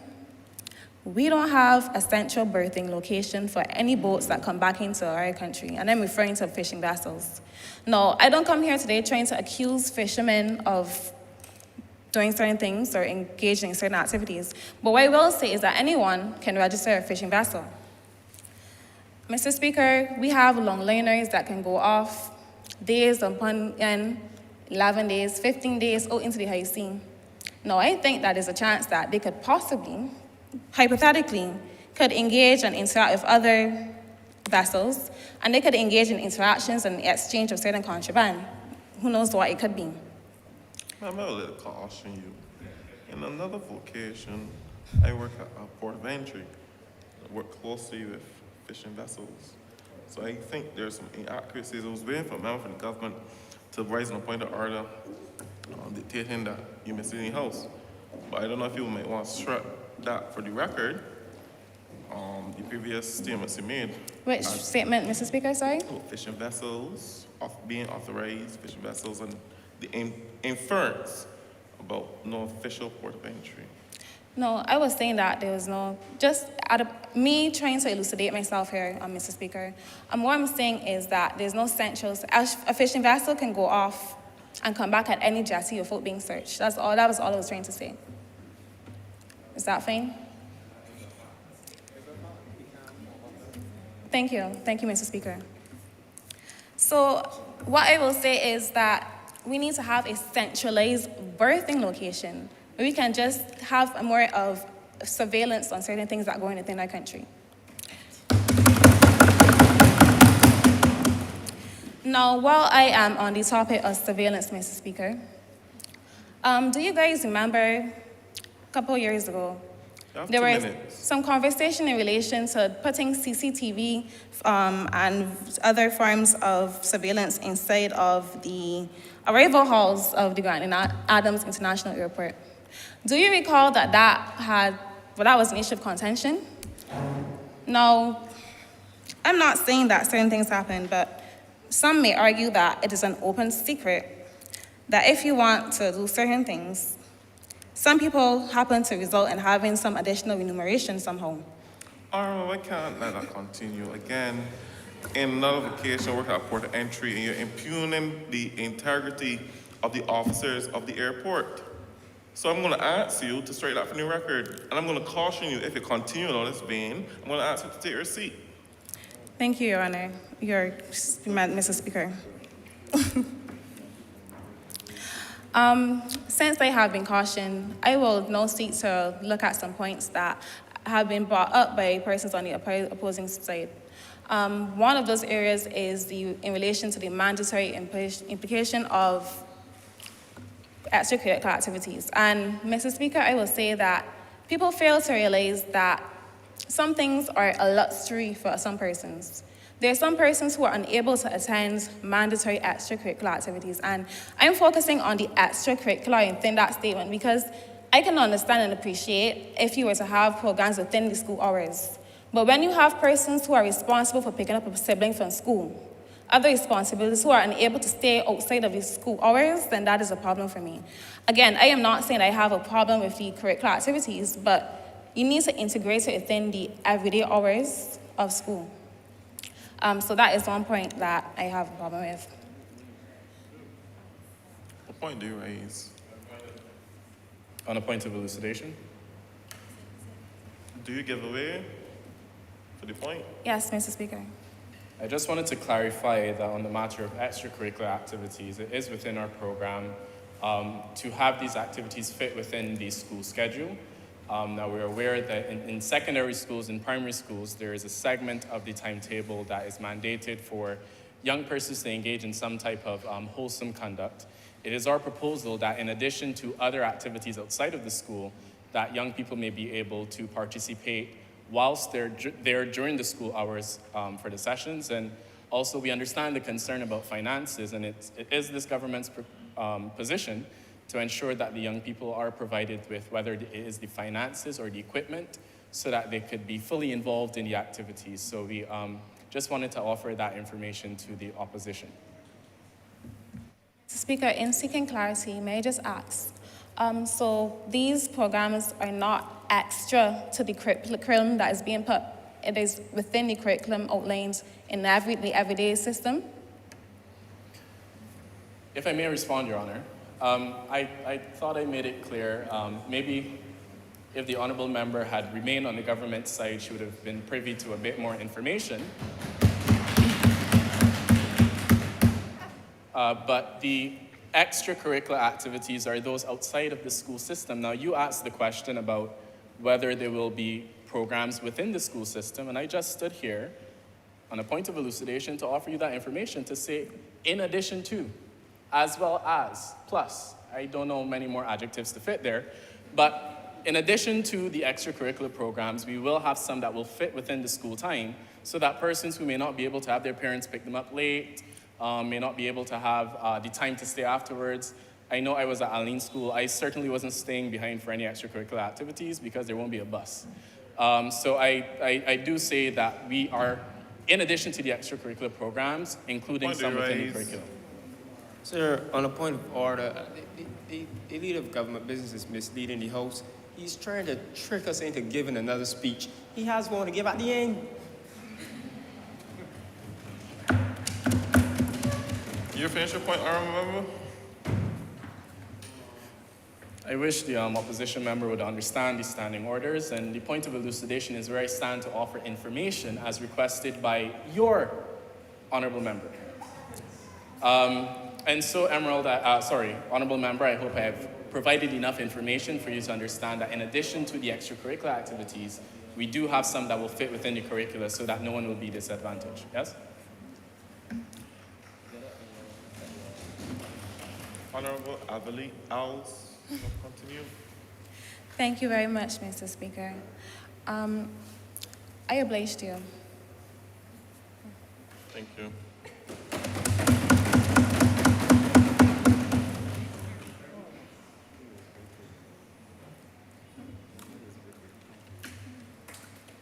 We don't have a central berthing location for any boats that come back into our country, and I'm referring to fishing vessels. No, I don't come here today trying to accuse fishermen of doing certain things or engaging in certain activities. But what I will say is that anyone can register a fishing vessel. Mr. Speaker, we have longliners that can go off days upon end, 11 days, 15 days out into the high sea. Now, I think that there's a chance that they could possibly, hypothetically, could engage and interact with other vessels, and they could engage in interactions and exchange of certain contraband. Who knows what it could be? I'm a little caution you. In another vocation, I work at a port of entry. I work closely with fishing vessels. So I think there's some inaccuracies. I was waiting for a member from the government to raise an point of order dictating that you misleading house. But I don't know if you might want to strike that for the record. The previous statements you made. Which statement, Mr. Speaker, sorry? Fishing vessels, being authorized fishing vessels, and the inference about no official port of entry. No, I was saying that there was no, just out of me trying to elucidate myself here, Mr. Speaker, what I'm saying is that there's no central, a fishing vessel can go off and come back at any jetty without being searched. That was all I was trying to say. Is that fine? Thank you, Mr. Speaker. So what I will say is that we need to have a centralized birthing location where we can just have more of surveillance on certain things that are going on within our country. Now, while I am on the topic of surveillance, Mr. Speaker, do you guys remember a couple of years ago You have There 2 was minutes. some conversation in relation to putting CCTV and other forms of surveillance inside of the arrival halls of the Grant Adams International Airport. Do you recall that that was an issue of contention? Now, I'm not saying that certain things happen, but some may argue that it is an open secret that if you want to do certain things, some people happen to result in having some additional remuneration somehow. Arnold, I can't let that continue. Again, in nullification work at port of entry, and you're impugning the integrity of the officers of the airport. So I'm going to ask you to straighten out from your record, and I'm going to caution you if you continue on this vein. I'm going to ask you to take your seat. Thank you, Your Honor, Mr. Speaker. Since I have been cautioned, I will now seek to look at some points that have been brought up by persons on the opposing side. One of those areas is in relation to the mandatory implication of extracurricular activities. And Mr. Speaker, I will say that people fail to realize that some things are a luxury for some persons. There are some persons who are unable to attend mandatory extracurricular activities, and I'm focusing on the extracurricular within that statement because I can understand and appreciate if you were to have programs within the school hours. But when you have persons who are responsible for picking up a sibling from school, other responsibilities who are unable to stay outside of the school hours, then that is a problem for me. Again, I am not saying I have a problem with the curricular activities, but you need to integrate it within the everyday hours of school. So that is one point that I have a problem with. What point do you raise? On a point of elucidation? Do you give away for the point? Yes, Mr. Speaker. I just wanted to clarify that on the matter of extracurricular activities, it is within our program to have these activities fit within the school schedule. Now we're aware that in secondary schools and primary schools, there is a segment of the timetable that is mandated for young persons to engage in some type of wholesome conduct. It is our proposal that in addition to other activities outside of the school, that young people may be able to participate whilst they're there during the school hours for the sessions. And also we understand the concern about finances, and it is this government's position to ensure that the young people are provided with whether it is the finances or the equipment so that they could be fully involved in the activities. So we just wanted to offer that information to the opposition. Mr. Speaker, in seeking clarity, may I just ask, so these programs are not extra to the curriculum that is being put, it is within the curriculum outlined in the everyday system? If I may respond, Your Honor, I thought I made it clear. Maybe if the honourable member had remained on the government side, she would have been privy to a bit more information. But the extracurricular activities are those outside of the school system. Now, you asked the question about whether there will be programs within the school system, and I just stood here on a point of elucidation to offer you that information to say, in addition to, as well as, plus. I don't know many more adjectives to fit there, but in addition to the extracurricular programs, we will have some that will fit within the school time so that persons who may not be able to have their parents pick them up late, may not be able to have the time to stay afterwards. I know I was at Aline School. I certainly wasn't staying behind for any extracurricular activities because there won't be a bus. So I do say that we are, in addition to the extracurricular programs, including some within the curriculum. Sir, on a point of order, the leader of government business is misleading the House. He's trying to trick us into giving another speech. He has one to give at the end. You finish your point, honourable member? I wish the opposition member would understand the standing orders, and the point of elucidation is where I stand to offer information as requested by your honourable member. And so, honourable member, I hope I have provided enough information for you to understand that in addition to the extracurricular activities, we do have some that will fit within the curricula so that no one will be disadvantaged. Yes? Honourable Avali Owls, continue. Thank you very much, Mr. Speaker. I obliged you. Thank you.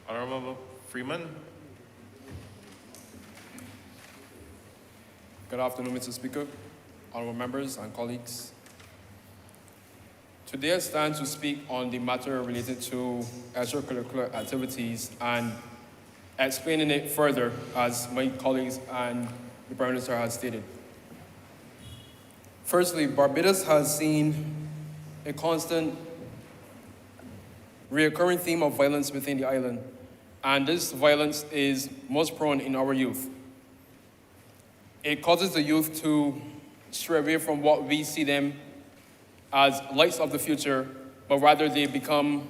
Honorable Freeman. Good afternoon, Mr. Speaker, honorable members and colleagues. Today I stand to speak on the matter related to extracurricular activities and explaining it further as my colleagues and the Prime Minister has stated. Firstly, Barbados has seen a constant recurring theme of violence within the island, and this violence is most prone in our youth. It causes the youth to stray away from what we see them as lights of the future, but rather they become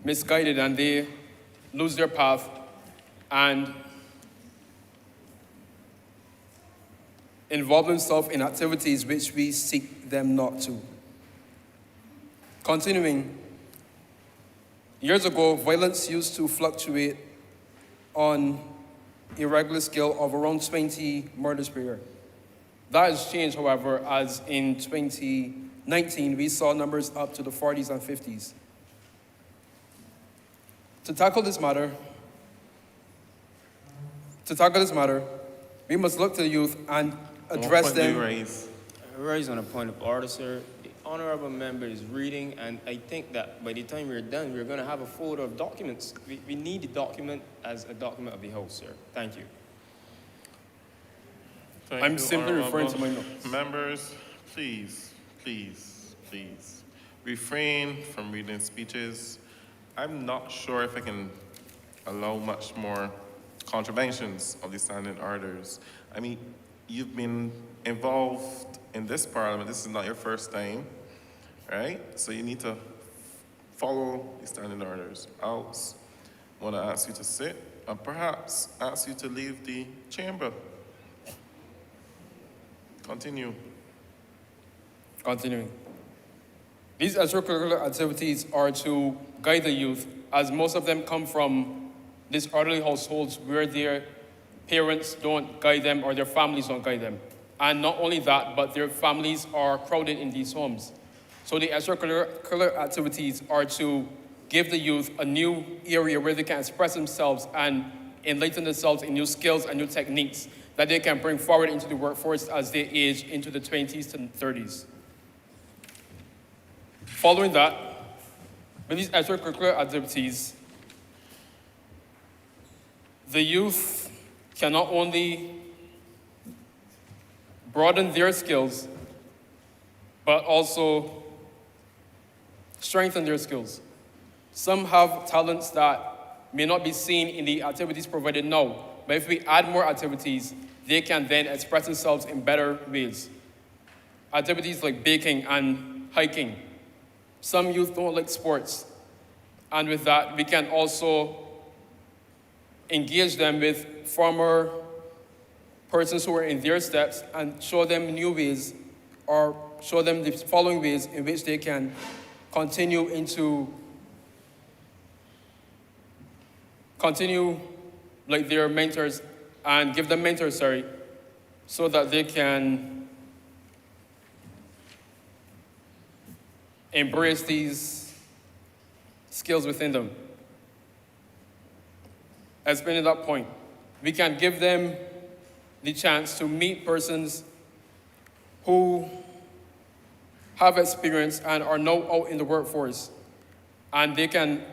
misguided and they lose their path and involve themselves in activities which we seek them not to. Continuing, years ago, violence used to fluctuate on a regular scale of around 20 murders per year. That has changed, however, as in 2019, we saw numbers up to the 40s and 50s. To tackle this matter, we must look to the youth and address them. Raise on a point of order, sir. The honorable member is reading, and I think that by the time we're done, we're going to have a folder of documents. We need the document as a document of the House, sir. Thank you. I'm simply referring to my notes. Members, please, please, please, refrain from reading speeches. I'm not sure if I can allow much more contraventions of the standing orders. I mean, you've been involved in this parliament. This is not your first time, right? So you need to follow the standing orders. Else, I want to ask you to sit and perhaps ask you to leave the chamber. Continue. Continuing. These extracurricular activities are to guide the youth, as most of them come from disorderly households where their parents don't guide them or their families don't guide them. And not only that, but their families are crowded in these homes. So the extracurricular activities are to give the youth a new area where they can express themselves and enlighten themselves in new skills and new techniques that they can bring forward into the workforce as they age into the 20s to 30s. Following that, with these extracurricular activities, the youth can not only broaden their skills, but also strengthen their skills. Some have talents that may not be seen in the activities provided now, but if we add more activities, they can then express themselves in better ways. Activities like baking and hiking. Some youth don't like sports, and with that, we can also engage them with former persons who are in their steps and show them new ways or show them the following ways in which they can continue like their mentors and give them mentors, so that they can embrace these skills within them. As been at that point, we can give them the chance to meet persons who have experience and are now out in the workforce, and they can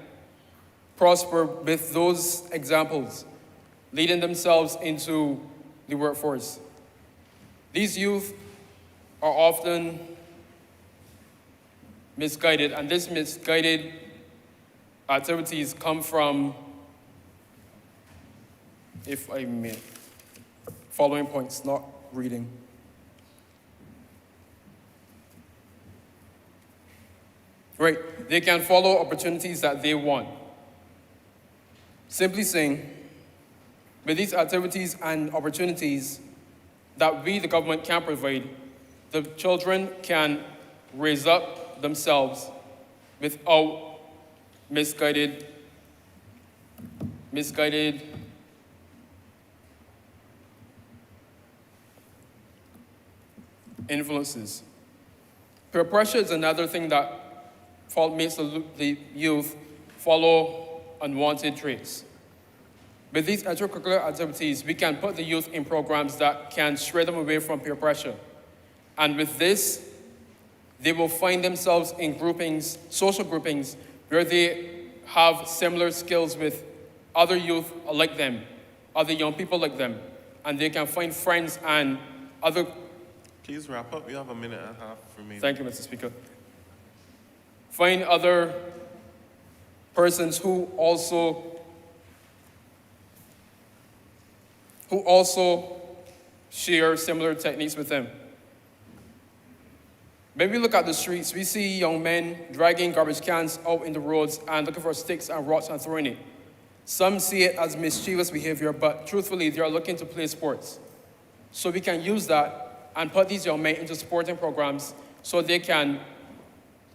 prosper with those examples, leading themselves into the workforce. These youth are often misguided, and these misguided activities come from, if I may, following points, not reading. Right, they can follow opportunities that they want. Simply saying, with these activities and opportunities that we, the government, can provide, the children can raise up themselves without misguided influences. Peer pressure is another thing that makes the youth follow unwanted traits. With these extracurricular activities, we can put the youth in programs that can stray them away from peer pressure. And with this, they will find themselves in groupings, social groupings, where they have similar skills with other youth like them, other young people like them, and they can find friends and other. Please wrap up. You have a minute and a half remaining. Thank you, Mr. Speaker. Find other persons who also share similar techniques with them. When we look at the streets, we see young men dragging garbage cans out in the roads and looking for sticks and rocks and throwing it. Some see it as mischievous behavior, but truthfully, they are looking to play sports. So we can use that and put these young men into sporting programs so they can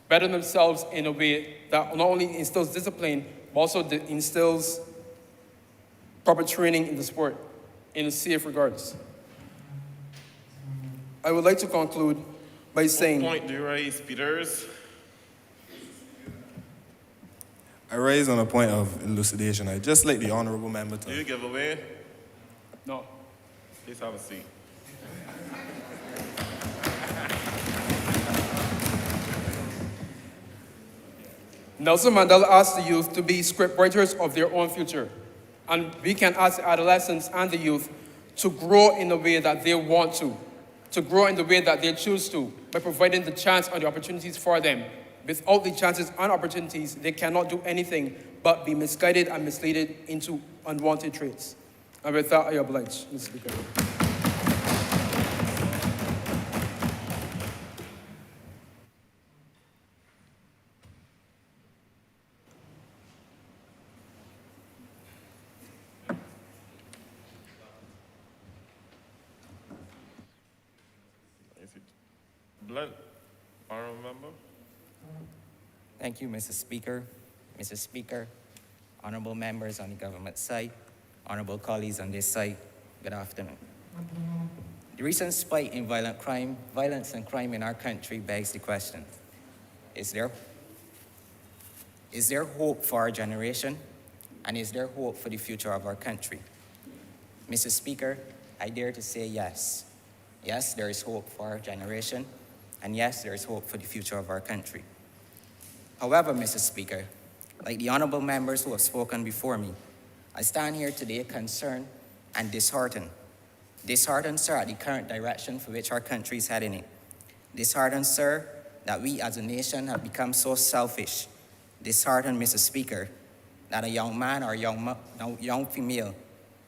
better themselves in a way that not only instills discipline, but also instills proper training in the sport in a safe regards. I would like to conclude by saying... What point do you raise, Peters? I raise on a point of elucidation. I just like the honorable member to... Do you give away? No. Please have a seat. Nelson Mandela asked the youth to be scriptwriters of their own future. And we can ask the adolescents and the youth to grow in the way that they want to grow in the way that they choose to, by providing the chance and the opportunities for them. Without the chances and opportunities, they cannot do anything but be misguided and misled into unwanted traits. And with that, I oblige, Mr. Speaker. Blunt, honorable member. Thank you, Mr. Speaker. Mr. Speaker, honorable members on the government side, honorable colleagues on this side, good afternoon. The recent spike in violence and crime in our country begs the question, is there hope for our generation, and is there hope for the future of our country? Mr. Speaker, I dare to say yes. Yes, there is hope for our generation, and yes, there is hope for the future of our country. However, Mr. Speaker, like the honorable members who have spoken before me, I stand here today concerned and disheartened. Disheartened, sir, at the current direction for which our country is heading in. Disheartened, sir, that we as a nation have become so selfish. Disheartened, Mr. Speaker, that a young man or young female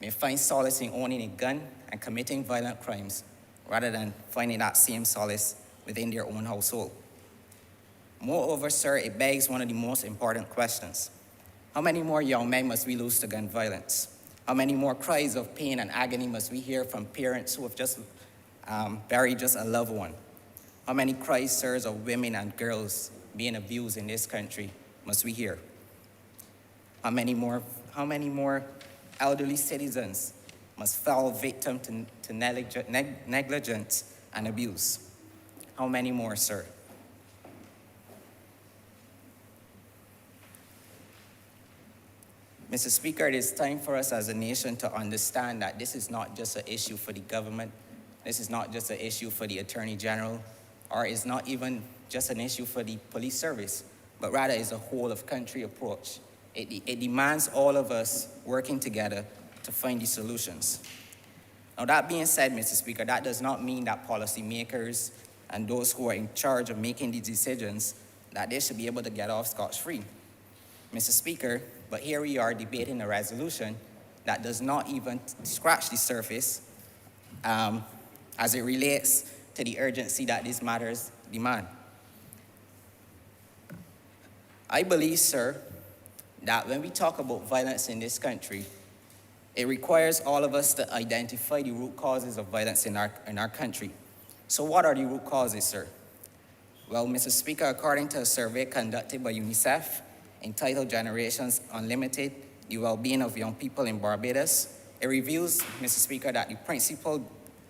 may find solace in owning a gun and committing violent crimes rather than finding that same solace within their own household. Moreover, sir, it begs one of the most important questions. How many more young men must we lose to gun violence? How many more cries of pain and agony must we hear from parents who have just buried just a loved one? How many cries, sirs, of women and girls being abused in this country must we hear? How many more elderly citizens must fall victim to negligence and abuse? How many more, sir? Mr. Speaker, it is time for us as a nation to understand that this is not just an issue for the government, this is not just an issue for the Attorney General, or it's not even just an issue for the police service, but rather is a whole of country approach. It demands all of us working together to find the solutions. Now that being said, Mr. Speaker, that does not mean that policymakers and those who are in charge of making these decisions, that they should be able to get off scotch-free. Mr. Speaker, but here we are debating a resolution that does not even scratch the surface as it relates to the urgency that these matters demand. I believe, sir, that when we talk about violence in this country, it requires all of us to identify the root causes of violence in our country. So what are the root causes, sir? Well, Mr. Speaker, according to a survey conducted by UNICEF entitled Generations Unlimited, the Well-Being of Young People in Barbados, it reveals, Mr. Speaker, that the principal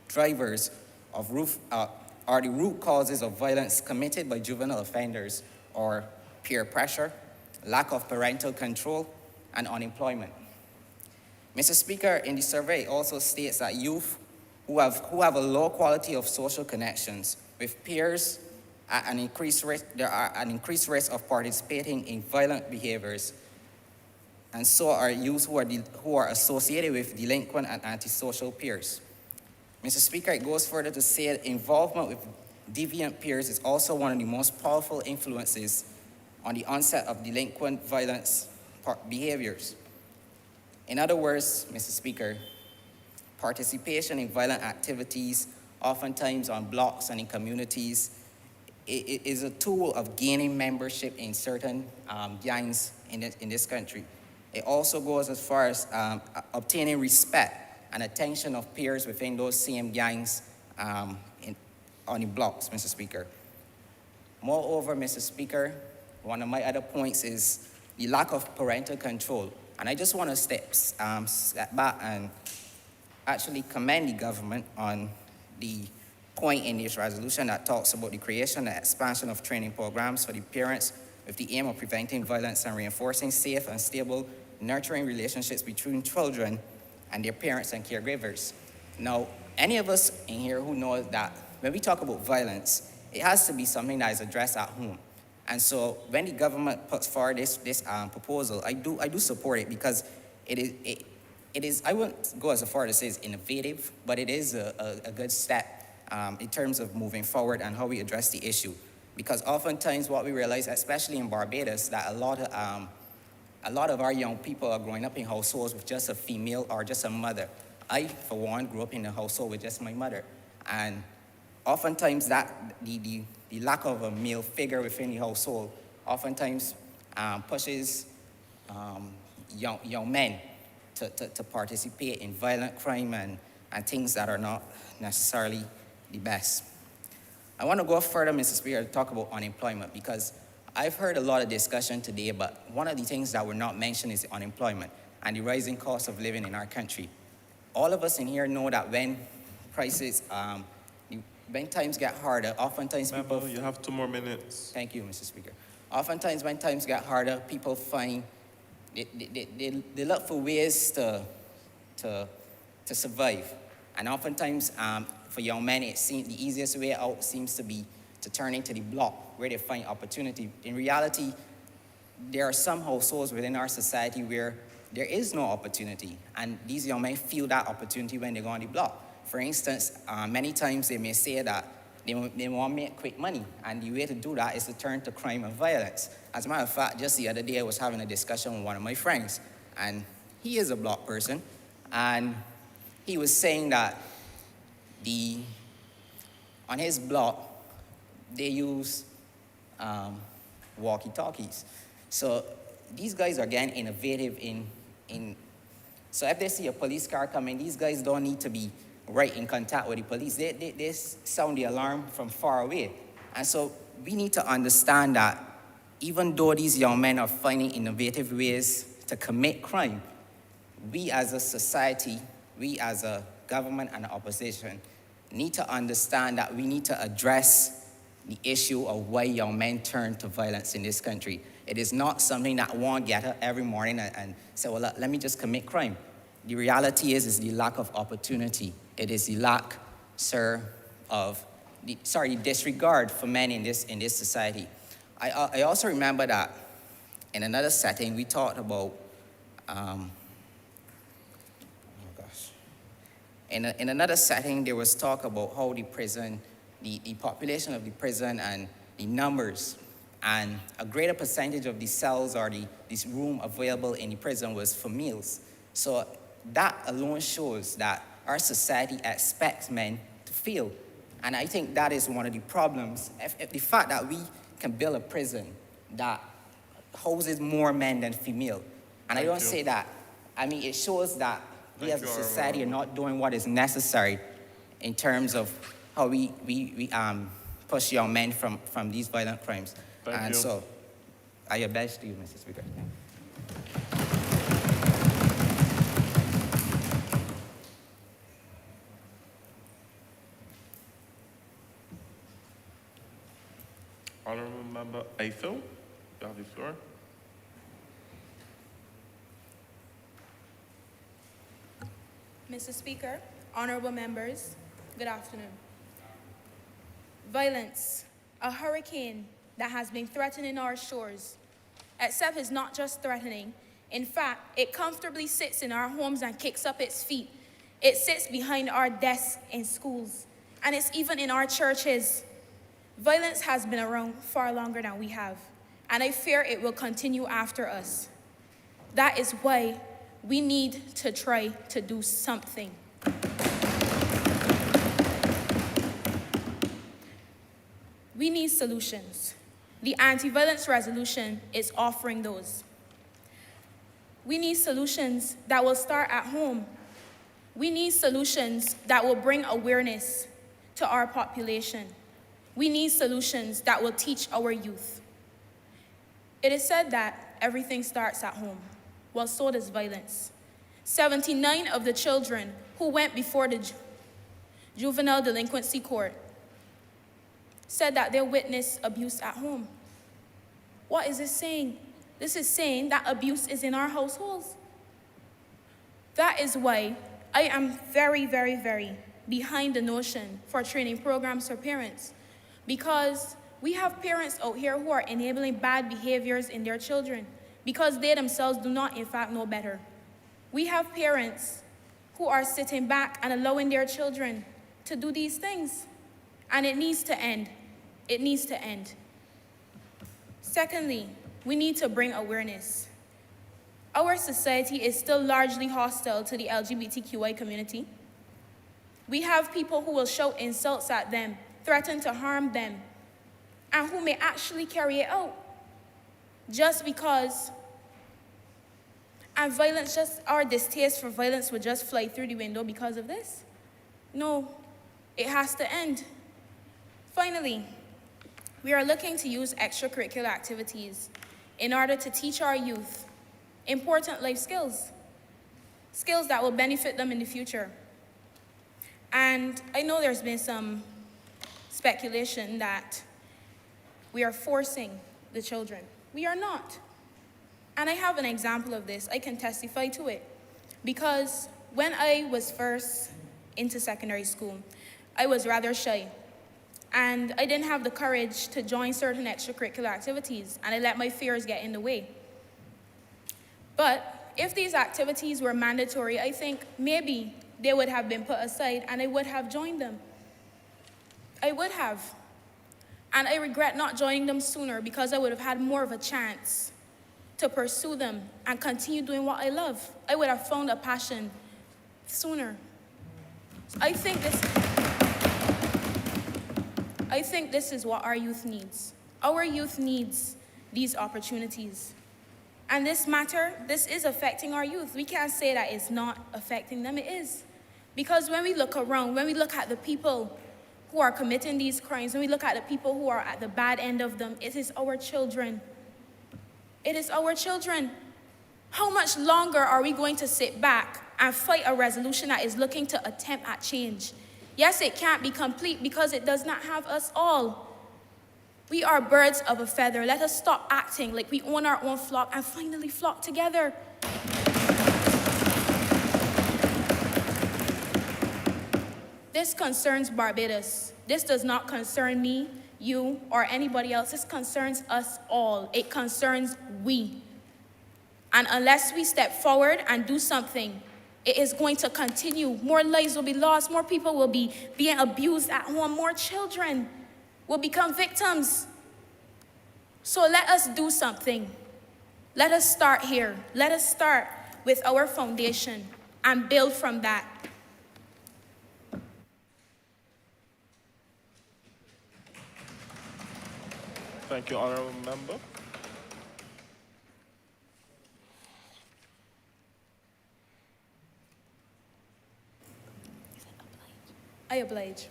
drivers of are the root causes of violence committed by juvenile offenders or peer pressure, lack of parental control, and unemployment. Mr. Speaker, in the survey, it also states that youth who have a low quality of social connections with peers are an increased risk of participating in violent behaviors, and so are youth who are associated with delinquent and antisocial peers. Mr. Speaker, it goes further to say that involvement with deviant peers is also one of the most powerful influences on the onset of delinquent violence behaviors. In other words, Mr. Speaker, participation in violent activities, oftentimes on blocks and in communities, is a tool of gaining membership in certain gangs in this country. It also goes as far as obtaining respect and attention of peers within those same gangs on the blocks, Mr. Speaker. Moreover, Mr. Speaker, one of my other points is the lack of parental control. And I just want to step back and actually commend the government on the point in this resolution that talks about the creation and expansion of training programs for the parents with the aim of preventing violence and reinforcing safe and stable nurturing relationships between children and their parents and caregivers. Now, any of us in here who knows that when we talk about violence, it has to be something that is addressed at home. And so when the government puts forward this proposal, I do support it because it is, I wouldn't go as far to say it's innovative, but it is a good step in terms of moving forward and how we address the issue. Because oftentimes what we realize, especially in Barbados, that a lot of our young people are growing up in households with just a female or just a mother. I, for one, grew up in a household with just my mother. And oftentimes that the lack of a male figure within the household oftentimes pushes young men to participate in violent crime and things that are not necessarily the best. I want to go further, Mr. Speaker, to talk about unemployment because I've heard a lot of discussion today, but one of the things that were not mentioned is unemployment and the rising cost of living in our country. All of us in here know that when prices, when times get harder, oftentimes people... You have 2 more minutes. Thank you, Mr. Speaker. Oftentimes when times get harder, people find, they look for ways to survive. And oftentimes, for young men, it seems the easiest way out seems to be to turn into the block where they find opportunity. In reality, there are some households within our society where there is no opportunity, and these young men feel that opportunity when they go on the block. For instance, many times they may say that they want to make quick money, and the way to do that is to turn to crime and violence. As a matter of fact, just the other day I was having a discussion with one of my friends, and he is a block person, and he was saying that on his block, they use walkie-talkies. So these guys are getting innovative so if they see a police car coming, these guys don't need to be right in contact with the police. They sound the alarm from far away. And so we need to understand that even though these young men are finding innovative ways to commit crime, we as a society, we as a government and opposition need to understand that we need to address the issue of why young men turn to violence in this country. It is not something that one get up every morning and say, well, let me just commit crime. The reality is the lack of opportunity. It is the lack, sir, of the disregard for men in this society. I also remember that in another setting we talked about in another setting there was talk about how the prison, the population of the prison and the numbers, and a greater percentage of the cells or this room available in the prison was for males. So that alone shows that our society expects men to fail. And I think that is one of the problems. If the fact that we can build a prison that houses more men than female. And I don't say that. I mean, it shows that we as a society are not doing what is necessary in terms of how we push young men from these violent crimes. Thank And you. so, I oblige to you, Mr. Speaker. Honorable Member Eiffel, you have the floor. Mr. Speaker, honorable members, good afternoon. Violence, a hurricane that has been threatening our shores, except it's not just threatening. In fact, it comfortably sits in our homes and kicks up its feet. It sits behind our desks in schools, and it's even in our churches. Violence has been around far longer than we have, and I fear it will continue after us. That is why we need to try to do something. We need solutions. The anti-violence resolution is offering those. We need solutions that will start at home. We need solutions that will bring awareness to our population. We need solutions that will teach our youth. It is said that everything starts at home. Well, so does violence. 79 of the children who went before the juvenile delinquency court said that they witnessed abuse at home. What is this saying? This is saying that abuse is in our households. That is why I am very, very, very behind the notion for training programs for parents, because we have parents out here who are enabling bad behaviors in their children because they themselves do not, in fact, know better. We have parents who are sitting back and allowing their children to do these things, and it needs to end. It needs to end. Secondly, we need to bring awareness. Our society is still largely hostile to the LGBTQI community. We have people who will shout insults at them, threaten to harm them, and who may actually carry it out just because. And violence, just our distaste for violence would just fly through the window because of this? No, it has to end. Finally, we are looking to use extracurricular activities in order to teach our youth important life skills, skills that will benefit them in the future. And I know there's been some speculation that we are forcing the children. We are not. And I have an example of this. I can testify to it. Because when I was first into secondary school, I was rather shy. And I didn't have the courage to join certain extracurricular activities, and I let my fears get in the way. But if these activities were mandatory, I think maybe they would have been put aside and I would have joined them. I would have. And I regret not joining them sooner because I would have had more of a chance to pursue them and continue doing what I love. I would have found a passion sooner. I think this is what our youth needs. Our youth needs these opportunities. And this is affecting our youth. We can't say that it's not affecting them, it is. Because when we look around, when we look at the people who are committing these crimes, when we look at the people who are at the bad end of them, it is our children. It is our children. How much longer are we going to sit back and fight a resolution that is looking to attempt at change? Yes, it can't be complete because it does not have us all. We are birds of a feather. Let us stop acting like we own our own flock and finally flock together. This concerns Barbados. This does not concern me, you, or anybody else. This concerns us all. It concerns we. And unless we step forward and do something, it is going to continue. More lives will be lost. More people will be being abused at home. More children will become victims. So let us do something. Let us start here. Let us start with our foundation and build from that. Thank you, Honorable Member. I oblige.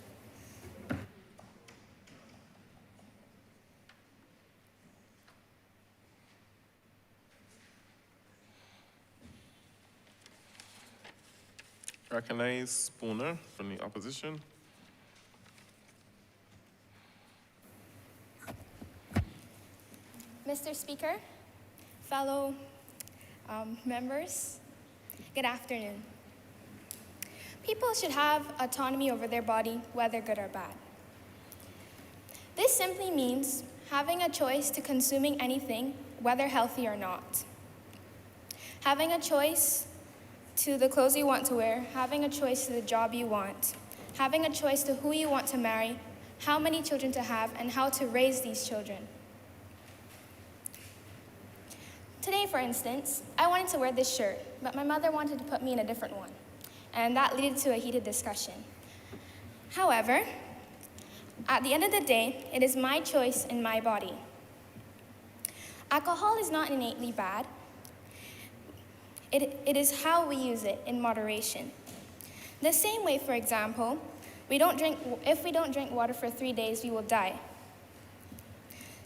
Recognize Spooner from the opposition. Mr. Speaker, fellow members, good afternoon. People should have autonomy over their body, whether good or bad. This simply means having a choice to consuming anything, whether healthy or not. Having a choice to the clothes you want to wear, having a choice to the job you want, having a choice to who you want to marry, how many children to have, and how to raise these children. Today, for instance, I wanted to wear this shirt, but my mother wanted to put me in a different one, and that led to a heated discussion. However, at the end of the day, it is my choice in my body. Alcohol is not innately bad. It is how we use it in moderation. The same way, for example, if we don't drink water for 3 days, we will die.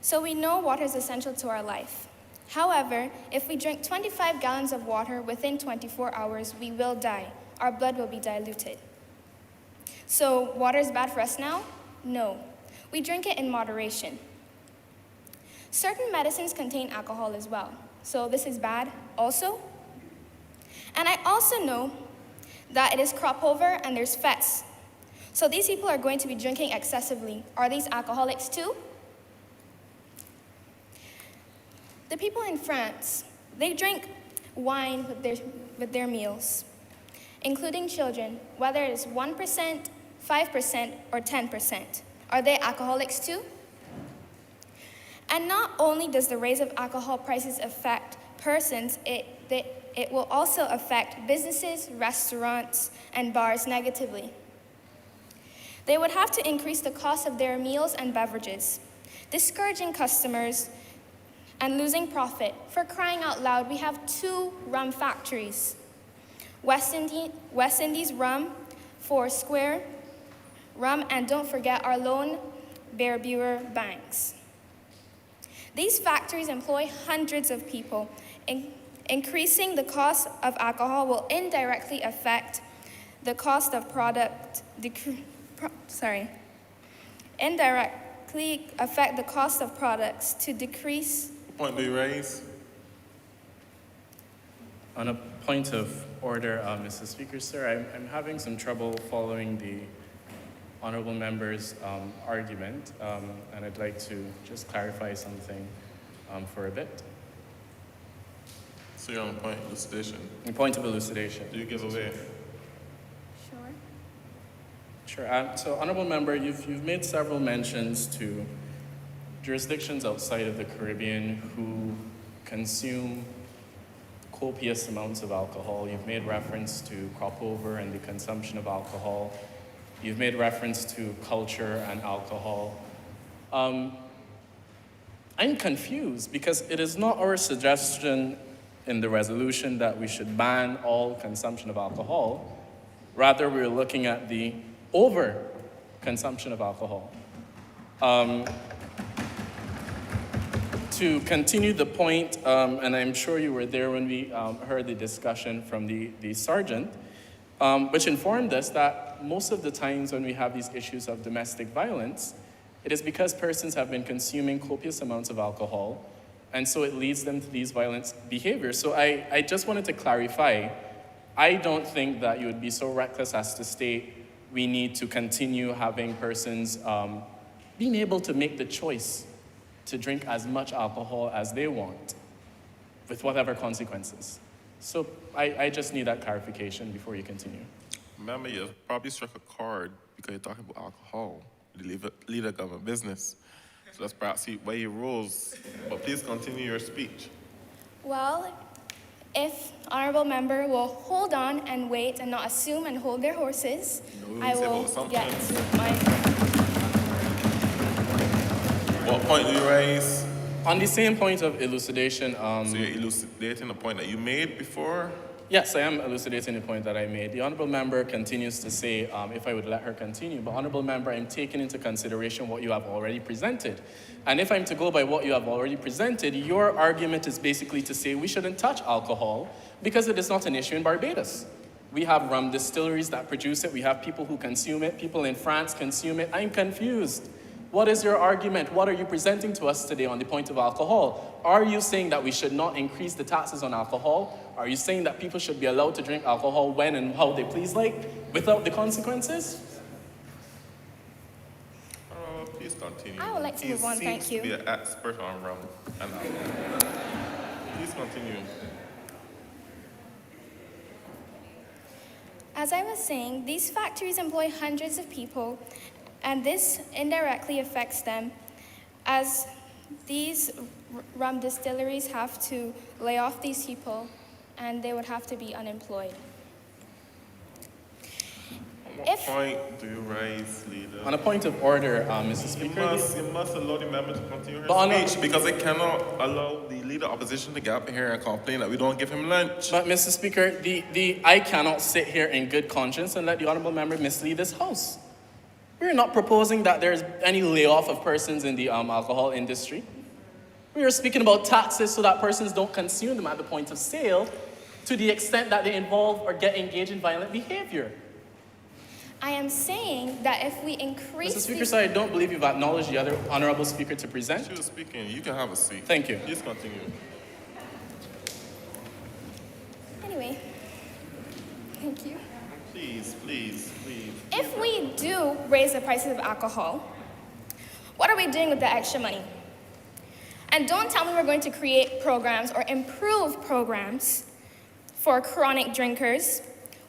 So we know water is essential to our life. However, if we drink 25 gallons of water within 24 hours, we will die. Our blood will be diluted. So water is bad for us now? No. We drink it in moderation. Certain medicines contain alcohol as well. So this is bad also. And I also know that it is crop over and there's fats. So these people are going to be drinking excessively. Are these alcoholics too? The people in France, they drink wine with their meals, including children, whether it is 1%, 5%, or 10%. Are they alcoholics too? And not only does the rise of alcohol prices affect persons, it will also affect businesses, restaurants, and bars negatively. They would have to increase the cost of their meals and beverages, discouraging customers and losing profit. For crying out loud, we have 2 rum factories. West Indies Rum, Foursquare Rum, and don't forget our lone Barbados banks. These factories employ hundreds of people. Increasing the cost of alcohol will indirectly affect the cost of indirectly affect the cost of products to decrease. Point do you raise? On a point of order, Mr. Speaker, sir, I'm having some trouble following the honorable member's argument, and I'd like to just clarify something for a bit. So you're on point of elucidation. A point of elucidation. Do you give away? Sure. So, honorable member, you've made several mentions to jurisdictions outside of the Caribbean who consume copious amounts of alcohol. You've made reference to crop over and the consumption of alcohol. You've made reference to culture and alcohol. I'm confused because it is not our suggestion in the resolution that we should ban all consumption of alcohol. Rather, we're looking at the over-consumption of alcohol. To continue the point, and I'm sure you were there when we heard the discussion from the sergeant, which informed us that most of the times when we have these issues of domestic violence, it is because persons have been consuming copious amounts of alcohol, and so it leads them to these violent behaviors. So I just wanted to clarify, I don't think that you would be so reckless as to state we need to continue having persons being able to make the choice to drink as much alcohol as they want, with whatever consequences. So I just need that clarification before you continue. Remember, you probably struck a chord because you're talking about alcohol, the leader of government business. So that's perhaps why you rose. But please continue your speech. Well, if honorable member will hold on and wait and not assume and hold their horses, I will get to my... What point do you raise? On the same point of elucidation. So you're elucidating the point that you made before? Yes, I am elucidating the point that I made. The honorable member continues to say, if I would let her continue, but honorable member, I'm taking into consideration what you have already presented. And if I'm to go by what you have already presented, your argument is basically to say we shouldn't touch alcohol because it is not an issue in Barbados. We have rum distilleries that produce it. We have people who consume it. People in France consume it. I'm confused. What is your argument? What are you presenting to us today on the point of alcohol? Are you saying that we should not increase the taxes on alcohol? Are you saying that people should be allowed to drink alcohol when and how they please, like, without the consequences? Please continue. I would like to move on, thank you. He seems to be an expert on rum and alcohol. Please continue. As I was saying, these factories employ hundreds of people, and this indirectly affects them, as these rum distilleries have to lay off these people, and they would have to be unemployed. What point do you raise, leader? On a point of order, Mr. Speaker. You must allow the member to continue her But speech because I cannot allow the leader of opposition to get up here and complain that we don't give him lunch. But Mr. Speaker, I cannot sit here in good conscience and let the honourable member mislead this House. We're not proposing that there's any layoff of persons in the alcohol industry. We are speaking about taxes so that persons don't consume them at the point of sale to the extent that they involve or get engaged in violent behavior. I am saying that if we increase Mr. Speaker, sir, I don't believe you've acknowledged the other honourable speaker to present. She was speaking. You can have a seat. Thank you. Please continue. Anyway, thank you. Please. If we do raise the prices of alcohol, what are we doing with the extra money? And don't tell me we're going to create programs or improve programs for chronic drinkers.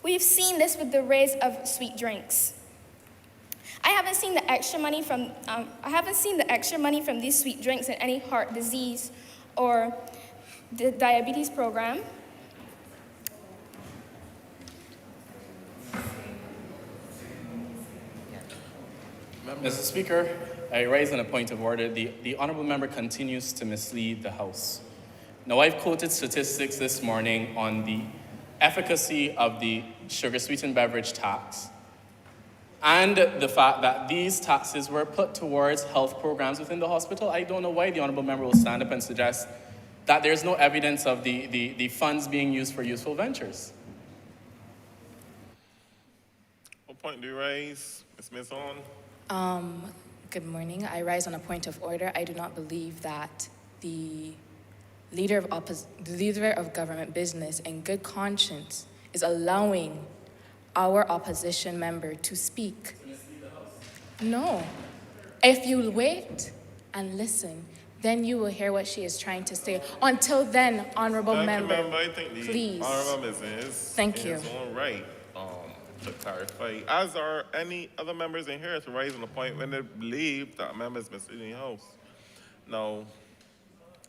We've seen this with the raise of sweet drinks. I haven't seen the extra money from these sweet drinks in any heart disease or the diabetes program. Mr. Speaker, I raise on a point of order. The honourable member continues to mislead the House. Now, I've quoted statistics this morning on the efficacy of the sugar-sweetened beverage tax and the fact that these taxes were put towards health programs within the hospital. I don't know why the honourable member will stand up and suggest that there's no evidence of the funds being used for useful ventures. What point do you raise, Ms. Mason? Good morning. I rise on a point of order. I do not believe that the leader of government business in good conscience is allowing our opposition member to speak. No. If you wait and listen, then you will hear what she is trying to say. Until then, honourable member, I think the please. honourable business Thank in you. his own right to clarify, as are any other members in here to raise on the point when they believe that a member is misleading the House. Now,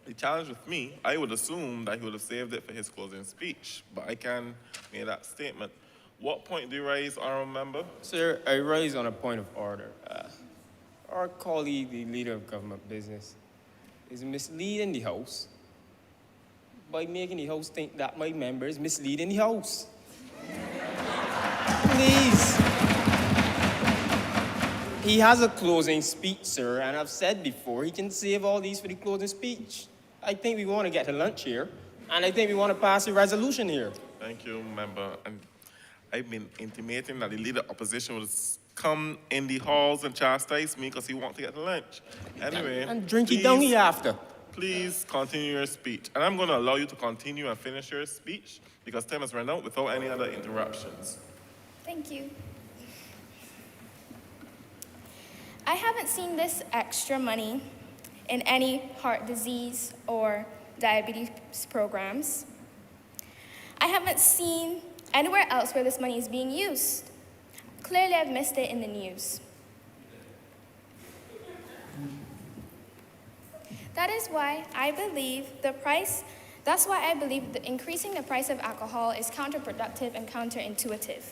the challenge with me, I would assume that he would have saved it for his closing speech, but I can make that statement. What point do you raise, honourable member? Sir, I rise on a point of order. Our colleague, the leader of government business, is misleading the House by making the House think that my member is misleading the House. Please. He has a closing speech, sir, and I've said before, he can save all these for the closing speech. I think we want to get to lunch here, and I think we want to pass a resolution here. Thank you, member. And I've been intimating that the leader of opposition will come in the halls and chastise me because he wants to get to lunch. Anyway. And drink it down here after. Please continue your speech. And I'm going to allow you to continue and finish your speech because time has run out without any other interruptions. Thank you. I haven't seen this extra money in any heart disease or diabetes programs. I haven't seen anywhere else where this money is being used. Clearly, I've missed it in the news. That is why I believe increasing the price of alcohol is counterproductive and counterintuitive.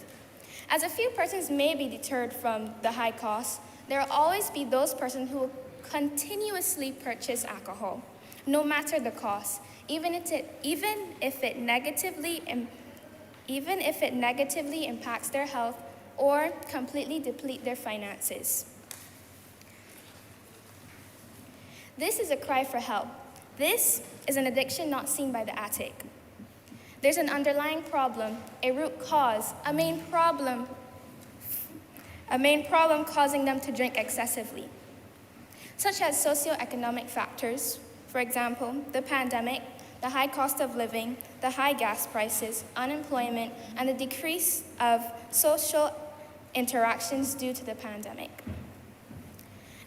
As a few persons may be deterred from the high cost, there will always be those persons who will continuously purchase alcohol, no matter the cost, even if it negatively impacts their health or completely deplete their finances. This is a cry for help. This is an addiction not seen by the attic. There's an underlying problem, a root cause, a main problem causing them to drink excessively, such as socioeconomic factors, for example, the pandemic, the high cost of living, the high gas prices, unemployment, and the decrease of social interactions due to the pandemic.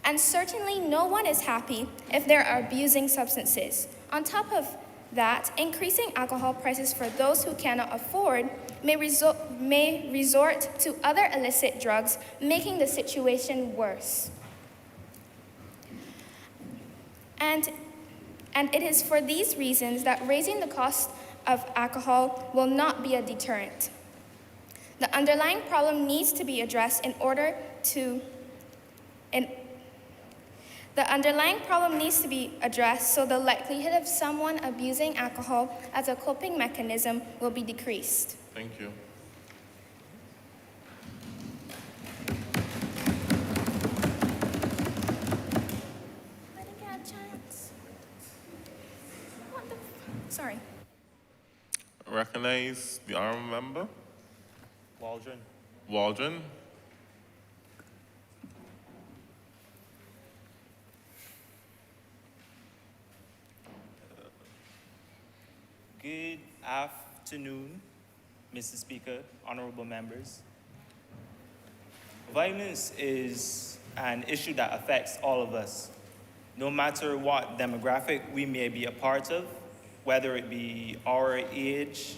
And certainly no one is happy if they are abusing substances. On top of that, increasing alcohol prices for those who cannot afford may resort to other illicit drugs, making the situation worse. And it is for these reasons that raising the cost of alcohol will not be a deterrent. The underlying problem needs to be addressed so the likelihood of someone abusing alcohol as a coping mechanism will be decreased. Thank you. I didn't get a chance. Sorry. Recognize the honorable member. Waldron. Waldron. Good afternoon, Mr. Speaker, honorable members. Violence is an issue that affects all of us, no matter what demographic we may be a part of, whether it be our age,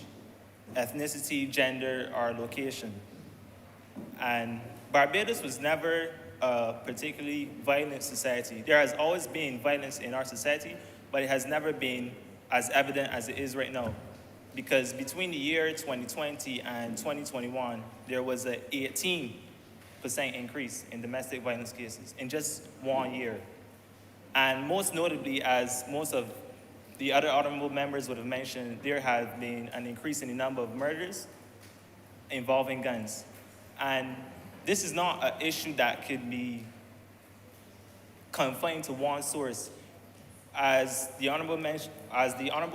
ethnicity, gender, or location. And Barbados was never a particularly violent society. There has always been violence in our society, but it has never been as evident as it is right now. Because between the year 2020 and 2021, there was an 18% increase in domestic violence cases in just 1 year. And most notably, as most of the other honorable members would have mentioned, there has been an increase in the number of murders involving guns. And this is not an issue that could be confined to one source. As the honorable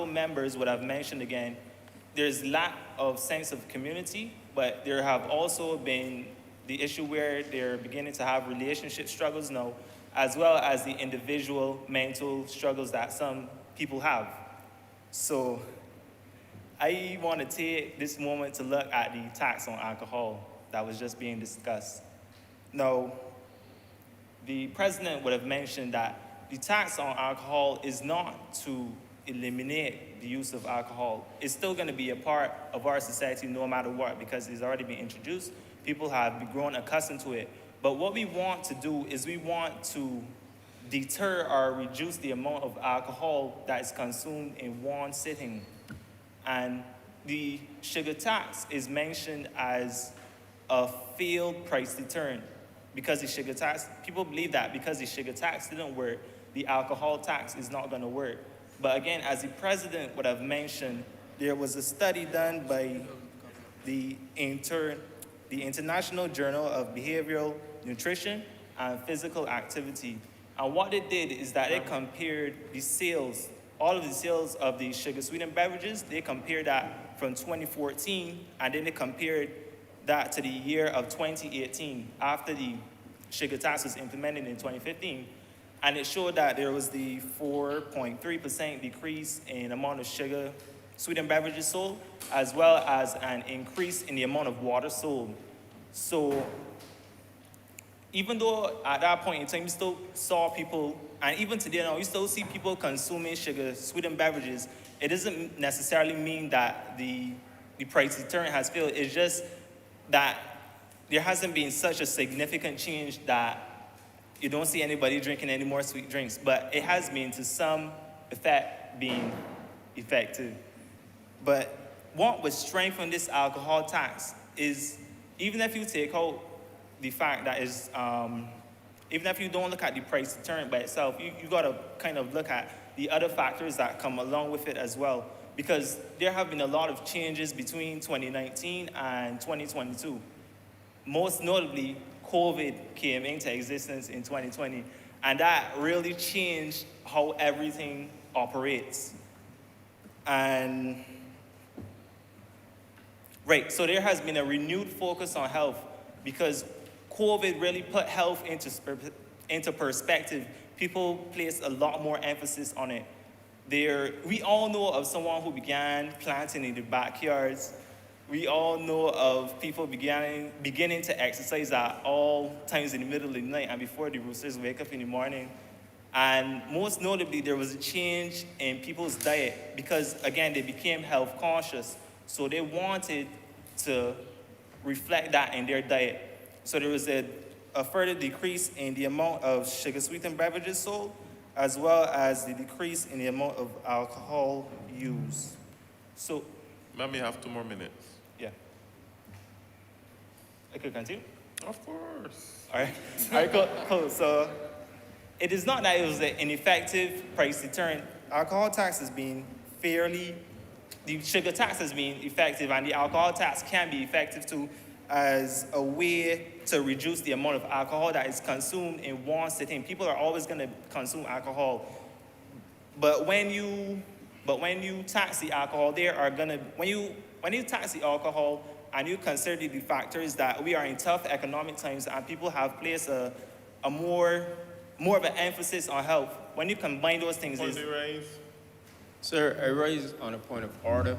members would have mentioned again, there's lack of sense of community, but there have also been the issue where they're beginning to have relationship struggles now, as well as the individual mental struggles that some people have. So I want to take this moment to look at the tax on alcohol that was just being discussed. Now, the president would have mentioned that the tax on alcohol is not to eliminate the use of alcohol. It's still going to be a part of our society no matter what, because it's already been introduced. People have grown accustomed to it. But what we want to do is we want to deter or reduce the amount of alcohol that is consumed in one sitting. And the sugar tax is mentioned as a failed price deterrent because the sugar tax, people believe that because the sugar tax didn't work, the alcohol tax is not going to work. But again, as the president would have mentioned, there was a study done by the International Journal of Behavioral Nutrition and Physical Activity. And what they did is that they compared the sales, all of the sales of the sugar-sweetened beverages, they compared that from 2014, and then they compared that to the year of 2018, after the sugar tax was implemented in 2015. And it showed that there was the 4.3% decrease in amount of sugar sweetened beverages sold, as well as an increase in the amount of water sold. So even though at that point in time you still saw people, and even today now, you still see people consuming sugar sweetened beverages, it doesn't necessarily mean that the price deterrent has failed. It's just that there hasn't been such a significant change that you don't see anybody drinking any more sweet drinks, but it has been to some effect being effective. But what would strengthen this alcohol tax is, even if you take out the fact that is, even if you don't look at the price deterrent by itself, you gotta kind of look at the other factors that come along with it as well, because there have been a lot of changes between 2019 and 2022. Most notably, COVID came into existence in 2020, and that really changed how everything operates. And Right, so there has been a renewed focus on health because COVID really put health into perspective. People place a lot more emphasis on it. We all know of someone who began planting in the backyards. We all know of people beginning to exercise at all times in the middle of the night and before the roosters wake up in the morning. And most notably, there was a change in people's diet because, again, they became health conscious. So they wanted to reflect that in their diet. So there was a further decrease in the amount of sugar-sweetened beverages sold, as well as the decrease in the amount of alcohol used. So, Let me have 2 more minutes. yeah. I could continue? Of course. All right, cool. So it is not that it was an ineffective price deterrent. Alcohol tax has been the sugar tax has been effective, and the alcohol tax can be effective too as a way to reduce the amount of alcohol that is consumed in one sitting. People are always going to consume alcohol, but when you tax the alcohol, when you tax the alcohol and you consider the factors that we are in tough economic times and people have placed a more of an emphasis on health. When you combine those things, Sir, I raise on a point of order.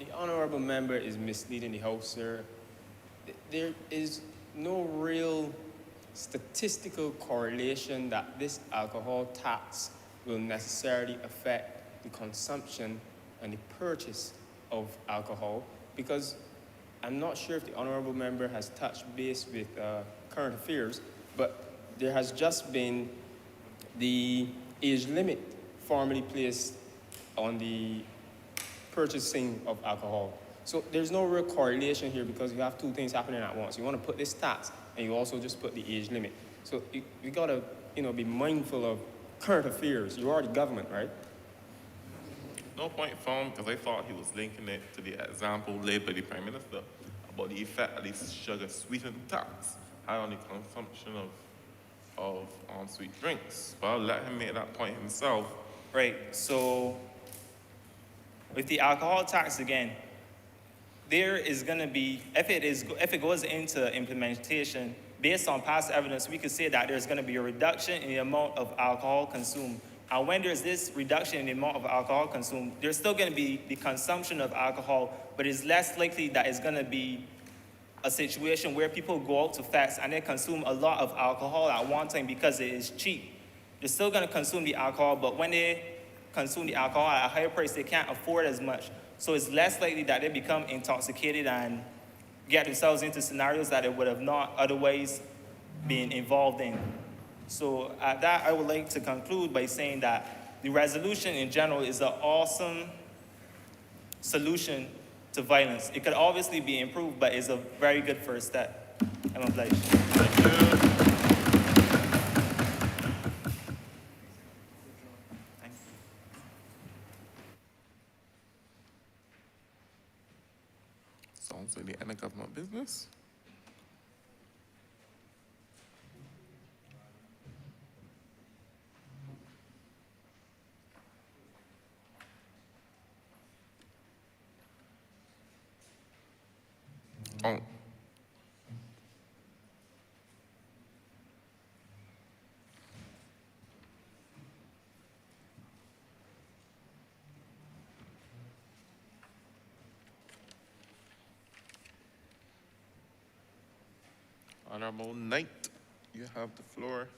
The honorable member is misleading the House, sir. There is no real statistical correlation that this alcohol tax will necessarily affect the consumption and the purchase of alcohol, because I'm not sure if the honorable member has touched base with current affairs, but there has just been the age limit formally placed on the purchasing of alcohol. So there's no real correlation here because you have 2 things happening at once. You want to put this tax and you also just put the age limit. So you gotta, be mindful of current affairs. You are the government, right? No point found because I thought he was linking it to the example laid by the Prime Minister about the effect of the sugar sweetened tax had on the consumption of sweet drinks. But I'll let him make that point himself. Right, so with the alcohol tax again, there is going to be, if it goes into implementation, based on past evidence, we could say that there's going to be a reduction in the amount of alcohol consumed. And when there's this reduction in the amount of alcohol consumed, there's still going to be the consumption of alcohol, but it's less likely that it's going to be a situation where people go out to fest and they consume a lot of alcohol at one time because it is cheap. They're still going to consume the alcohol, but when they consume the alcohol at a higher price, they can't afford as much. So it's less likely that they become intoxicated and get themselves into scenarios that they would have not otherwise been involved in. So at that, I would like to conclude by saying that the resolution in general is an awesome solution to violence. It could obviously be improved, but it's a very good first step. I'm obliged. Thank you. Sounds like the end of government business. Oh. Honorable Knight, you have the floor.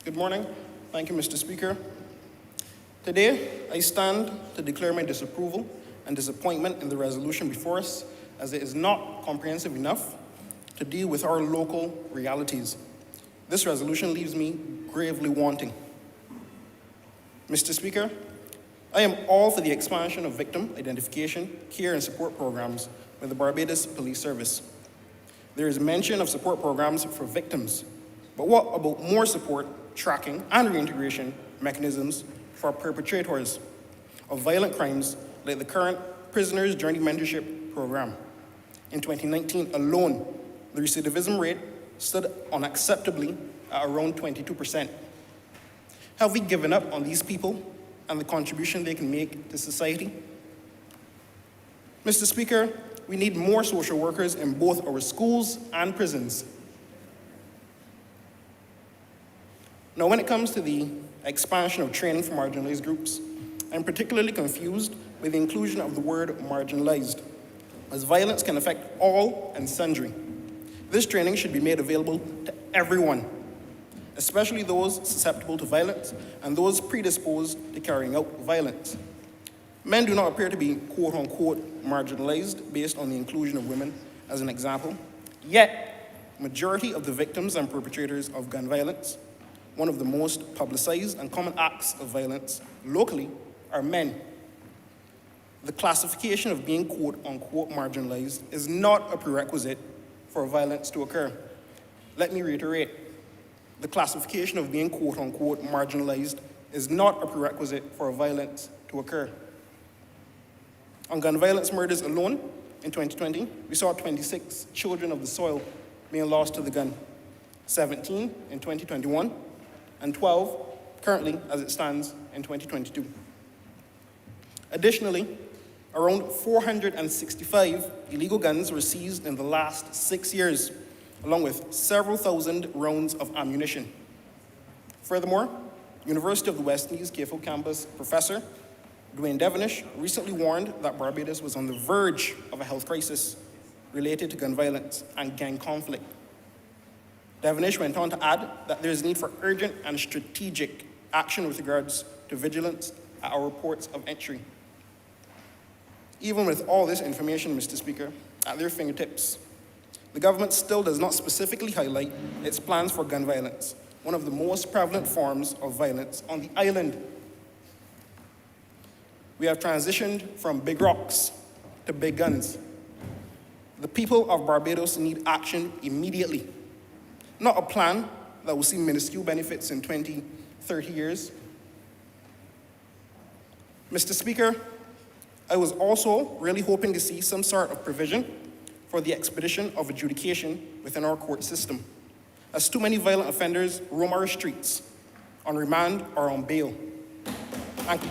Good morning. Thank you, Mr. Speaker. Today, I stand to declare my disapproval and disappointment in the resolution before us, as it is not comprehensive enough to deal with our local realities. This resolution leaves me gravely wanting. Mr. Speaker, I am all for the expansion of victim identification, care, and support programs with the Barbados Police Service. There is mention of support programs for victims, but what about more support, tracking, and reintegration mechanisms for perpetrators of violent crimes like the current Prisoners Journey Mentorship Program. In 2019 alone, the recidivism rate stood unacceptably at around 22%. Have we given up on these people and the contribution they can make to society? Mr. Speaker, we need more social workers in both our schools and prisons. Now, when it comes to the expansion of training for marginalized groups, I'm particularly confused with the inclusion of the word marginalized, as violence can affect all and sundry. This training should be made available to everyone, especially those susceptible to violence and those predisposed to carrying out violence. Men do not appear to be quote-unquote marginalized based on the inclusion of women as an example. Yet, majority of the victims and perpetrators of gun violence, one of the most publicized and common acts of violence locally, are men. The classification of being quote-unquote marginalized is not a prerequisite for violence to occur. Let me reiterate. The classification of being quote-unquote marginalized is not a prerequisite for violence to occur. On gun violence murders alone, in 2020, we saw 26 children of the soil being lost to the gun, 17 in 2021, and 12 currently as it stands in 2022. Additionally, around 465 illegal guns were seized in the last 6 years, along with several thousand rounds of ammunition. Furthermore, University of the West Indies Cape campus professor Dwayne Devonish recently warned that Barbados was on the verge of a health crisis related to gun violence and gang conflict. Devonish went on to add that there is need for urgent and strategic action with regards to vigilance at our ports of entry. Even with all this information, Mr. Speaker, at their fingertips, the government still does not specifically highlight its plans for gun violence, one of the most prevalent forms of violence on the island. We have transitioned from big rocks to big guns. The people of Barbados need action immediately, not a plan that will see minuscule benefits in 20, 30 years. Mr. Speaker, I was also really hoping to see some sort of provision for the expedition of adjudication within our court system, as too many violent offenders roam our streets on remand or on bail, and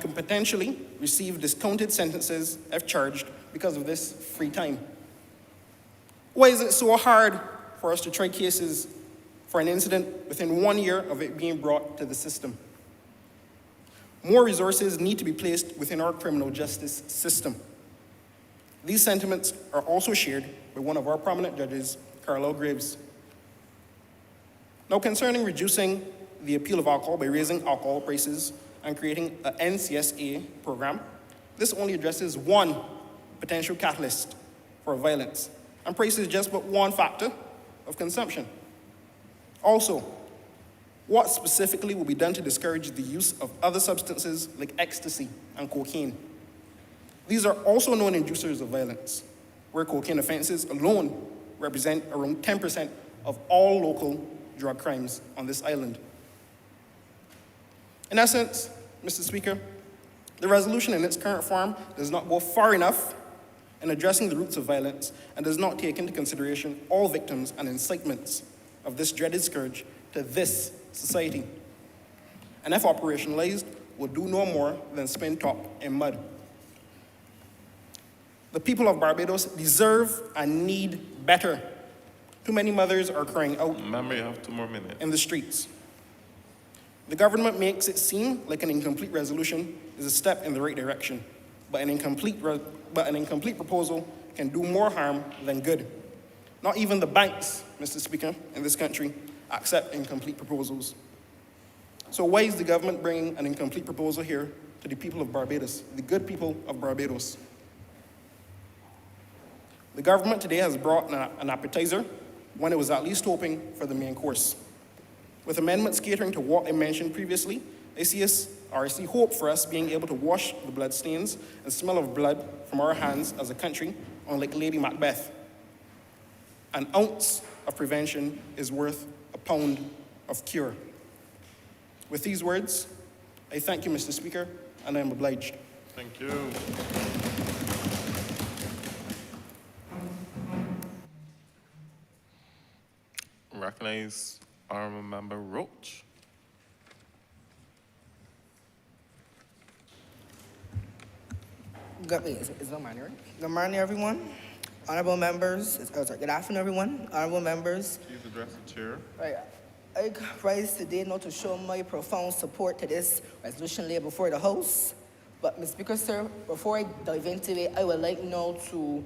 can potentially receive discounted sentences if charged because of this free time. Why is it so hard for us to try cases for an incident within 1 year of it being brought to the system? More resources need to be placed within our criminal justice system. These sentiments are also shared by one of our prominent judges, Carlisle Graves. Now, concerning reducing the appeal of alcohol by raising alcohol prices and creating an NCSA program, this only addresses one potential catalyst for violence, and price is just but one factor of consumption. Also, what specifically will be done to discourage the use of other substances like ecstasy and cocaine? These are also known inducers of violence, where cocaine offenses alone represent around 10% of all local drug crimes on this island. In essence, Mr. Speaker, the resolution in its current form does not go far enough in addressing the roots of violence and does not take into consideration all victims and incitements of this dreaded scourge to this society. And if operationalized, will do no more than spin top in mud. The people of Barbados deserve and need better. Too many mothers are crying out Remember, you have 2 more minutes. in the streets. The government makes it seem like an incomplete resolution is a step in the right direction, but an incomplete proposal can do more harm than good. Not even the banks, Mr. Speaker, in this country accept incomplete proposals. So why is the government bringing an incomplete proposal here to the people of Barbados, the good people of Barbados? The government today has brought an appetizer when it was at least hoping for the main course. With amendments catering to what I mentioned previously, I see hope for us being able to wash the bloodstains and smell of blood from our hands as a country, unlike Lady Macbeth. An ounce of prevention is worth a pound of cure. With these words, I thank you, Mr. Speaker, and I am obliged. Thank you. Recognize Honorable Member Roach. Good morning, everyone. Honorable members, good afternoon, everyone. Honorable members. Please address the chair. Right. I rise today not to show my profound support to this resolution laid before the House. But, Mr. Speaker, sir, before I dive into it, I would like now to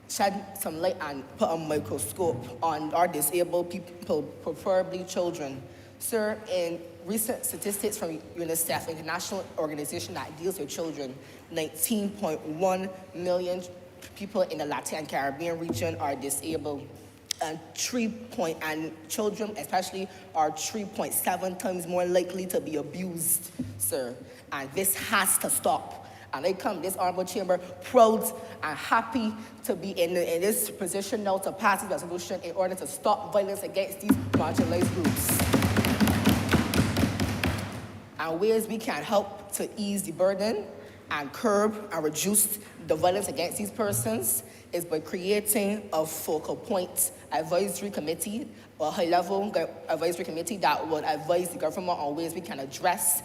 shed some light and put a microscope on our disabled people, preferably children. Sir, in recent statistics from UNICEF, international organization that deals with children, 19.1 million people in the Latin and Caribbean region are disabled. And children especially are 3.7 times more likely to be abused, sir. And this has to stop. And I come to this honorable chamber proud and happy to be in this position now to pass this resolution in order to stop violence against these marginalized groups. And ways we can help to ease the burden and curb and reduce the violence against these persons is by creating a focal point advisory committee, a high-level advisory committee that would advise the government on ways we can address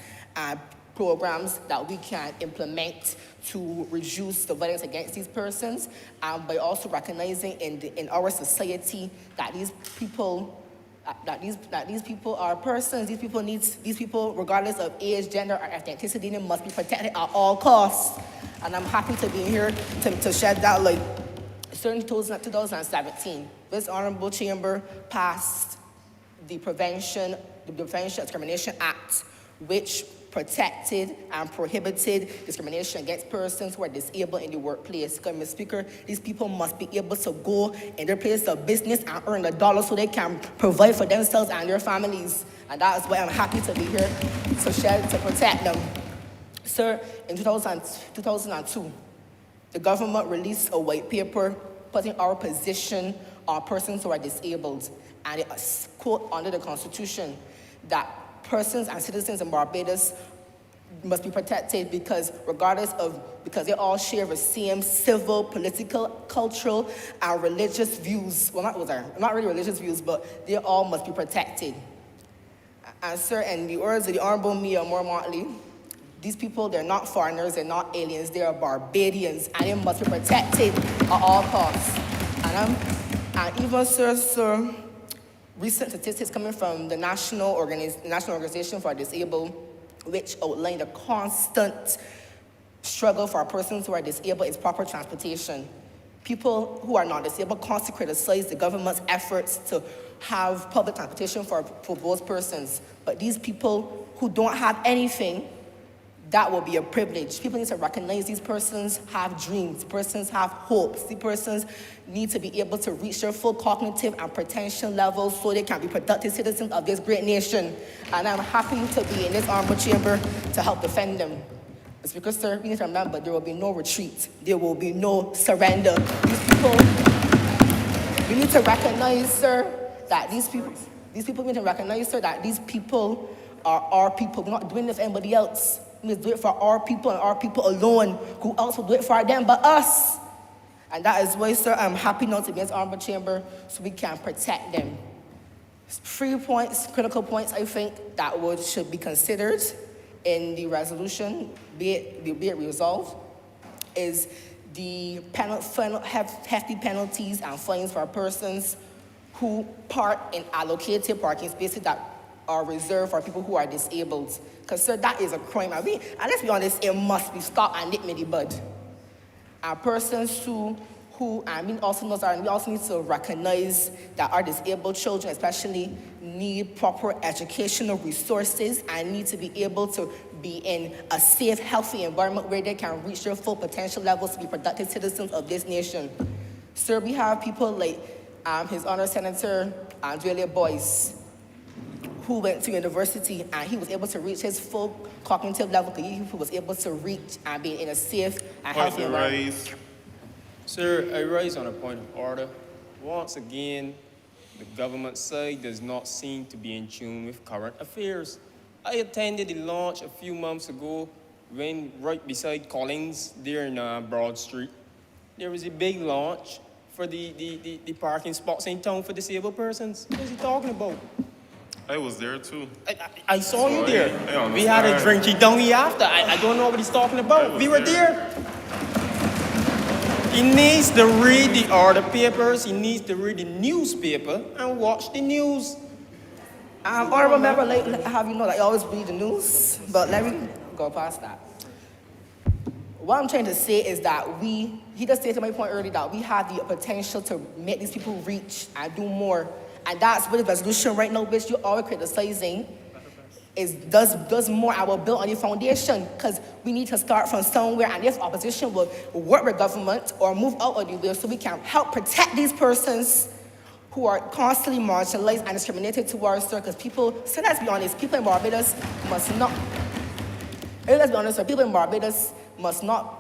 programs that we can implement to reduce the violence against these persons, and by also recognizing in our society that these people are persons. These people, regardless of age, gender, or ethnicity, they must be protected at all costs. And I'm happy to be here to shed that light. In 2017, this honorable chamber passed the Prevention of Discrimination Act, which protected and prohibited discrimination against persons who are disabled in the workplace. Mr. Speaker, these people must be able to go in their place of business and earn the dollar so they can provide for themselves and their families. And that is why I'm happy to be here to protect them. Sir, in 2002, the government released a white paper putting our position on persons who are disabled. And it quote under the Constitution that persons and citizens in Barbados must be protected because they all share the same civil, political, cultural, and religious views. Well, not really religious views, but they all must be protected. And sir, in the words of the Honorable Mia Moore-Motley, these people, they're not foreigners, they're not aliens, they are Barbadians, and they must be protected at all costs. And even, sir, recent statistics coming from the National Organization for Disabled, which outline the constant struggle for persons who are disabled is proper transportation. People who are not disabled constantly criticize the government's efforts to have public transportation for both persons. But these people who don't have anything, that will be a privilege. People need to recognize these persons have dreams, persons have hopes. These persons need to be able to reach their full cognitive and potential levels so they can be productive citizens of this great nation. And I'm happy to be in this honorable chamber to help defend them. It's because, sir, we need to remember there will be no retreat. There will be no surrender. These people, we need to recognize, sir, that these people need to recognize, sir, that these people are our people. We're not doing this for anybody else. We need to do it for our people and our people alone. Who else will do it for them but us? And that is why, sir, I'm happy now to be in this honorable chamber so we can protect them. 3 points, critical points, I think, that should be considered in the resolution, be it resolved, is the hefty penalties and fines for persons who park in allocated parking spaces that are reserved for people who are disabled. Because, sir, that is a crime. And let's be honest, it must be stopped and nipped in the bud. And persons we also need to recognize that our disabled children especially need proper educational resources and need to be able to be in a safe, healthy environment where they can reach their full potential levels to be productive citizens of this nation. Sir, we have people like His Honor Senator Andrea Boyce, who went to university and he was able to reach his full cognitive level because he was able to reach and be in a safe and healthy environment. Sir, I rise on a point of order. Once again, the government side does not seem to be in tune with current affairs. I attended the launch a few months ago when right beside Collins, there in Broad Street, there was a big launch for the parking spots in town for disabled persons. What is he talking about? I was there too. I saw you there. I We had a understand. drinky dongy after. I don't know what he's talking about. We were there. He needs to read the order papers. He needs to read the newspaper and watch the news. Honorable member, let have you know that I always read the news, but let me go past that. What I'm trying to say is that he just stated my point earlier that we have the potential to make these people reach and do more. And that's what the resolution right now, which you're always criticizing, is does more and will build on the foundation, because we need to start from somewhere, and if opposition will work with government or move out of the way so we can help protect these persons who are constantly marginalized and discriminated towards, sir, because people, so let's be honest, people in Barbados must not, let's be honest, sir, people in Barbados must not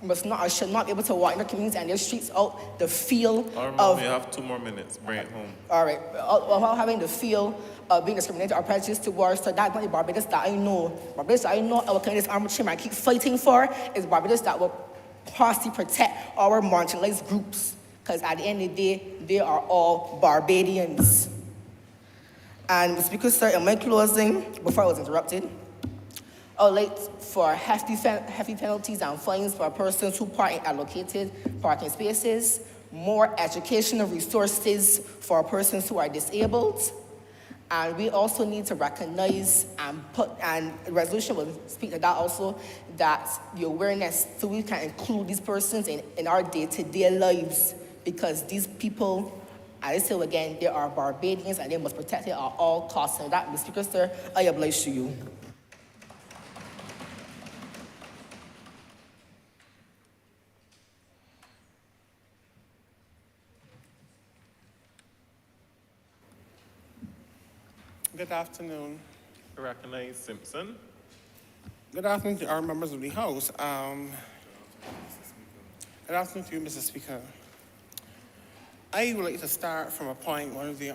or should not be able to walk in their communities and their streets out the feel of... We have 2 more minutes. Bring it home. All right, without having the feel of being discriminated or prejudiced towards, so that's not the Barbados that I know. Barbados that I know, our kind of armor chain I keep fighting for, is Barbados that will constantly protect our marginalized groups. Because at the end of the day, they are all Barbadians. And Mr. Speaker, sir, in my closing, before I was interrupted, I would like for hefty penalties and fines for persons who park in allocated parking spaces, more educational resources for persons who are disabled, and we also need to recognize and the resolution will speak to that also, that the awareness so we can include these persons in our day-to-day lives, because these people, as I say again, they are Barbadians and they must protect it at all costs. And that, Mr. Speaker, sir, I oblige to you. Good afternoon. I recognize Simpson. Good afternoon to our members of the House. Good afternoon to you, Mr. Speaker. I would like to start from a point one of the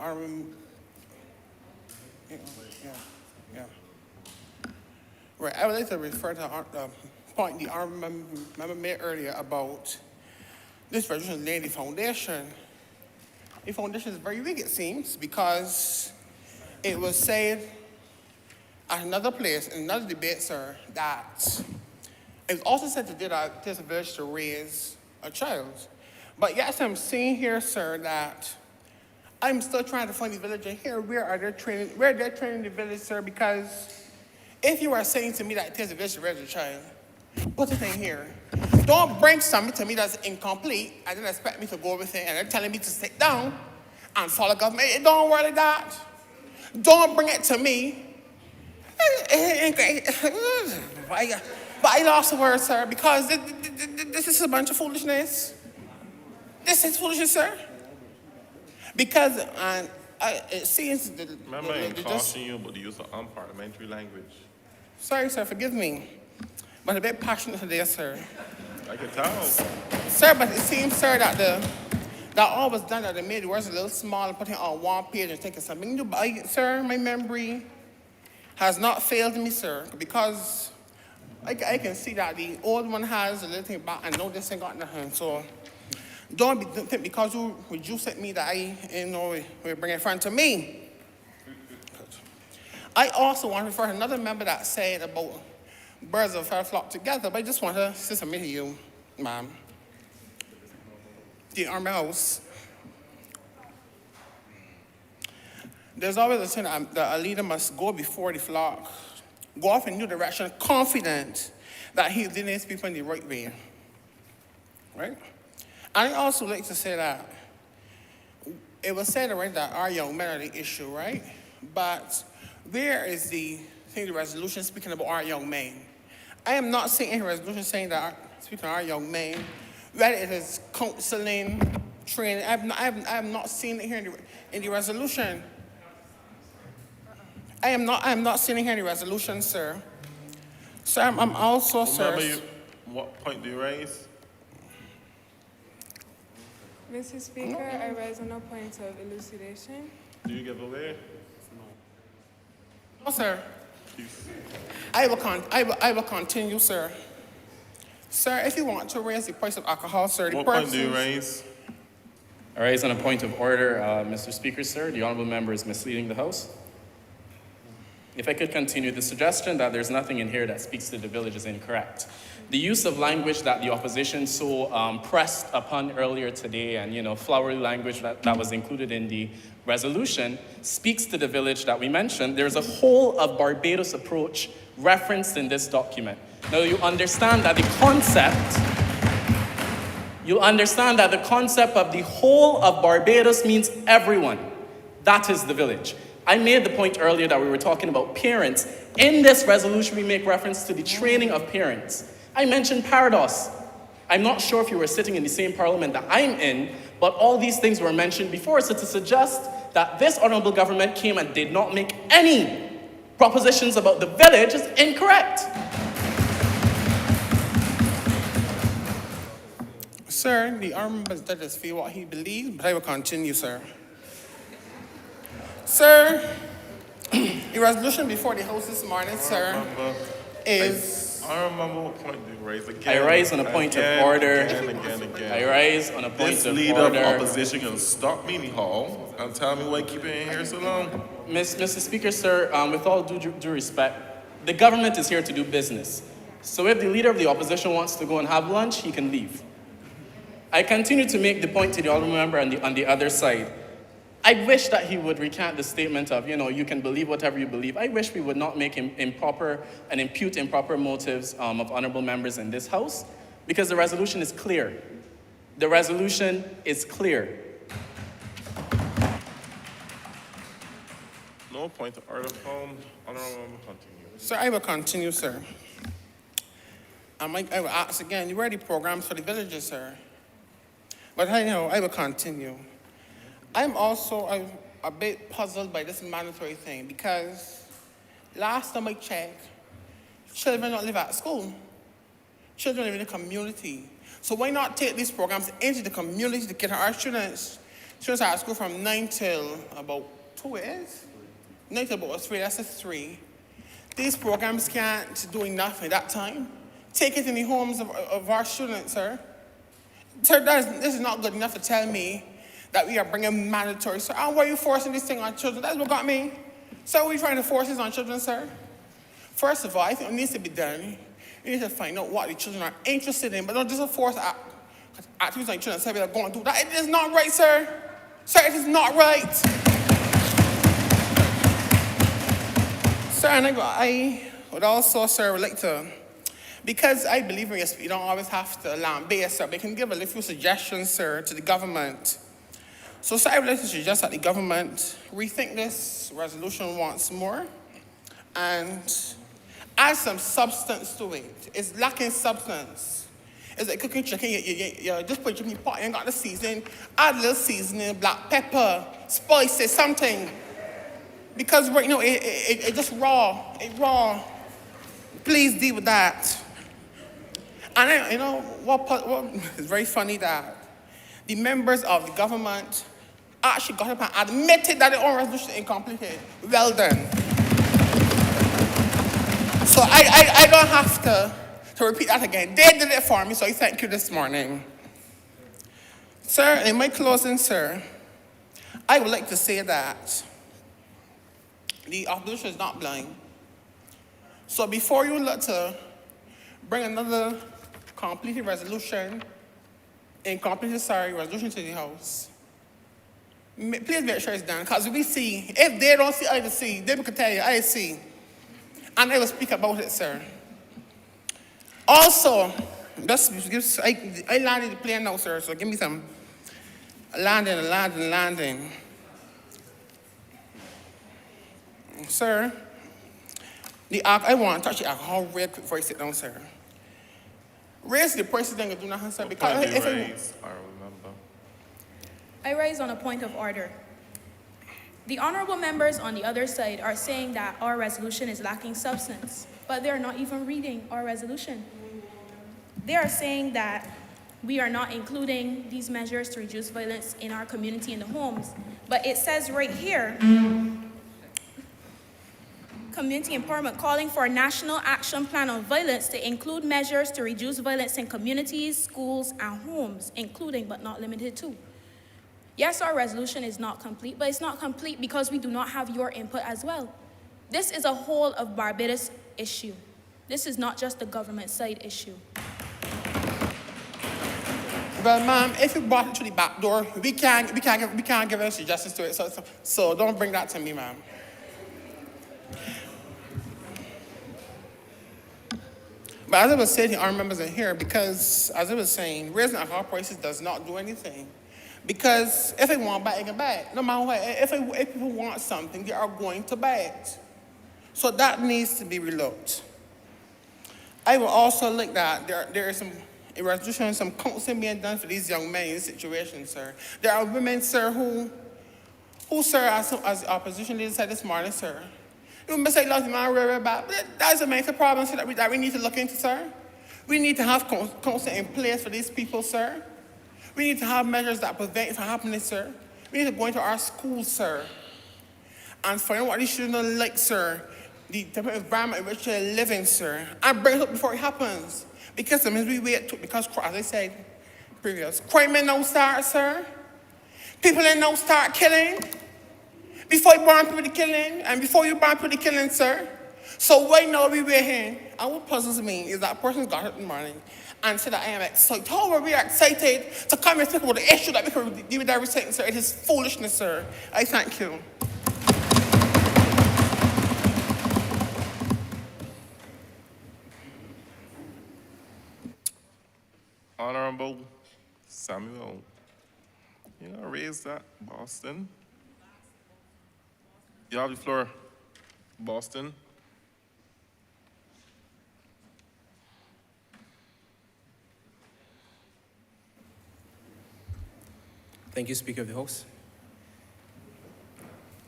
Right, I would like to refer to the point the honorable member made earlier about this resolution laying the foundation. The foundation is very weak, it seems, because it was said at another place, in another debate, sir, that it was also said today that it takes a village to raise a child. But yes, I'm saying here, sir, that I'm still trying to find the village in here. Where they're training the village, sir, because if you are saying to me that it takes a village to raise a child, put it in here. Don't bring something to me that's incomplete and then expect me to go with it and they're telling me to sit down and follow government. It don't work like that. Don't bring it to me. But I lost the word, sir, because this is a bunch of foolishness. This is foolishness, sir. Because it seems... Remember, I caution you about the use of unparliamentary language. Sorry, sir, forgive me. But a bit passionate today, sir. I can tell. Sir, but it seems, sir, that all was done, that they made the words a little small and put it on one page and taking something new. But sir, my memory has not failed me, sir, because I can see that the old one has a little thing back and no, this ain't got nothing. So don't think because you reduce at me that we bring it in front of me. I also want to refer to another member that said about birds of a feather flock together, but I just want to say something to you, ma'am. The Army House. There's always a thing that a leader must go before the flock, go off in a new direction, confident that he's leading his people in the right way. Right? And I also like to say that it was said already that our young men are the issue, right? But where is the resolution speaking about our young men? I am not seeing any resolution saying that speaking of our young men, whether it is counseling, training. I have not seen it here in the resolution. I am not seeing it here in the resolution, sir. Sir, I'm also, sir. What point do you raise? Mr. Speaker, I raise on a point of elucidation. Do you give away? No, sir. I will continue, sir. Sir, if you want to raise the price of alcohol, sir, the What point do you persons- raise? I raise on a point of order, Mr. Speaker, sir. The honourable member is misleading the House. If I could continue, the suggestion that there's nothing in here that speaks to the village is incorrect. The use of language that the opposition so pressed upon earlier today and, flowery language that was included in the resolution speaks to the village that we mentioned. There's a whole of Barbados approach referenced in this document. Now you understand that the concept of the whole of Barbados means everyone. That is the village. I made the point earlier that we were talking about parents. In this resolution, we make reference to the training of parents. I mentioned Barbados. I'm not sure if you were sitting in the same parliament that I'm in, but all these things were mentioned before. So to suggest that this honorable government came and did not make any propositions about the village is incorrect. Sir, the honourable does just feel what he believes, but I will continue, sir. Sir, the resolution before the House this morning, sir, is... I don't remember what point you raised again. I raise on a point of order. Again. I raise on a point This of leader order. of opposition can stop me in the hall and tell me why keep it in here so long. Mr. Speaker, sir, with all due respect, the government is here to do business. So if the leader of the opposition wants to go and have lunch, he can leave. I continue to make the point to the honourable member on the other side. I wish that he would recant the statement of, you can believe whatever you believe. I wish we would not make improper and impute improper motives of honourable members in this House, because the resolution is clear. The resolution is clear. No point of order found. Honourable member, continue. Sir, I will continue, sir. I will ask again, you ready programs for the villages, sir? But I will continue. I'm also a bit puzzled by this mandatory thing because last time I checked, children don't live at school. Children live in the community. So why not take these programs into the community to get our students at school from 9 till about 2 years? 9 till about 3, that's a 3. These programs can't do enough at that time. Take it in the homes of our students, sir. Sir, this is not good enough to tell me that we are bringing mandatory. So why are you forcing this thing on children? That's what got me. So are we trying to force this on children, sir? First of all, I think it needs to be done. You need to find out what the children are interested in, but don't just force activities on children. Say they're going to do that. It is not right, sir. Sir, it is not right. Sir, and I would also, sir, would like to, because I believe in you don't always have to lambast, sir, but you can give a few suggestions, sir, to the government. So, sir, I would like to suggest that the government rethink this resolution once more and add some substance to it. It's lacking substance. It's like cooking chicken. You just put chicken in the pot and got the seasoning. Add a little seasoning, black pepper, spices, something. Because right now, it just raw. It's raw. Please deal with that. And what is very funny that the members of the government actually got up and admitted that their own resolution is incompleted. Well done. So I don't have to repeat that again. They did it for me, so I thank you this morning. Sir, in my closing, sir, I would like to say that the opposition is not blind. So before you look to bring another completed resolution to the House, please make sure it's done, because we see, if they don't see, I see, they can tell you, I see. And I will speak about it, sir. Also, I landed the plane now, sir, so give me some landing. Sir, I want to touch the alcohol real quick before I sit down, sir. Raise the price thing and do nothing, sir, because if I remember. I rise on a point of order. The honorable members on the other side are saying that our resolution is lacking substance, but they're not even reading our resolution. They are saying that we are not including these measures to reduce violence in our community in the homes, but it says right here, community empowerment, calling for a national action plan on violence to include measures to reduce violence in communities, schools, and homes, including but not limited to. Yes, our resolution is not complete, but it's not complete because we do not have your input as well. This is a whole of Barbados issue. This is not just the government side issue. Well, ma'am, if you brought it to the back door, we can't give any suggestions to it. So don't bring that to me, ma'am. But as I was saying, our members are here because, as I was saying, raising alcohol prices does not do anything. Because if they want buy, they can buy it. No matter what, if people want something, they are going to buy it. So that needs to be relooked. I will also look that there is a resolution, some counseling being done for these young men in this situation, sir. There are women, sir, who sir, as the opposition leader said this morning, sir, you must say, lots man, but that's a major problem, sir, that we need to look into, sir. We need to have counseling in place for these people, sir. We need to have measures that prevent it from happening, sir. We need to go into our schools, sir, and find out what these children are like, sir, the type of environment in which they're living, sir, and bring it up before it happens. Because the minute we wait, because, as I said previous, crime may now start, sir. People may now start killing. Before you burn people to killing, and before you burn people to killing, sir. So why now we waiting? And what puzzles me is that a person got up in the morning and said that I am excited. How are we excited to come and talk about the issue that we can deal with everything, sir? It is foolishness, sir. I thank you. Honorable Samuel, you know, raise that, Boston. You have the floor, Boston. Thank you, Speaker of the House.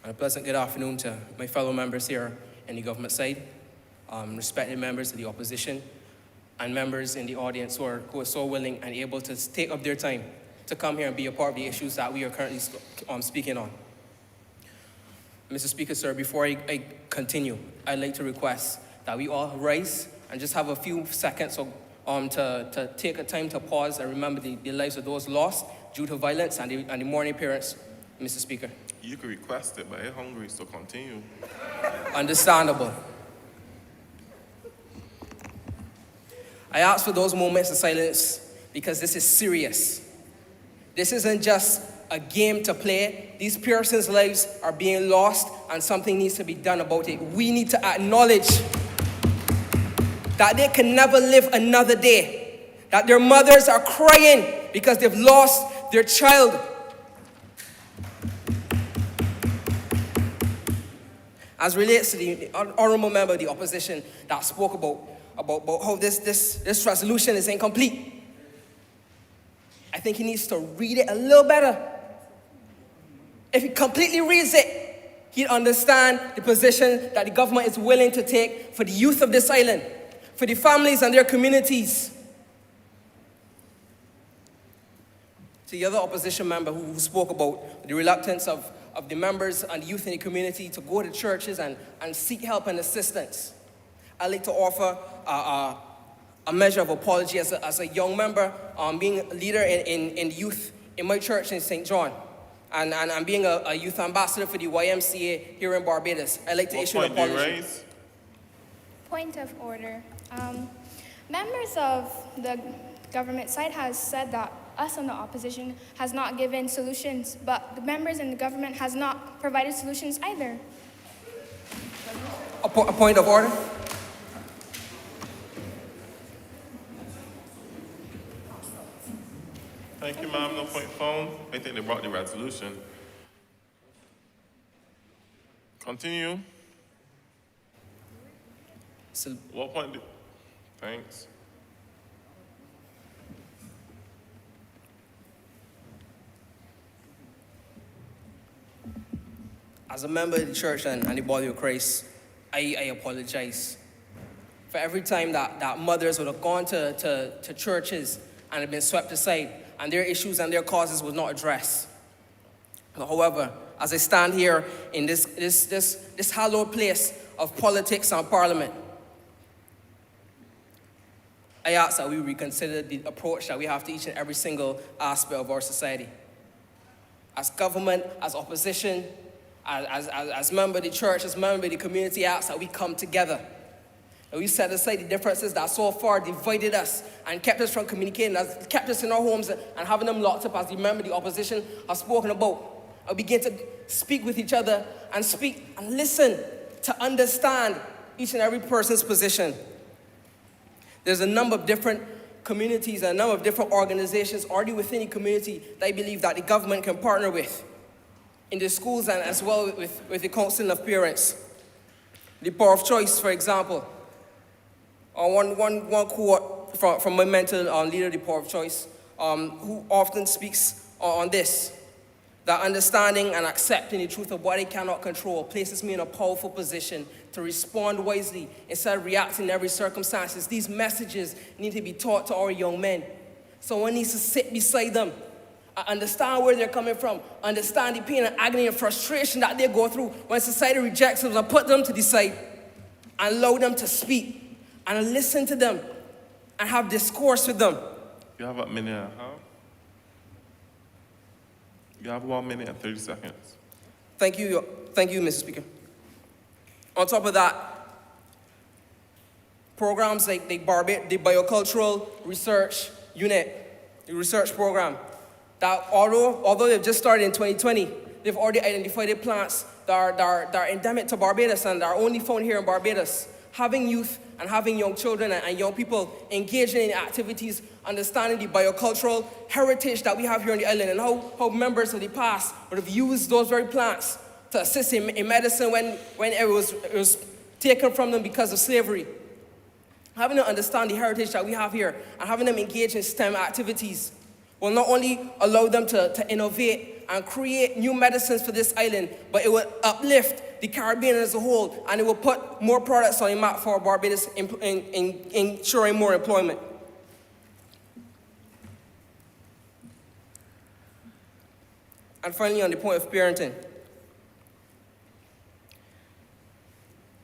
And a pleasant good afternoon to my fellow members here in the government side, respected members of the opposition, and members in the audience who are so willing and able to take up their time to come here and be a part of the issues that we are currently speaking on. Mr. Speaker, sir, before I continue, I'd like to request that we all rise and just have a few seconds to take a time to pause and remember the lives of those lost due to violence and the mourning parents, Mr. Speaker. You could request it, but I'm hungry, so continue. Understandable. I ask for those moments of silence because this is serious. This isn't just a game to play. These persons' lives are being lost and something needs to be done about it. We need to acknowledge that they can never live another day, that their mothers are crying because they've lost their child. As relates to the honorable member of the opposition that spoke about how this resolution is incomplete, I think he needs to read it a little better. If he completely reads it, he'd understand the position that the government is willing to take for the youth of this island, for the families and their communities. To the other opposition member who spoke about the reluctance of the members and the youth in the community to go to churches and seek help and assistance, I'd like to offer a measure of apology as a young member, being a leader in youth in my church in St. John, and being a youth ambassador for the YMCA here in Barbados. I'd like to issue an apology. Point of order. Members of the government side has said that us in the opposition has not given solutions, but the members in the government has not provided solutions either. A point of order. Thank you, ma'am. No point found. I think they brought the resolution. Continue. What point? Thanks. As a member of the church and the body of Christ, I apologize for every time that mothers would have gone to churches and have been swept aside and their issues and their causes was not addressed. However, as I stand here in this hallowed place of politics and parliament. I ask that we reconsider the approach that we have to each and every single aspect of our society. As government, as opposition, as member of the church, as member of the community, I ask that we come together. And we set aside the differences that so far divided us and kept us from communicating, kept us in our homes and having them locked up, as the member of the opposition has spoken about. And begin to speak with each other and speak and listen to understand each and every person's position. There's a number of different communities and a number of different organizations already within the community that I believe that the government can partner with in the schools and as well with the Council of Parents. The Power of Choice, for example. One quote from my mentor leader, the Power of Choice, who often speaks on this, that understanding and accepting the truth of what I cannot control places me in a powerful position to respond wisely instead of reacting in every circumstances. These messages need to be taught to our young men. Someone needs to sit beside them, understand where they're coming from, understand the pain and agony and frustration that they go through when society rejects them, and put them to the side and allow them to speak and listen to them and have discourse with them. You have a minute and a half? You have 1 minute and 30 seconds. Thank you, Mr. Speaker. On top of that, programs like the Biocultural Research Unit, the research program, that although they've just started in 2020, they've already identified the plants that are endemic to Barbados and are only found here in Barbados. Having youth and having young children and young people engaging in activities, understanding the biocultural heritage that we have here on the island and how members of the past would have used those very plants to assist in medicine when it was taken from them because of slavery. Having them understand the heritage that we have here and having them engage in STEM activities will not only allow them to innovate and create new medicines for this island, but it will uplift the Caribbean as a whole, and it will put more products on the map for Barbados in ensuring more employment. And finally, on the point of parenting,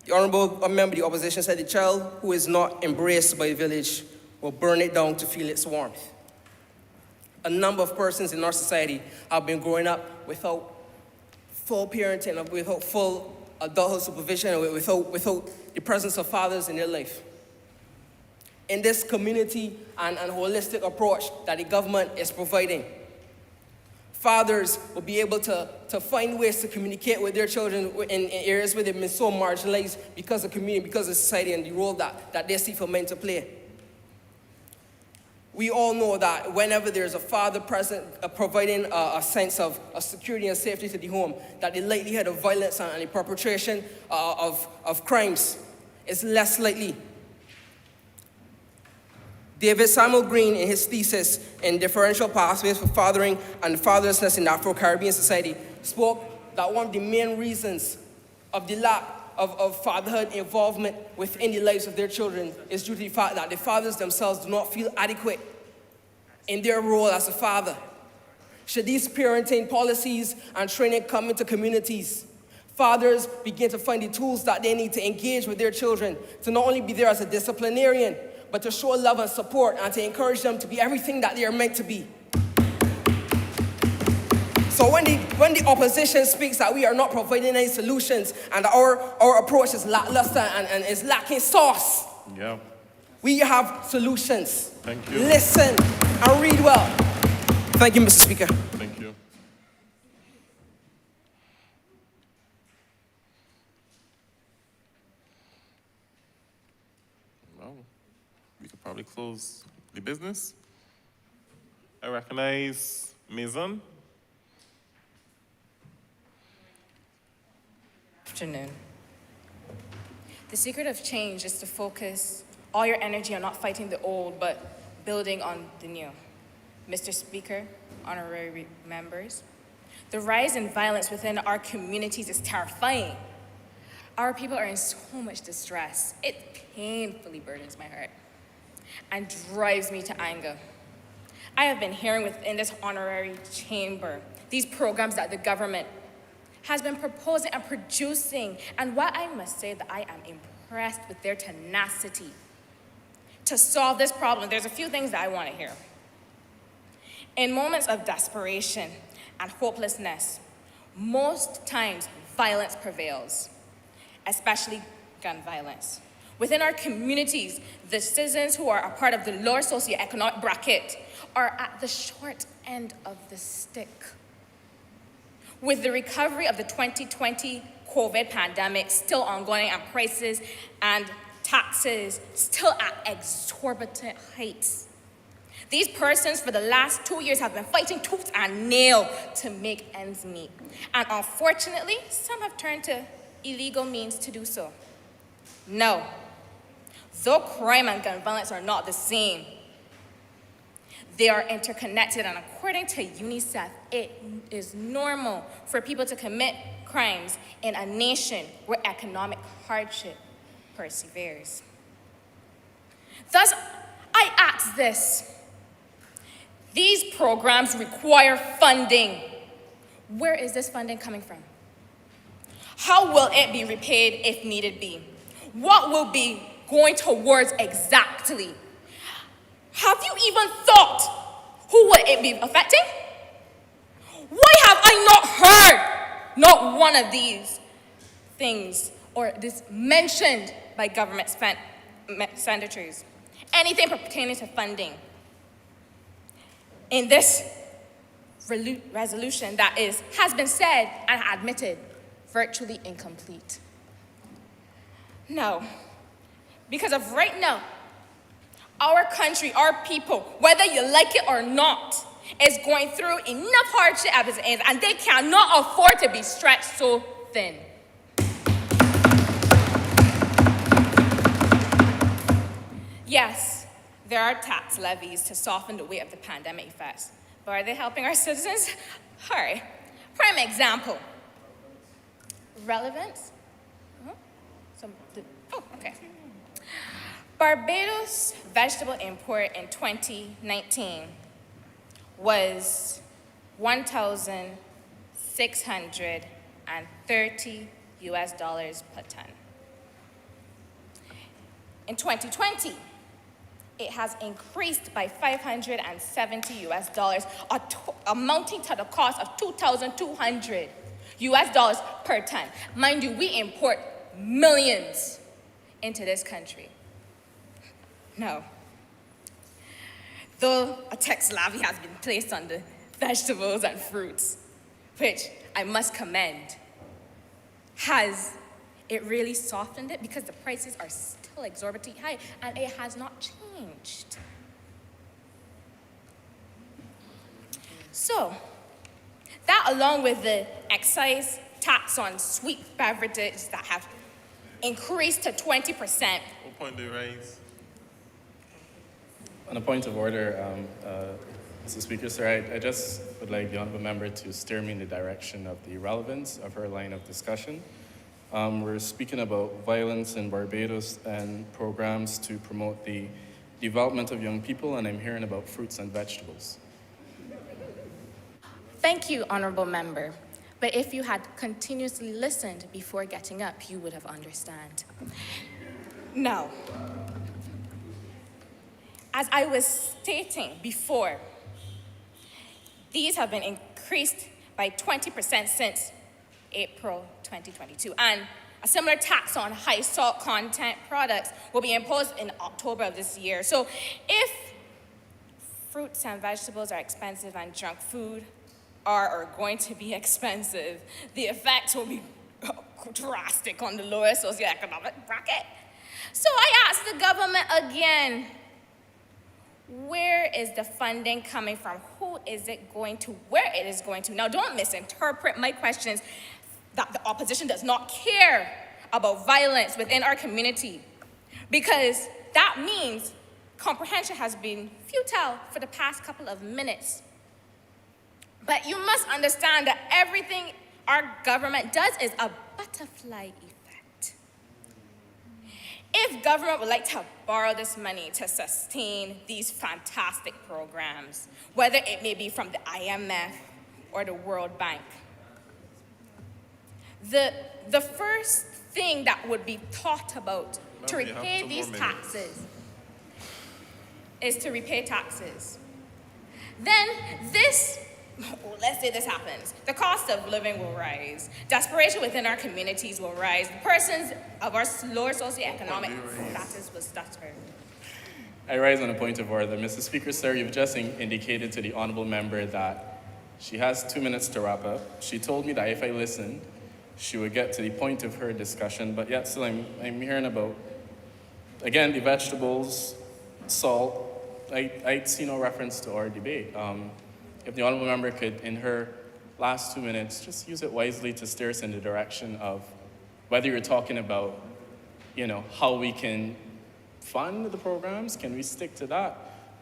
the honorable member of the opposition said the child who is not embraced by the village will burn it down to feel its warmth. A number of persons in our society have been growing up without full parenting, without full adulthood supervision, without the presence of fathers in their life. In this community and holistic approach that the government is providing, fathers will be able to find ways to communicate with their children in areas where they've been so marginalized because of community, because of society and the role that they see for men to play. We all know that whenever there's a father present providing a sense of security and safety to the home, that the likelihood of violence and the perpetration of crimes is less likely. David Samuel Green, in his thesis in Differential Pathways for Fathering and Fatherlessness in Afro-Caribbean Society, spoke that one of the main reasons of the lack of fatherhood involvement within the lives of their children is due to the fact that the fathers themselves do not feel adequate in their role as a father. Should these parenting policies and training come into communities, fathers begin to find the tools that they need to engage with their children, to not only be there as a disciplinarian, but to show love and support and to encourage them to be everything that they are meant to be. So when the opposition speaks that we are not providing any solutions and our approach is lackluster and is lacking sauce, yeah, we have solutions. Thank you. Listen and read well. Thank you, Mr. Speaker. Thank you. Well, we could probably close the business. I recognize Maison. Afternoon. The secret of change is to focus all your energy on not fighting the old, but building on the new. Mr. Speaker, honorary members, the rise in violence within our communities is terrifying. Our people are in so much distress. It painfully burdens my heart and drives me to anger. I have been hearing within this honorary chamber these programs that the government has been proposing and producing. And what I must say that I am impressed with their tenacity to solve this problem. There's a few things that I want to hear. In moments of desperation and hopelessness, most times violence prevails, especially gun violence. Within our communities, the citizens who are a part of the lower socioeconomic bracket are at the short end of the stick. With the recovery of the 2020 COVID pandemic still ongoing and prices and taxes still at exorbitant heights, these persons for the last 2 years have been fighting tooth and nail to make ends meet. And unfortunately, some have turned to illegal means to do so. No, though crime and gun violence are not the same, they are interconnected, and according to UNICEF, it is normal for people to commit crimes in a nation where economic hardship perseveres. Thus, I ask this. These programs require funding. Where is this funding coming from? How will it be repaid if needed be? What will be going towards exactly? Have you even thought who would it be affecting? Why have I not heard not one of these things or this mentioned by government expenditures? Anything pertaining to funding in this resolution that has been said and admitted virtually incomplete. No, because of right now, our country, our people, whether you like it or not, is going through enough hardship as it is, and they cannot afford to be stretched so thin. Yes, there are tax levies to soften the weight of the pandemic effects, but are they helping our citizens? Hurry. Prime example. Relevance? Okay. Barbados vegetable import in 2019 was $1,630 per ton. In 2020, it has increased by $570, amounting to the cost of $2,200 per ton. Mind you, we import millions into this country. No. Though a tax levy has been placed on the vegetables and fruits, which I must commend, has it really softened it? Because the prices are still exorbitantly high and it has not changed. So, that along with the excise tax on sweet beverages that have increased to 20%. What point do you raise? On a point of order, Mr. Speaker, sir, I just would like the honourable member to steer me in the direction of the relevance of her line of discussion. We're speaking about violence in Barbados and programs to promote the development of young people, and I'm hearing about fruits and vegetables. Thank you, honorable member. But if you had continuously listened before getting up, you would have understood. No. As I was stating before, these have been increased by 20% since April 2022. And a similar tax on high salt content products will be imposed in October of this year. So if fruits and vegetables are expensive and junk food are going to be expensive, the effects will be drastic on the lower socioeconomic bracket. So I ask the government again, where is the funding coming from? Who is it going to? Where it is going to? Now, don't misinterpret my questions that the opposition does not care about violence within our community, because that means comprehension has been futile for the past couple of minutes. But you must understand that everything our government does is a butterfly effect. If government would like to borrow this money to sustain these fantastic programs, whether it may be from the IMF or the World Bank, the first thing that would be thought about to Ma'am, you have repay 2 these more minutes. taxes is to repay taxes. Then this, let's say this happens, the cost of living will rise, desperation within our communities will rise, persons of our lower socioeconomic status will stutter. I rise on a point of order. Mr. Speaker, sir, you've just indicated to the honorable member that she has 2 minutes to wrap up. She told me that if I listened, she would get to the point of her discussion, but yet still I'm hearing about, again, the vegetables, salt. I see no reference to our debate. If the honorable member could, in her last 2 minutes, just use it wisely to steer us in the direction of whether you're talking about, how we can fund the programs, can we stick to that,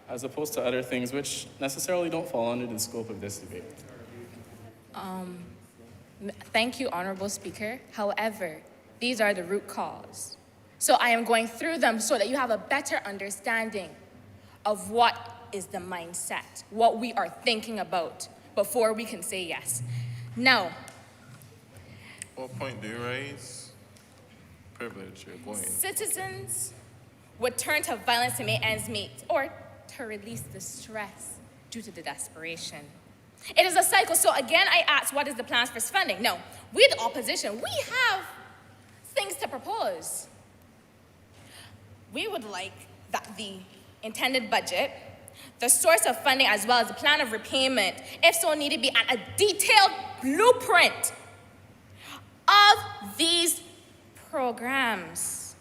as opposed to other things which necessarily don't fall under the scope of this debate. Thank you, Honorable Speaker. However, these are the root cause. So I am going through them so that you have a better understanding of what is the mindset, what we are thinking about before we can say yes. Now, What point do you raise? Privilege, you're going. citizens would turn to violence to make ends meet or to release the stress due to the desperation. It is a cycle. So again, I ask, what is the plans for funding? No, we the opposition, we have things to propose. We would like that the intended budget, the source of funding, as well as the plan of repayment, if so needed, be a detailed blueprint of these programs,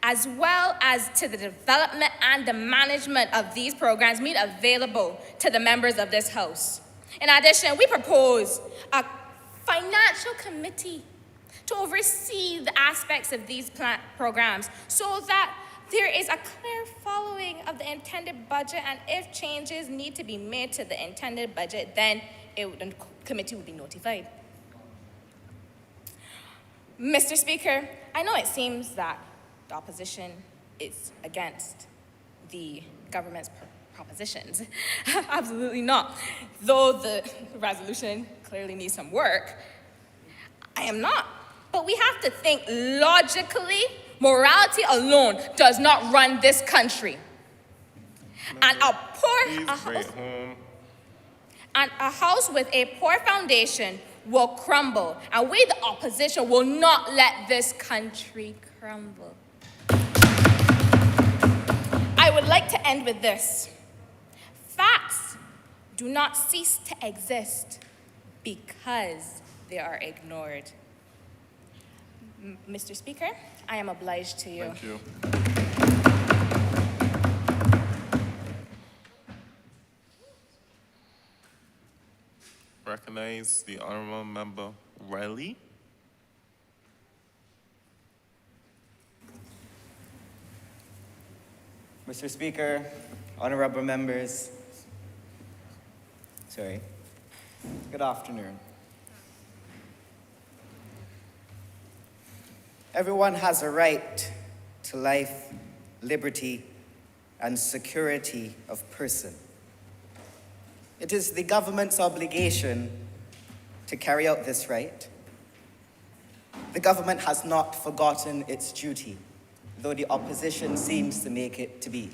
as well as to the development and the management of these programs made available to the members of this House. In addition, we propose a financial committee to oversee the aspects of these programs so that there is a clear following of the intended budget, and if changes need to be made to the intended budget, then the committee would be notified. Mr. Speaker, I know it seems that the opposition is against the government's propositions. Absolutely not. Though the resolution clearly needs some work, I am not. But we have to think logically. Morality alone does not run this country. And a house with a poor foundation will crumble, and we, the opposition, will not let this country crumble. I would like to end with this. Facts do not cease to exist because they are ignored. Mr. Speaker, I am obliged to you. Thank you. Recognize the honorable member Riley. Mr. Speaker, honorable members, good afternoon. Everyone has a right to life, liberty, and security of person. It is the government's obligation to carry out this right. The government has not forgotten its duty, though the opposition seems to make it to be.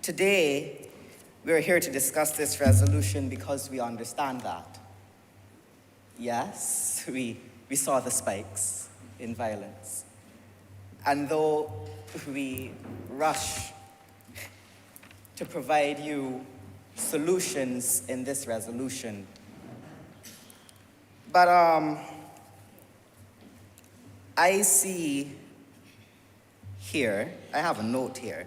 Today, we're here to discuss this resolution because we understand that. Yes, we saw the spikes in violence. And though we rush to provide you solutions in this resolution, but I see here, I have a note here,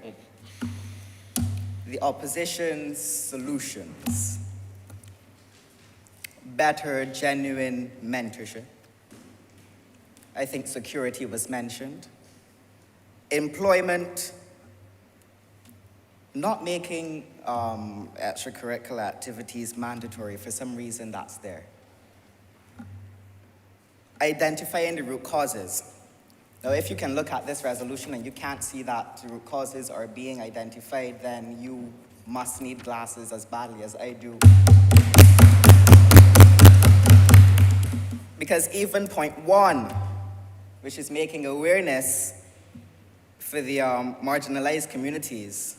the opposition's solutions: better, genuine mentorship. I think security was mentioned. Employment, not making extracurricular activities mandatory. For some reason, that's there. Identifying the root causes. Now, if you can look at this resolution and you can't see that the root causes are being identified, then you must need glasses as badly as I do. Because even point one, which is making awareness for the marginalized communities,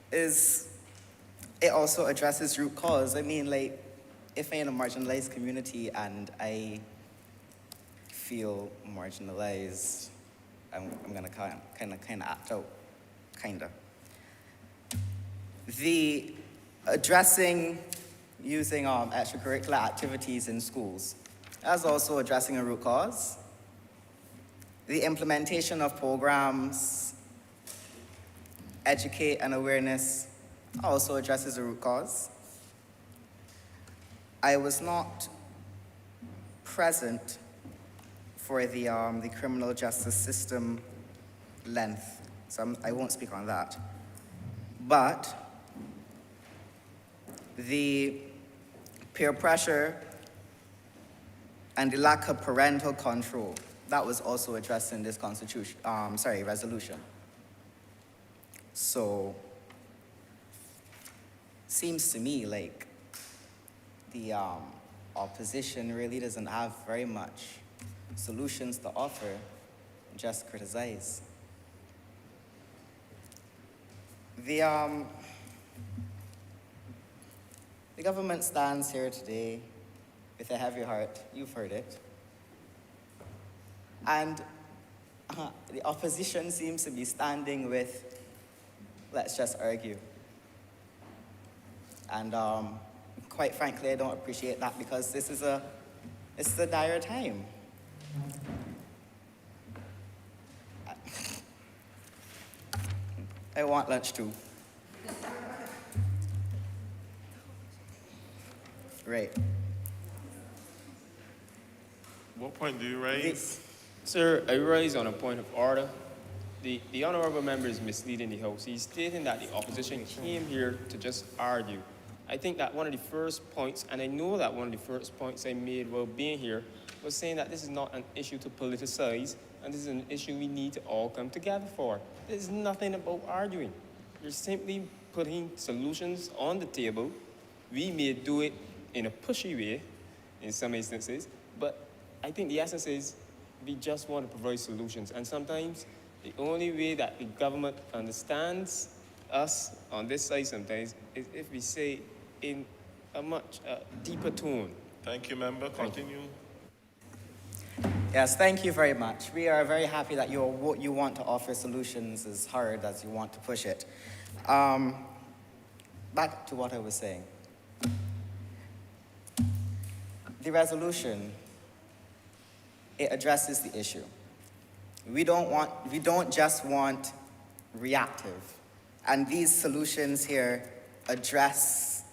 it also addresses root cause. I mean, like, if I'm in a marginalized community and I feel marginalized, I'm gonna kind of act out, kinda. The addressing using extracurricular activities in schools, that's also addressing a root cause. The implementation of programs, educate and awareness, also addresses a root cause. I was not present for the criminal justice system length, so I won't speak on that. But the peer pressure and the lack of parental control, that was also addressed in this resolution. So, seems to me like the opposition really doesn't have very much solutions to offer, just criticize. The government stands here today with a heavy heart. You've heard it. And the opposition seems to be standing with, let's just argue. And quite frankly, I don't appreciate that because this is a dire time. I want lunch too. Right. What point do you raise? Sir, I rise on a point of order. The honorable member is misleading the House. He's stating that the opposition came here to just argue. I think that one of the first points, and I know that one of the first points I made while being here, was saying that this is not an issue to politicize, and this is an issue we need to all come together for. There's nothing about arguing. You're simply putting solutions on the table. We may do it in a pushy way in some instances, but I think the essence is we just want to provide solutions. And sometimes the only way that the government understands us on this side sometimes is if we say in a much deeper tone. Thank you, member. Continue. Yes, thank you very much. We are very happy that you want to offer solutions as hard as you want to push it. Back to what I was saying. The resolution, it addresses the issue. We don't just want reactive. And these solutions here address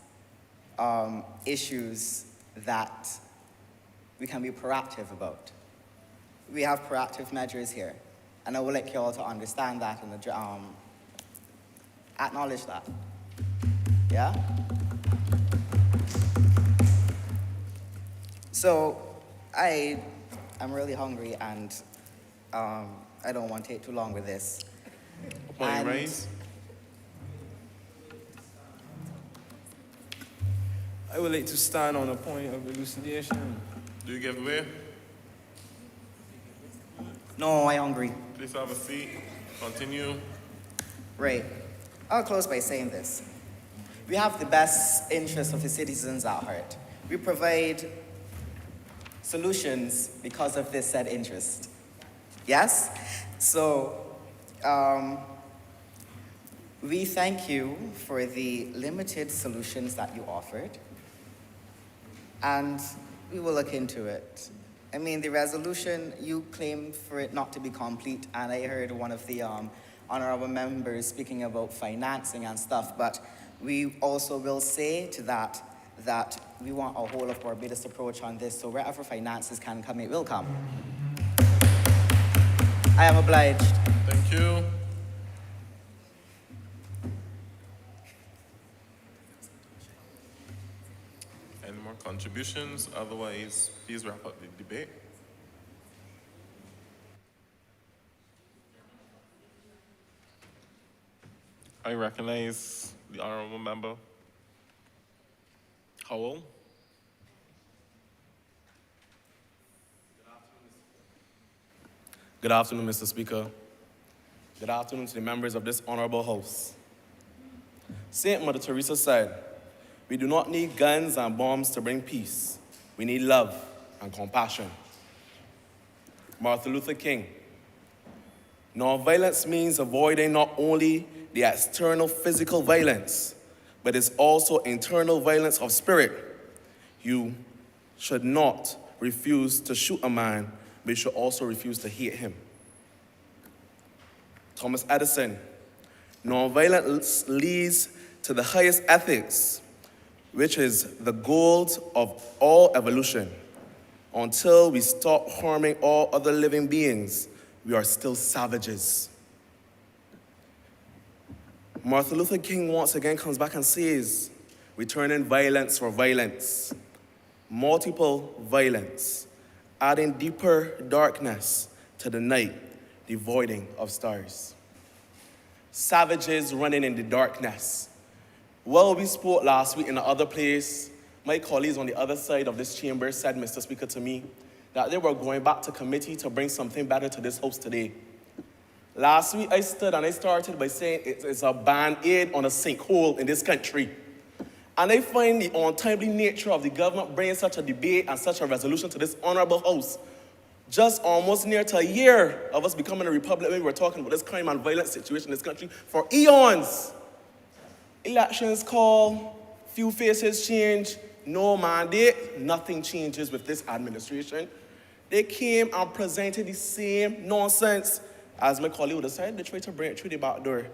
issues that we can be proactive about. We have proactive measures here. And I would like you all to understand that and acknowledge that. Yeah? So I'm really hungry and I don't want to take too long with this. Point raised. I would like to stand on a point of elucidation. Do you give way? No, I'm hungry. Please have a seat. Continue. Right. I'll close by saying this. We have the best interests of the citizens at heart. We provide solutions because of this said interest. Yes? So, we thank you for the limited solutions that you offered, and we will look into it. I mean, the resolution, you claim for it not to be complete, and I heard one of the honorable members speaking about financing and stuff, but we also will say to that we want a whole of Barbados approach on this, so wherever finances can come, it will come. I am obliged. Thank you. Any more contributions? Otherwise, please wrap up the debate. I recognize the honorable member Howell. Good afternoon, Mr. Speaker. Good afternoon to the members of this honorable House. Saint Mother Teresa said, "We do not need guns and bombs to bring peace. We need love and compassion." Martin Luther King, "Nonviolence means avoiding not only the external physical violence, but it's also internal violence of spirit. You should not refuse to shoot a man, but you should also refuse to hate him." Thomas Edison, "Nonviolence leads to the highest ethics, which is the goal of all evolution. Until we stop harming all other living beings, we are still savages." Martin Luther King once again comes back and says, "Returning violence for violence, multiple violence, adding deeper darkness to the night, devoiding of stars." Savages running in the darkness. Well, we spoke last week in the other place. My colleagues on the other side of this chamber said, Mr. Speaker, to me, that they were going back to committee to bring something better to this House today. Last week, I stood and I started by saying it is a band-aid on a sinkhole in this country. And I find the untimely nature of the government bringing such a debate and such a resolution to this honorable House just almost near to a year of us becoming a republic when we were talking about this crime and violence situation in this country for eons. Elections call, few faces change, no mandate, nothing changes with this administration. They came and presented the same nonsense as my colleague would have said. They tried to bring it through the back door.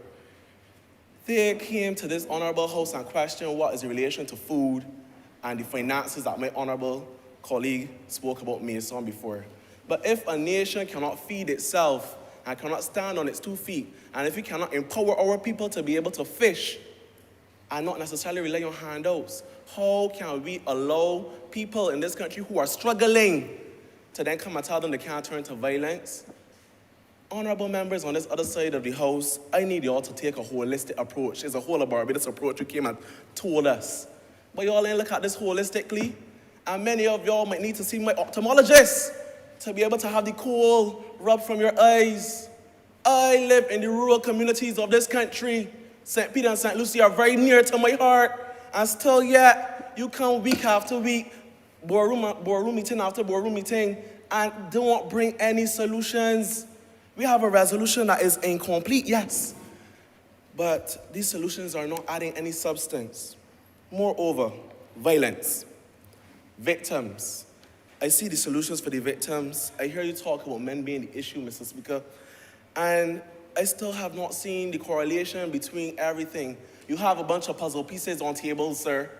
They came to this honorable House and questioned what is the relation to food and the finances that my honorable colleague spoke about Mason before. But if a nation cannot feed itself and cannot stand on its 2 feet, and if we cannot empower our people to be able to fish and not necessarily rely on handouts, how can we allow people in this country who are struggling to then come and tell them they can't turn to violence? Honorable members on this other side of the House, I need y'all to take a holistic approach. It's a whole of Barbados approach you came and told us. But y'all ain't look at this holistically. And many of y'all might need to see my ophthalmologist to be able to have the coal rubbed from your eyes. I live in the rural communities of this country. St. Peter and St. Lucie are very near to my heart. And still yet, you come week after week, boardroom meeting after boardroom meeting, and don't bring any solutions. We have a resolution that is incomplete, yes. But these solutions are not adding any substance. Moreover, violence. Victims. I see the solutions for the victims. I hear you talk about men being the issue, Mr. Speaker. And I still have not seen the correlation between everything. You have a bunch of puzzle pieces on tables, sir.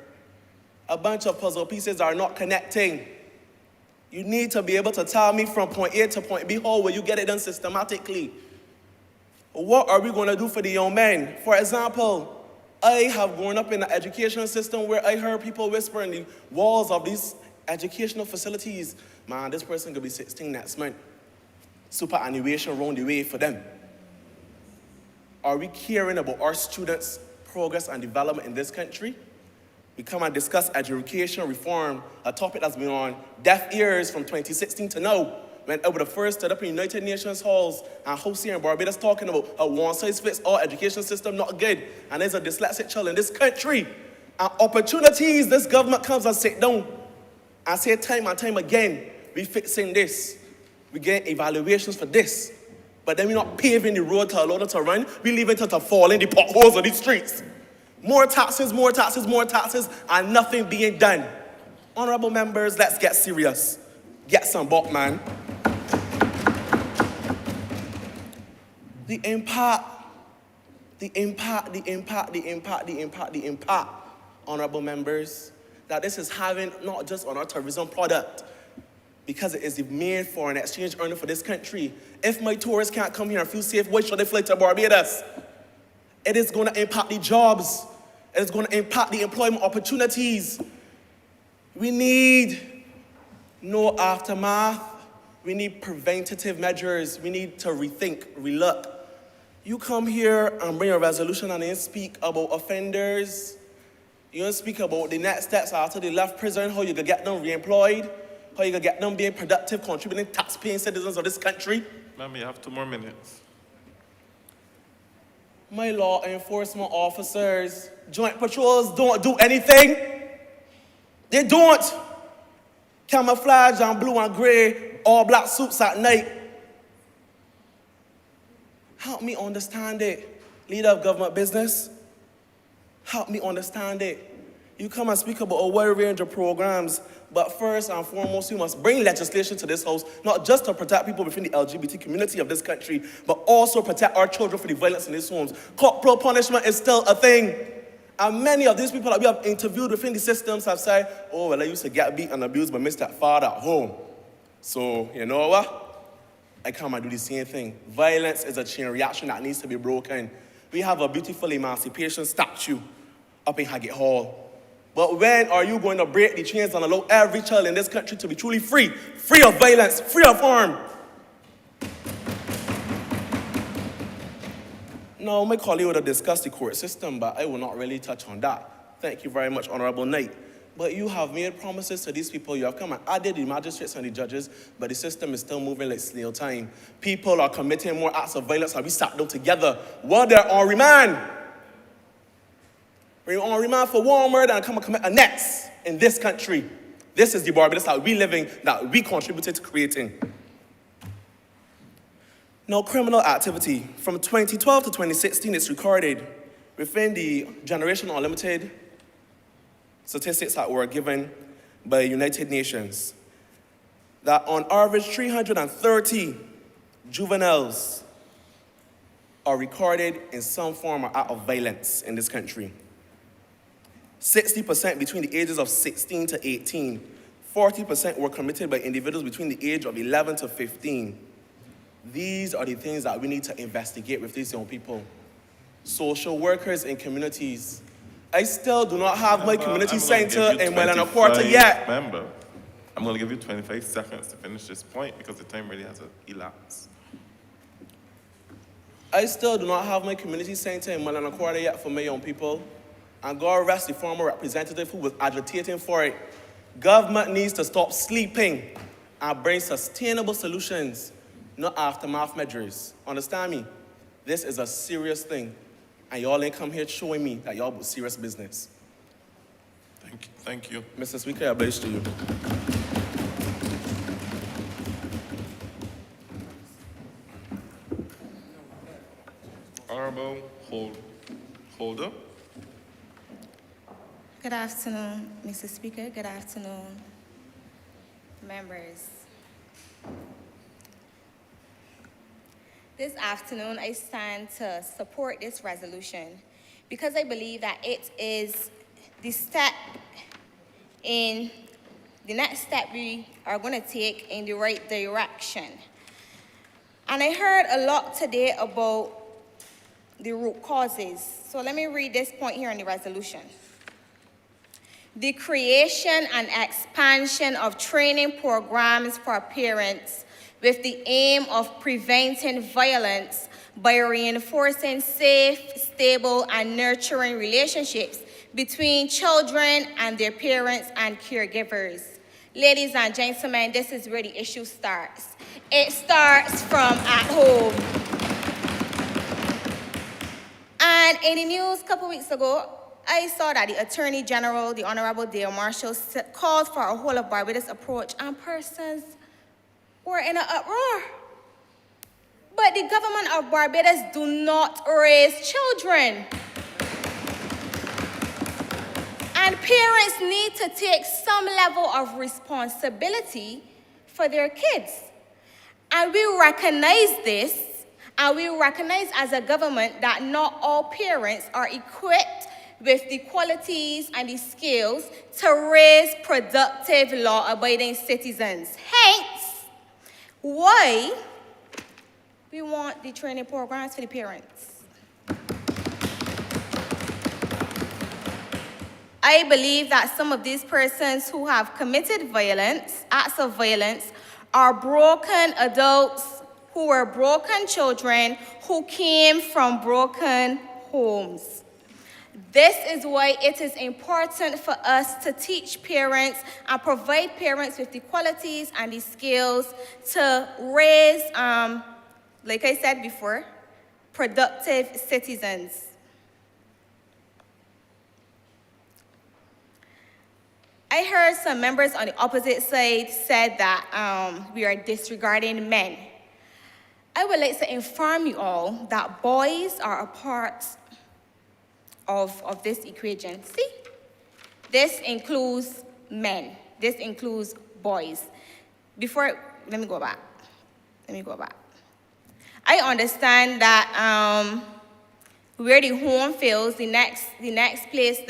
A bunch of puzzle pieces are not connecting. You need to be able to tell me from point A to point B, how will you get it done systematically? What are we going to do for the young men? For example, I have grown up in an education system where I heard people whisper in the walls of these educational facilities, man, this person could be 16 next month. Superannuation round the way for them. Are we caring about our students' progress and development in this country? We come and discuss education reform, a topic that's been on deaf ears from 2016 to now, when I would have first stood up in United Nations halls and hosts here in Barbados talking about a one-size-fits-all education system not good, and there's a dyslexic child in this country. And opportunities, this government comes and sit down and say time and time again, we fixing this. We get evaluations for this. But then we're not paving the road to allow them to run. We leave it to fall in the potholes of these streets. More taxes, more taxes, more taxes, and nothing being done. Honorable members, let's get serious. Get some buck, man. The impact, honorable members, that this is having not just on our tourism product, because it is the main foreign exchange earner for this country. If my tourists can't come here and feel safe, why should they fly to Barbados? It is going to impact the jobs. It is going to impact the employment opportunities. We need no aftermath. We need preventative measures. We need to rethink, relook. You come here and bring a resolution and then speak about offenders. You don't speak about the next steps after they left prison, how you can get them reemployed, how you can get them being productive, contributing, tax-paying citizens of this country. Member, you have 2 more minutes. My law enforcement officers, joint patrols don't do anything. They don't. Camouflage and blue and gray, all black suits at night. Help me understand it. Leader of government business, help me understand it. You come and speak about a wide range of programs, but first and foremost, you must bring legislation to this house, not just to protect people within the LGBT community of this country, but also protect our children from the violence in these homes. Corporal punishment is still a thing. And many of these people that we have interviewed within the systems have said, oh, well, I used to get beat and abused by Mr. Father at home. So, you know what? I come and do the same thing. Violence is a chain reaction that needs to be broken. We have a beautiful emancipation statue up in Haggett Hall. But when are you going to break the chains and allow every child in this country to be truly free? Free of violence, free of harm. Now, my colleague would have discussed the court system, but I will not really touch on that. Thank you very much, Honorable Knight. But you have made promises to these people. You have come and added the magistrates and the judges, but the system is still moving like snail time. People are committing more acts of violence and we sat down together while they're on remand. When you're on remand for war murder and come and commit a next in this country. This is the Barbados that we live in, that we contributed to creating. Now, criminal activity. From 2012 to 2016, it's recorded within the Generation Unlimited statistics that were given by the United Nations, that on average 330 juveniles are recorded in some form or act of violence in this country. 60% between the ages of 16 to 18. 40% were committed by individuals between the age of 11 to 15. These are the things that we need to investigate with these young people. Social workers in communities. I still do not have my community center in Welland Quarter yet. Member, I'm going to give you 25 seconds to finish this point because the time really has elapsed. I still do not have my community center in Welland Quarter yet for my young people. And God rest the former representative who was agitating for it. Government needs to stop sleeping and bring sustainable solutions, not aftermath measures. Understand me? This is a serious thing. And y'all ain't come here showing me that y'all do serious business. Thank you. Mr. Speaker, I oblige to you. Honorable Holder. Good afternoon, Mr. Speaker. Good afternoon, members. This afternoon, I stand to support this resolution because I believe that it is the next step we are going to take in the right direction. And I heard a lot today about the root causes. So let me read this point here in the resolution. The creation and expansion of training programs for parents with the aim of preventing violence by reinforcing safe, stable, and nurturing relationships between children and their parents and caregivers. Ladies and gentlemen, this is where the issue starts. It starts from at home. And in the news a couple weeks ago, I saw that the Attorney General, the Honorable Dale Marshall, called for a whole of Barbados approach, and persons were in an uproar. But the government of Barbados do not raise children. And parents need to take some level of responsibility for their kids. And we recognize this, and we recognize as a government that not all parents are equipped with the qualities and the skills to raise productive, law-abiding citizens. Hence, why we want the training programs for the parents. I believe that some of these persons who have committed violence, acts of violence, are broken adults who were broken children who came from broken homes. This is why it is important for us to teach parents and provide parents with the qualities and the skills to raise like I said before, productive citizens. I heard some members on the opposite side said that we are disregarding men. I would like to inform you all that boys are a part of this equation. See? This includes men. This includes boys. Let me go back. I understand that where the home fails, the next place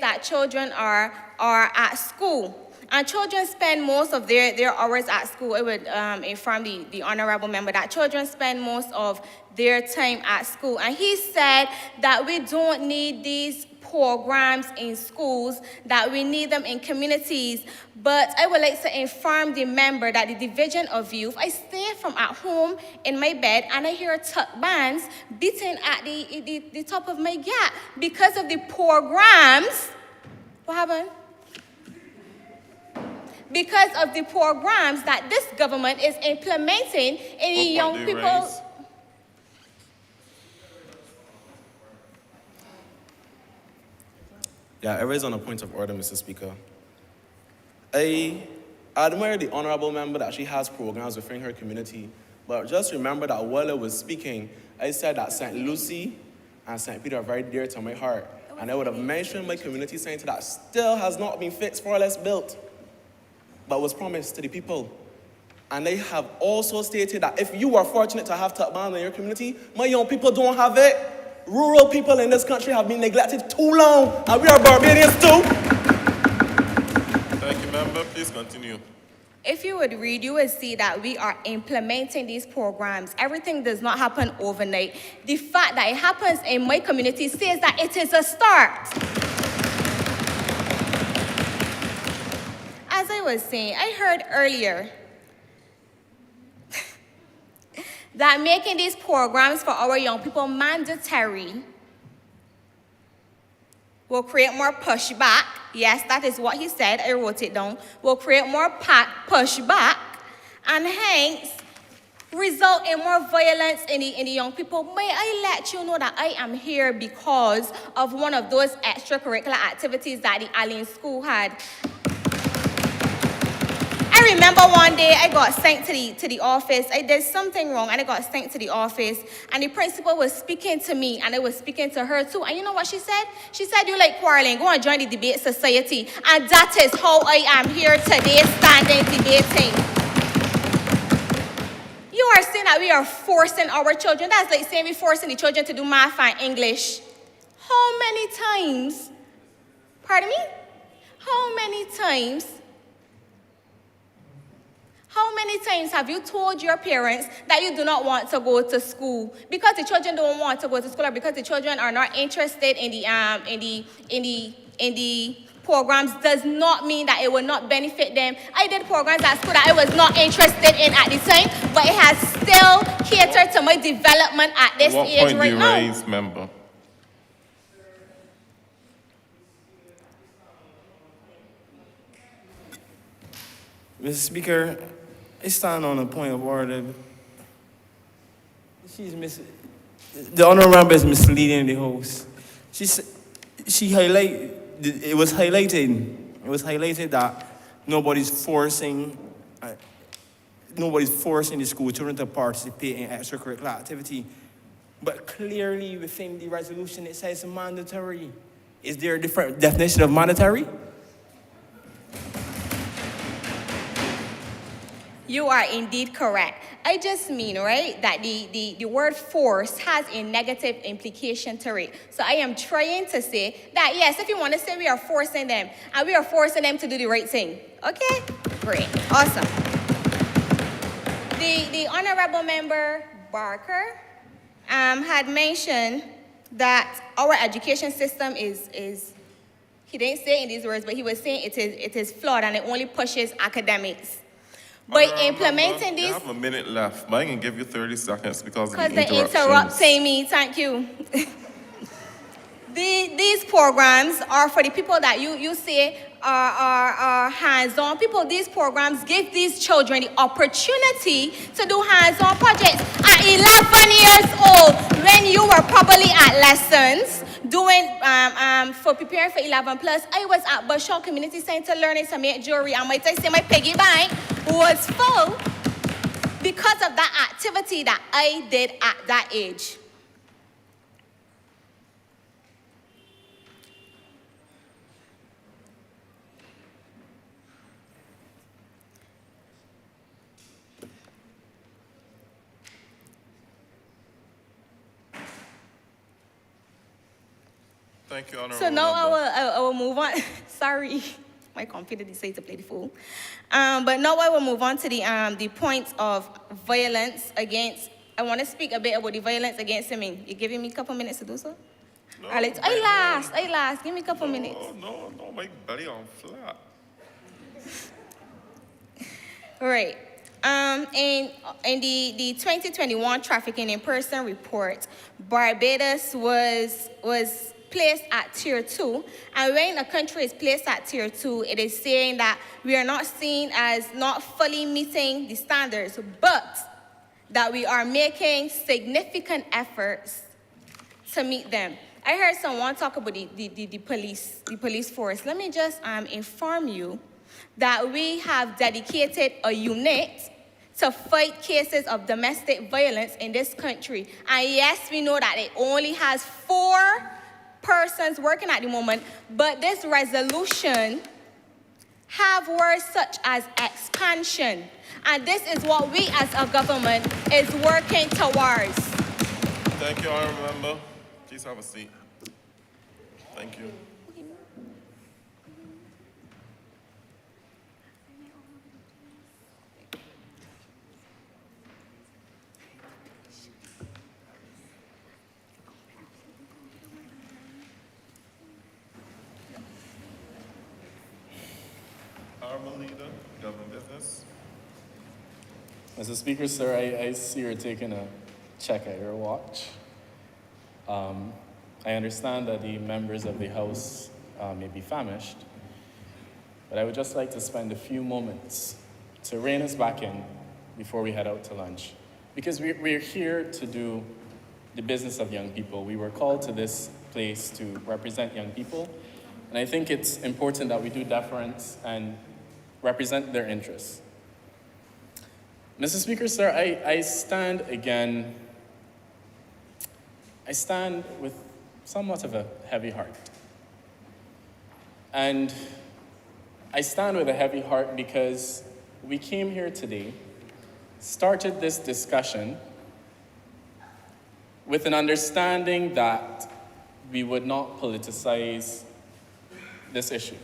that children are at school. And children spend most of their hours at school. I would inform the honorable member that children spend most of their time at school. And he said that we don't need these programs in schools, that we need them in communities. But I would like to inform the member that the Division of Youth, I stay from at home in my bed and I hear tuck bands beating at the top of my gap because of the programs. What happened? Because of the programs that this government is implementing in the young people. Yeah, I raise on a point of order, Mr. Speaker. I admire the honorable member that she has programs within her community, but just remember that while I was speaking, I said that St. Lucie and St. Peter are very dear to my heart, and I would have mentioned my community center that still has not been fixed, far less built, but was promised to the people. And they have also stated that if you are fortunate to have tuck-band in your community, my young people don't have it. Rural people in this country have been neglected too long, and we are Barbadians too. Thank you, member. Please continue. If you would read, you would see that we are implementing these programs. Everything does not happen overnight. The fact that it happens in my community says that it is a start. As I was saying, I heard earlier that making these programs for our young people mandatory will create more pushback. Yes, that is what he said. I wrote it down. Will create more pushback and hence result in more violence in the young people. May I let you know that I am here because of one of those extracurricular activities that the Alien School had. I remember one day I got sent to the office. I did something wrong and I got sent to the office. And the principal was speaking to me and I was speaking to her too. And you know what she said? She said, "You like quarreling, go and join the debate society." And that is how I am here today, standing debating. You are saying that we are forcing our children. That's like saying we're forcing the children to do math and English. How many times, pardon me? How many times have you told your parents that you do not want to go to school because the children don't want to go to school or because the children are not interested in the programs does not mean that it will not benefit them. I did programs at school that I was not interested in at the time, but it has still catered to my development at this age right now. What point do you raise, member? Mr. Speaker, I stand on a point of order. The honorable member is misleading the House. It was highlighted that nobody's forcing the school children to participate in extracurricular activity. But clearly within the resolution it says mandatory. Is there a different definition of mandatory? You are indeed correct. I just mean, right, that the word force has a negative implication to it. So I am trying to say that, yes, if you want to say we are forcing them, and we are forcing them to do the right thing. Okay? Great. Awesome. The honorable member, Barker, had mentioned that our education system is, he didn't say it in these words, but he was saying it is flawed and it only pushes academics. By implementing this, you have a minute left, but I can give you 30 seconds because of the they're interrupting me. Thank you. These programs are for the people that you say are hands-on people. These programs give these children the opportunity to do hands-on projects. At 11 years old, when you were probably at lessons, doing, for preparing for 11 plus, I was at Bashaw Community Center learning to make jewelry, and might I say my piggy bank was full because of that activity that I did at that age. Thank you, Honorable So now Member. I will move on. Sorry, my computer decided to play the fool. But now I will move on to the points of violence against. I want to speak a bit about the violence against women. You giving me a couple minutes to do so? No, Alex, I last. Give me a couple minutes. No, my belly on flat. Right. In the 2021 Trafficking in Person report, Barbados was placed at Tier 2. And when a country is placed at Tier 2, it is saying that we are not seen as not fully meeting the standards, but that we are making significant efforts to meet them. I heard someone talk about the police force. Let me just inform you that we have dedicated a unit to fight cases of domestic violence in this country. And yes, we know that it only has 4 persons working at the moment, but this resolution have words such as expansion. And this is what we as a government is working towards. Thank you, Honorable Member. Please have a seat. Thank you. Honorable Leader, Government Business. Mr. Speaker, sir, I see you're taking a check at your watch. I understand that the members of the House may be famished, but I would just like to spend a few moments to rein us back in before we head out to lunch. Because we're here to do the business of young people. We were called to this place to represent young people, and I think it's important that we do deference and represent their interests. Mr. Speaker, sir, I stand with somewhat of a heavy heart. And I stand with a heavy heart because we came here today, started this discussion with an understanding that we would not politicize this issue.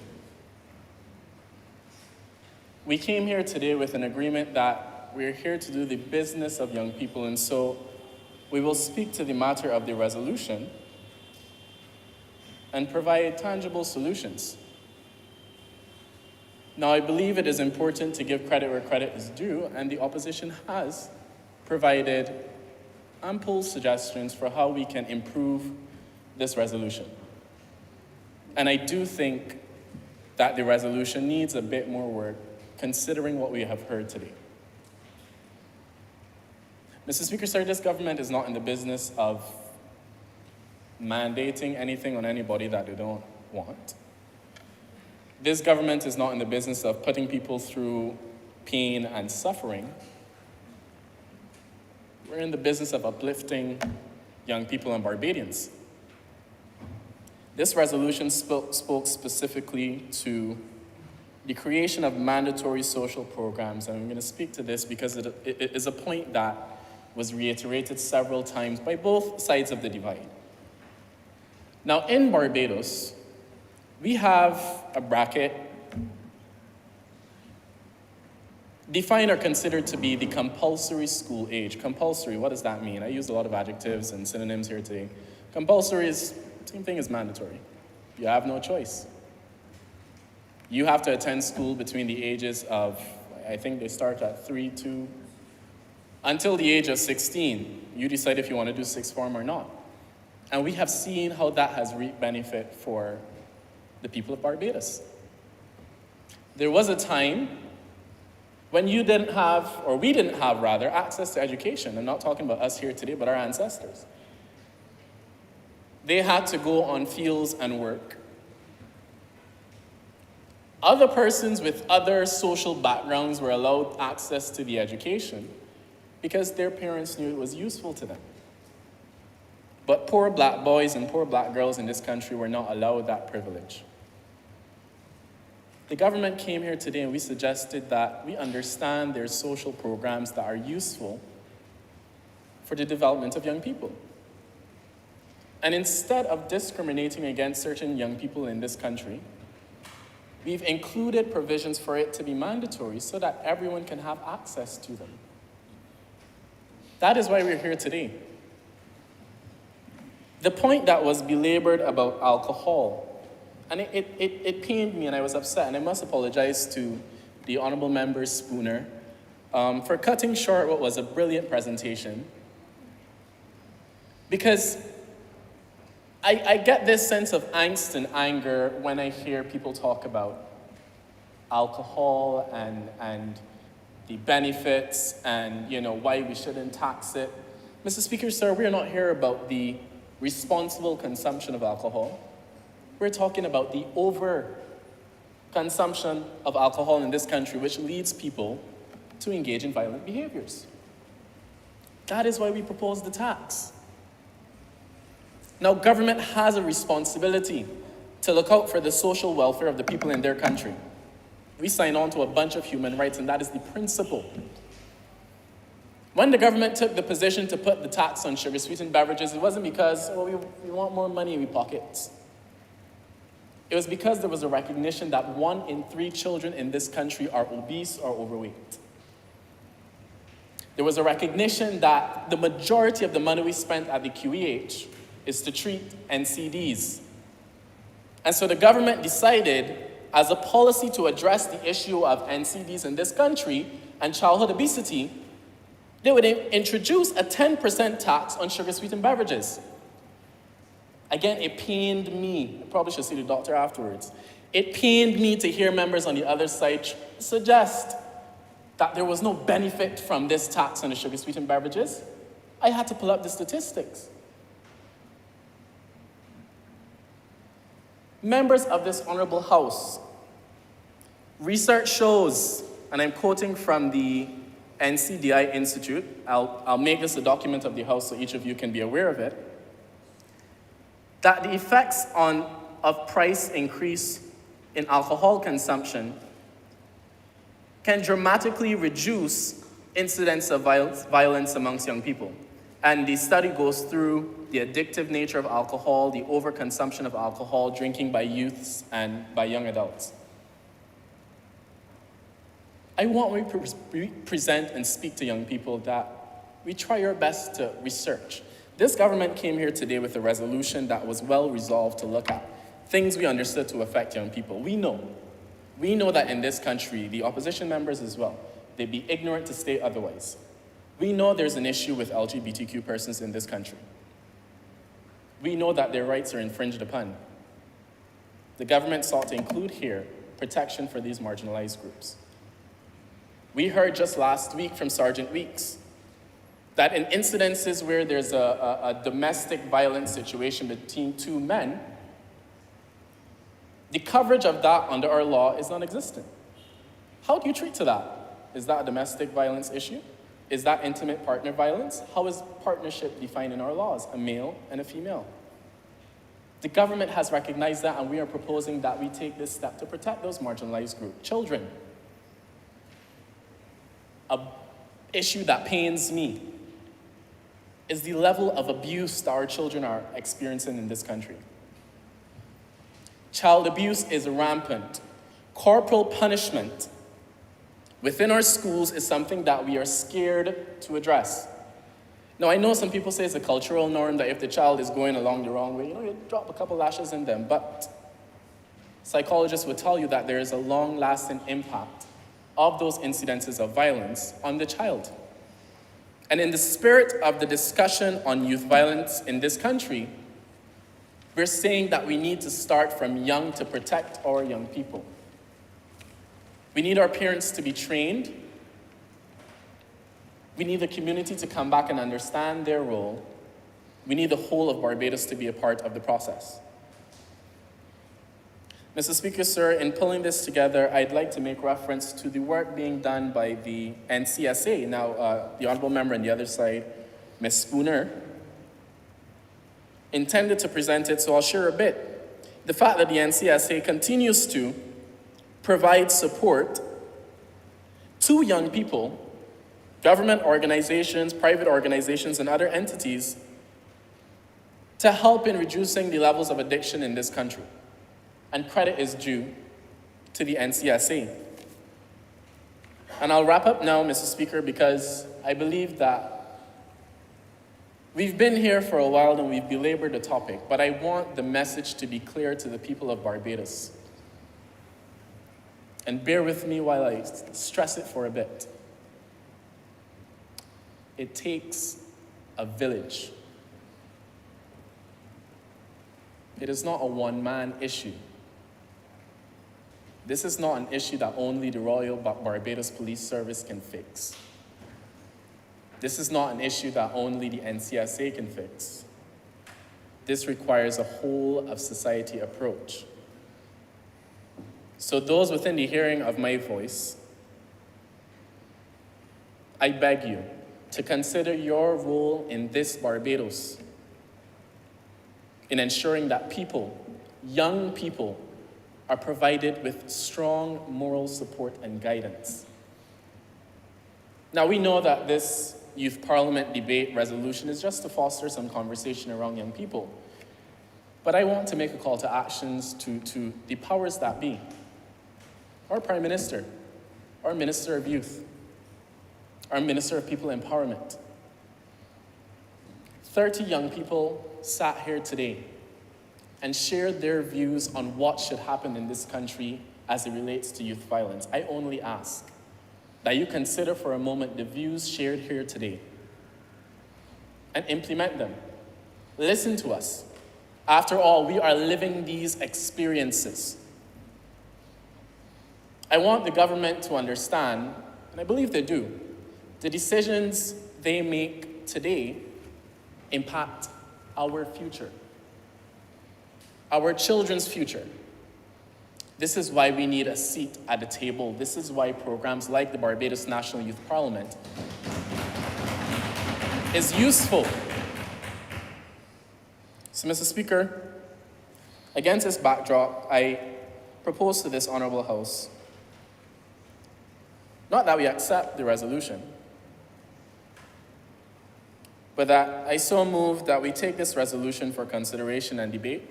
We came here today with an agreement that we're here to do the business of young people, and so we will speak to the matter of the resolution and provide tangible solutions. Now, I believe it is important to give credit where credit is due, and the opposition has provided ample suggestions for how we can improve this resolution. And I do think that the resolution needs a bit more work, considering what we have heard today. Mr. Speaker, sir, this government is not in the business of mandating anything on anybody that they don't want. This government is not in the business of putting people through pain and suffering. We're in the business of uplifting young people and Barbadians. This resolution spoke specifically to the creation of mandatory social programs, and I'm going to speak to this because it is a point that was reiterated several times by both sides of the divide. Now, in Barbados, we have a bracket defined or considered to be the compulsory school age. Compulsory, what does that mean? I used a lot of adjectives and synonyms here today. Compulsory is the same thing as mandatory. You have no choice. You have to attend school between the ages of, I think they start at 3, 2, until the age of 16. You decide if you want to do sixth form or not. And we have seen how that has reaped benefit for the people of Barbados. There was a time when you didn't have, or we didn't have rather, access to education. I'm not talking about us here today, but our ancestors. They had to go on fields and work. Other persons with other social backgrounds were allowed access to the education because their parents knew it was useful to them. But poor black boys and poor black girls in this country were not allowed that privilege. The government came here today and we suggested that we understand there's social programs that are useful for the development of young people. And instead of discriminating against certain young people in this country, we've included provisions for it to be mandatory so that everyone can have access to them. That is why we're here today. The point that was belabored about alcohol, and it pained me and I was upset, and I must apologize to the Honorable Member Spooner for cutting short what was a brilliant presentation. Because I get this sense of angst and anger when I hear people talk about alcohol and the benefits and why we shouldn't tax it. Mr. Speaker, sir, we're not here about the responsible consumption of alcohol. We're talking about the over-consumption of alcohol in this country, which leads people to engage in violent behaviors. That is why we propose the tax. Now, government has a responsibility to look out for the social welfare of the people in their country. We sign on to a bunch of human rights, and that is the principle. When the government took the position to put the tax on sugar-sweetened beverages, it wasn't because, we want more money in our pockets. It was because there was a recognition that 1 in 3 children in this country are obese or overweight. There was a recognition that the majority of the money we spent at the QEH is to treat NCDs. And so the government decided, as a policy to address the issue of NCDs in this country and childhood obesity, they would introduce a 10% tax on sugar-sweetened beverages. Again, it pained me. I probably should see the doctor afterwards. It pained me to hear members on the other side suggest that there was no benefit from this tax on the sugar-sweetened beverages. I had to pull up the statistics. Members of this honorable House, research shows, and I'm quoting from the NCDI Institute, I'll make this a document of the House so each of you can be aware of it, that the effects of price increase in alcohol consumption can dramatically reduce incidents of violence amongst young people. And the study goes through the addictive nature of alcohol, the overconsumption of alcohol, drinking by youths and by young adults. I want when we present and speak to young people that we try our best to research. This government came here today with a resolution that was well resolved to look at things we understood to affect young people. We know that in this country, the opposition members as well, they'd be ignorant to state otherwise. We know there's an issue with LGBTQ persons in this country. We know that their rights are infringed upon. The government sought to include here protection for these marginalized groups. We heard just last week from Sergeant Weeks that in incidences where there's a domestic violence situation between 2 men, the coverage of that under our law is non-existent. How do you treat to that? Is that a domestic violence issue? Is that intimate partner violence? How is partnership defined in our laws? A male and a female. The government has recognized that, and we are proposing that we take this step to protect those marginalized groups. Children. An issue that pains me is the level of abuse that our children are experiencing in this country. Child abuse is rampant. Corporal punishment within our schools is something that we are scared to address. Now, I know some people say it's a cultural norm that if the child is going along the wrong way, you drop a couple lashes in them, but psychologists would tell you that there is a long-lasting impact of those incidences of violence on the child. And in the spirit of the discussion on youth violence in this country, we're saying that we need to start from young to protect our young people. We need our parents to be trained. We need the community to come back and understand their role. We need the whole of Barbados to be a part of the process. Mr. Speaker, sir, in pulling this together, I'd like to make reference to the work being done by the NCSA. Now, the honorable member on the other side, Ms. Spooner, intended to present it, so I'll share a bit. The fact that the NCSA continues to provide support to young people, government organizations, private organizations, and other entities to help in reducing the levels of addiction in this country. And credit is due to the NCSA. And I'll wrap up now, Mr. Speaker, because I believe that we've been here for a while and we've belabored the topic, but I want the message to be clear to the people of Barbados. And bear with me while I stress it for a bit. It takes a village. It is not a one-man issue. This is not an issue that only the Royal Barbados Police Service can fix. This is not an issue that only the NCSA can fix. This requires a whole of society approach. So those within the hearing of my voice, I beg you to consider your role in this Barbados in ensuring that people, young people, are provided with strong moral support and guidance. Now, we know that this Youth Parliament debate resolution is just to foster some conversation around young people. But I want to make a call to actions to the powers that be, our Prime Minister, our Minister of Youth, our Minister of People Empowerment. 30 young people sat here today and shared their views on what should happen in this country as it relates to youth violence. I only ask that you consider for a moment the views shared here today and implement them. Listen to us. After all, we are living these experiences. I want the government to understand, and I believe they do, the decisions they make today impact our future, our children's future. This is why we need a seat at the table. This is why programs like the Barbados National Youth Parliament is useful. So, Mr. Speaker, against this backdrop, I propose to this Honourable House, not that we accept the resolution, but that I so move that we take this resolution for consideration and debate.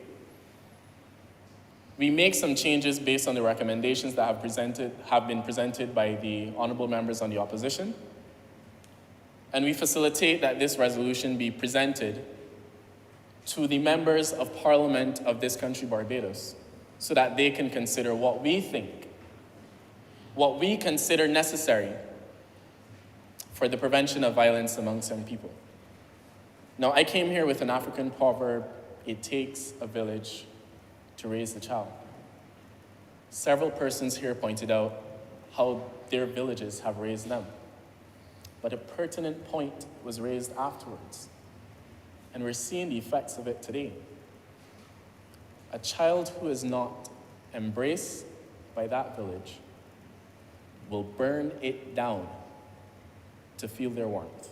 We make some changes based on the recommendations that have been presented by the honourable members on the opposition. And we facilitate that this resolution be presented to the members of Parliament of this country, Barbados, so that they can consider what we think, what we consider necessary for the prevention of violence amongst young people. Now, I came here with an African proverb, it takes a village to raise the child. Several persons here pointed out how their villages have raised them. But a pertinent point was raised afterwards, and we're seeing the effects of it today. A child who is not embraced by that village will burn it down to feel their warmth.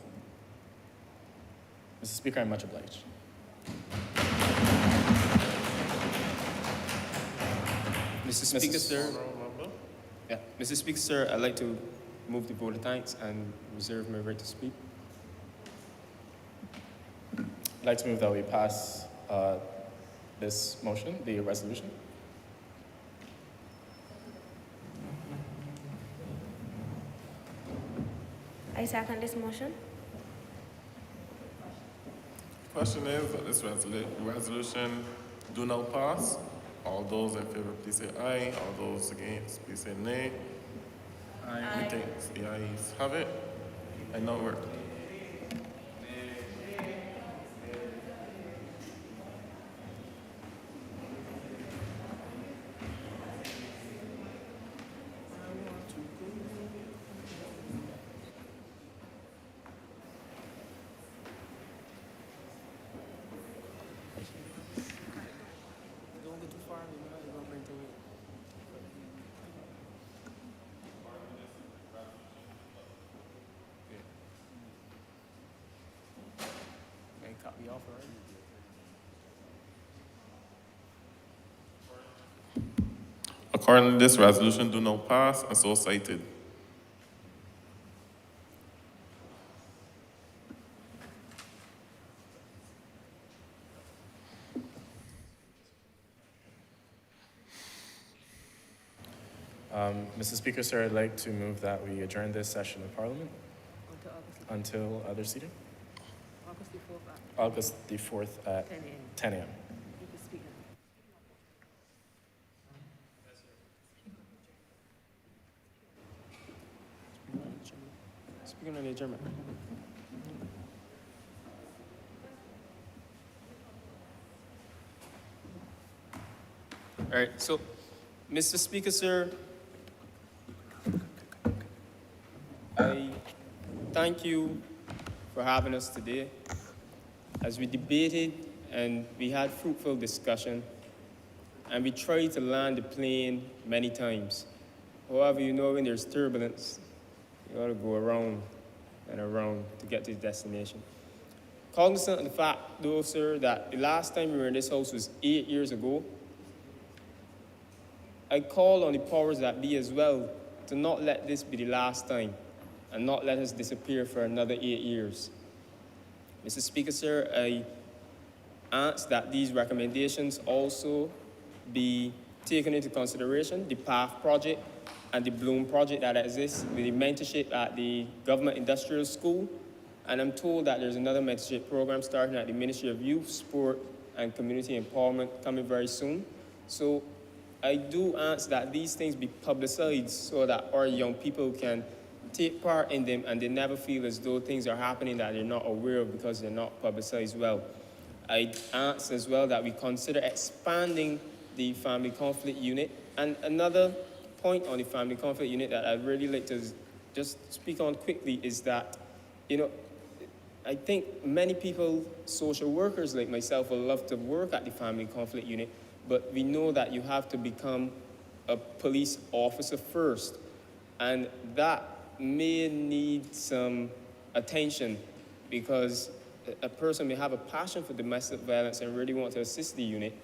Mr. Speaker, I'm much obliged. Mr. Speaker, sir. Yeah, Mr. Speaker, sir, I'd like to move the vote of thanks and reserve my right to speak. I'd like to move that we pass this motion, the resolution. I second this motion. Question is that this resolution do not pass. All those in favor, please say aye. All those against, please say nay. Aye. We think the ayes have it. I know we're. Accordingly, this resolution do not pass and so cited. Mr. Speaker, sir, I'd like to move that we adjourn this session of Parliament until other seating. August the 4th at 10 a.m. Speaking on the adjournment. All right, so, Mr. Speaker, sir, I thank you for having us today. As we debated and we had fruitful discussion, and we tried to land the plane many times. However, you know when there's turbulence, you gotta go around and around to get to the destination. Cognizant of the fact, though, sir, that the last time we were in this house was 8 years ago, I call on the powers that be as well to not let this be the last time and not let us disappear for another 8 years. Mr. Speaker, sir, I ask that these recommendations also be taken into consideration, the PATH project and the Bloom project that exists with the mentorship at the Government Industrial School. And I'm told that there's another mentorship program starting at the Ministry of Youth, Sport, and Community Empowerment coming very soon. So I do ask that these things be publicized so that our young people can take part in them and they never feel as though things are happening that they're not aware of because they're not publicized well. I ask as well that we consider expanding the family conflict unit. And another point on the family conflict unit that I'd really like to just speak on quickly is that, you know, I think many people, social workers like myself, will love to work at the family conflict unit, but we know that you have to become a police officer first. And that may need some attention because a person may have a passion for domestic violence and really want to assist the unit,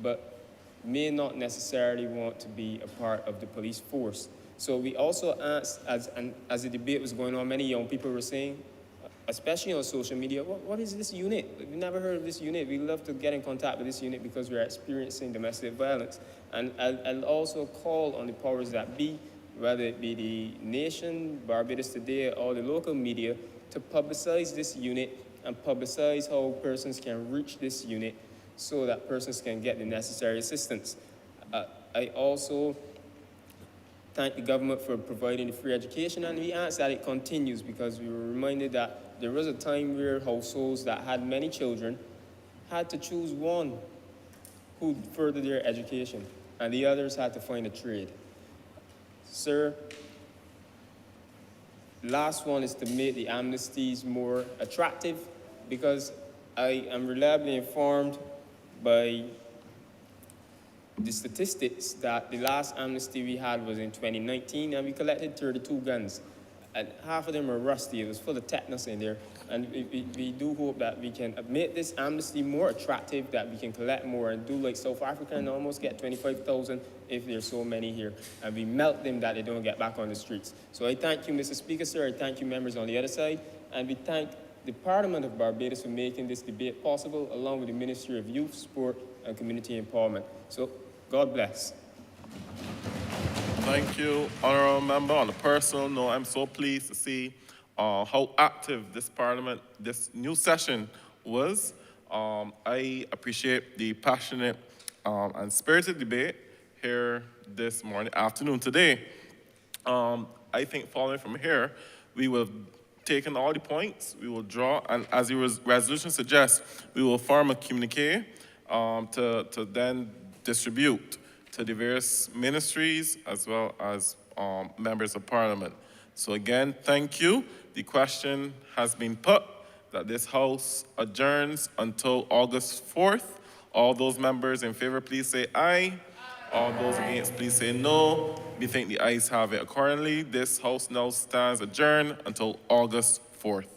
but may not necessarily want to be a part of the police force. So we also asked, as the debate was going on, many young people were saying, especially on social media, what is this unit? We've never heard of this unit. We love to get in contact with this unit because we're experiencing domestic violence. And I'll also call on the powers that be, whether it be the nation, Barbados Today, or the local media, to publicize this unit and publicize how persons can reach this unit so that persons can get the necessary assistance. I also thank the government for providing the free education, and we ask that it continues because we were reminded that there was a time where households that had many children had to choose one who furthered their education, and the others had to find a trade. Sir, last one is to make the amnesties more attractive because I am reliably informed by the statistics that the last amnesty we had was in 2019 and we collected 32 guns. And half of them are rusty. It was full of tetanus in there. And we do hope that we can make this amnesty more attractive, that we can collect more and do like South Africa and almost get 25,000 if there's so many here. And we melt them that they don't get back on the streets. So I thank you, Mr. Speaker, sir. I thank you, members on the other side. And we thank the Parliament of Barbados for making this debate possible, along with the Ministry of Youth, Sport, and Community Empowerment. So God bless. Thank you, Honourable Member. On a personal note, I'm so pleased to see how active this Parliament, this new session was. I appreciate the passionate and spirited debate here this afternoon. Today, I think following from here, we will have taken all the points, we will draw, and as the resolution suggests, we will form a communique to then distribute to the various ministries as well as members of Parliament. So again, thank you. The question has been put that this House adjourns until August 4th. All those members in favor, please say aye. All those against, please say no. We think the ayes have it accordingly. This House now stands adjourned until August 4th.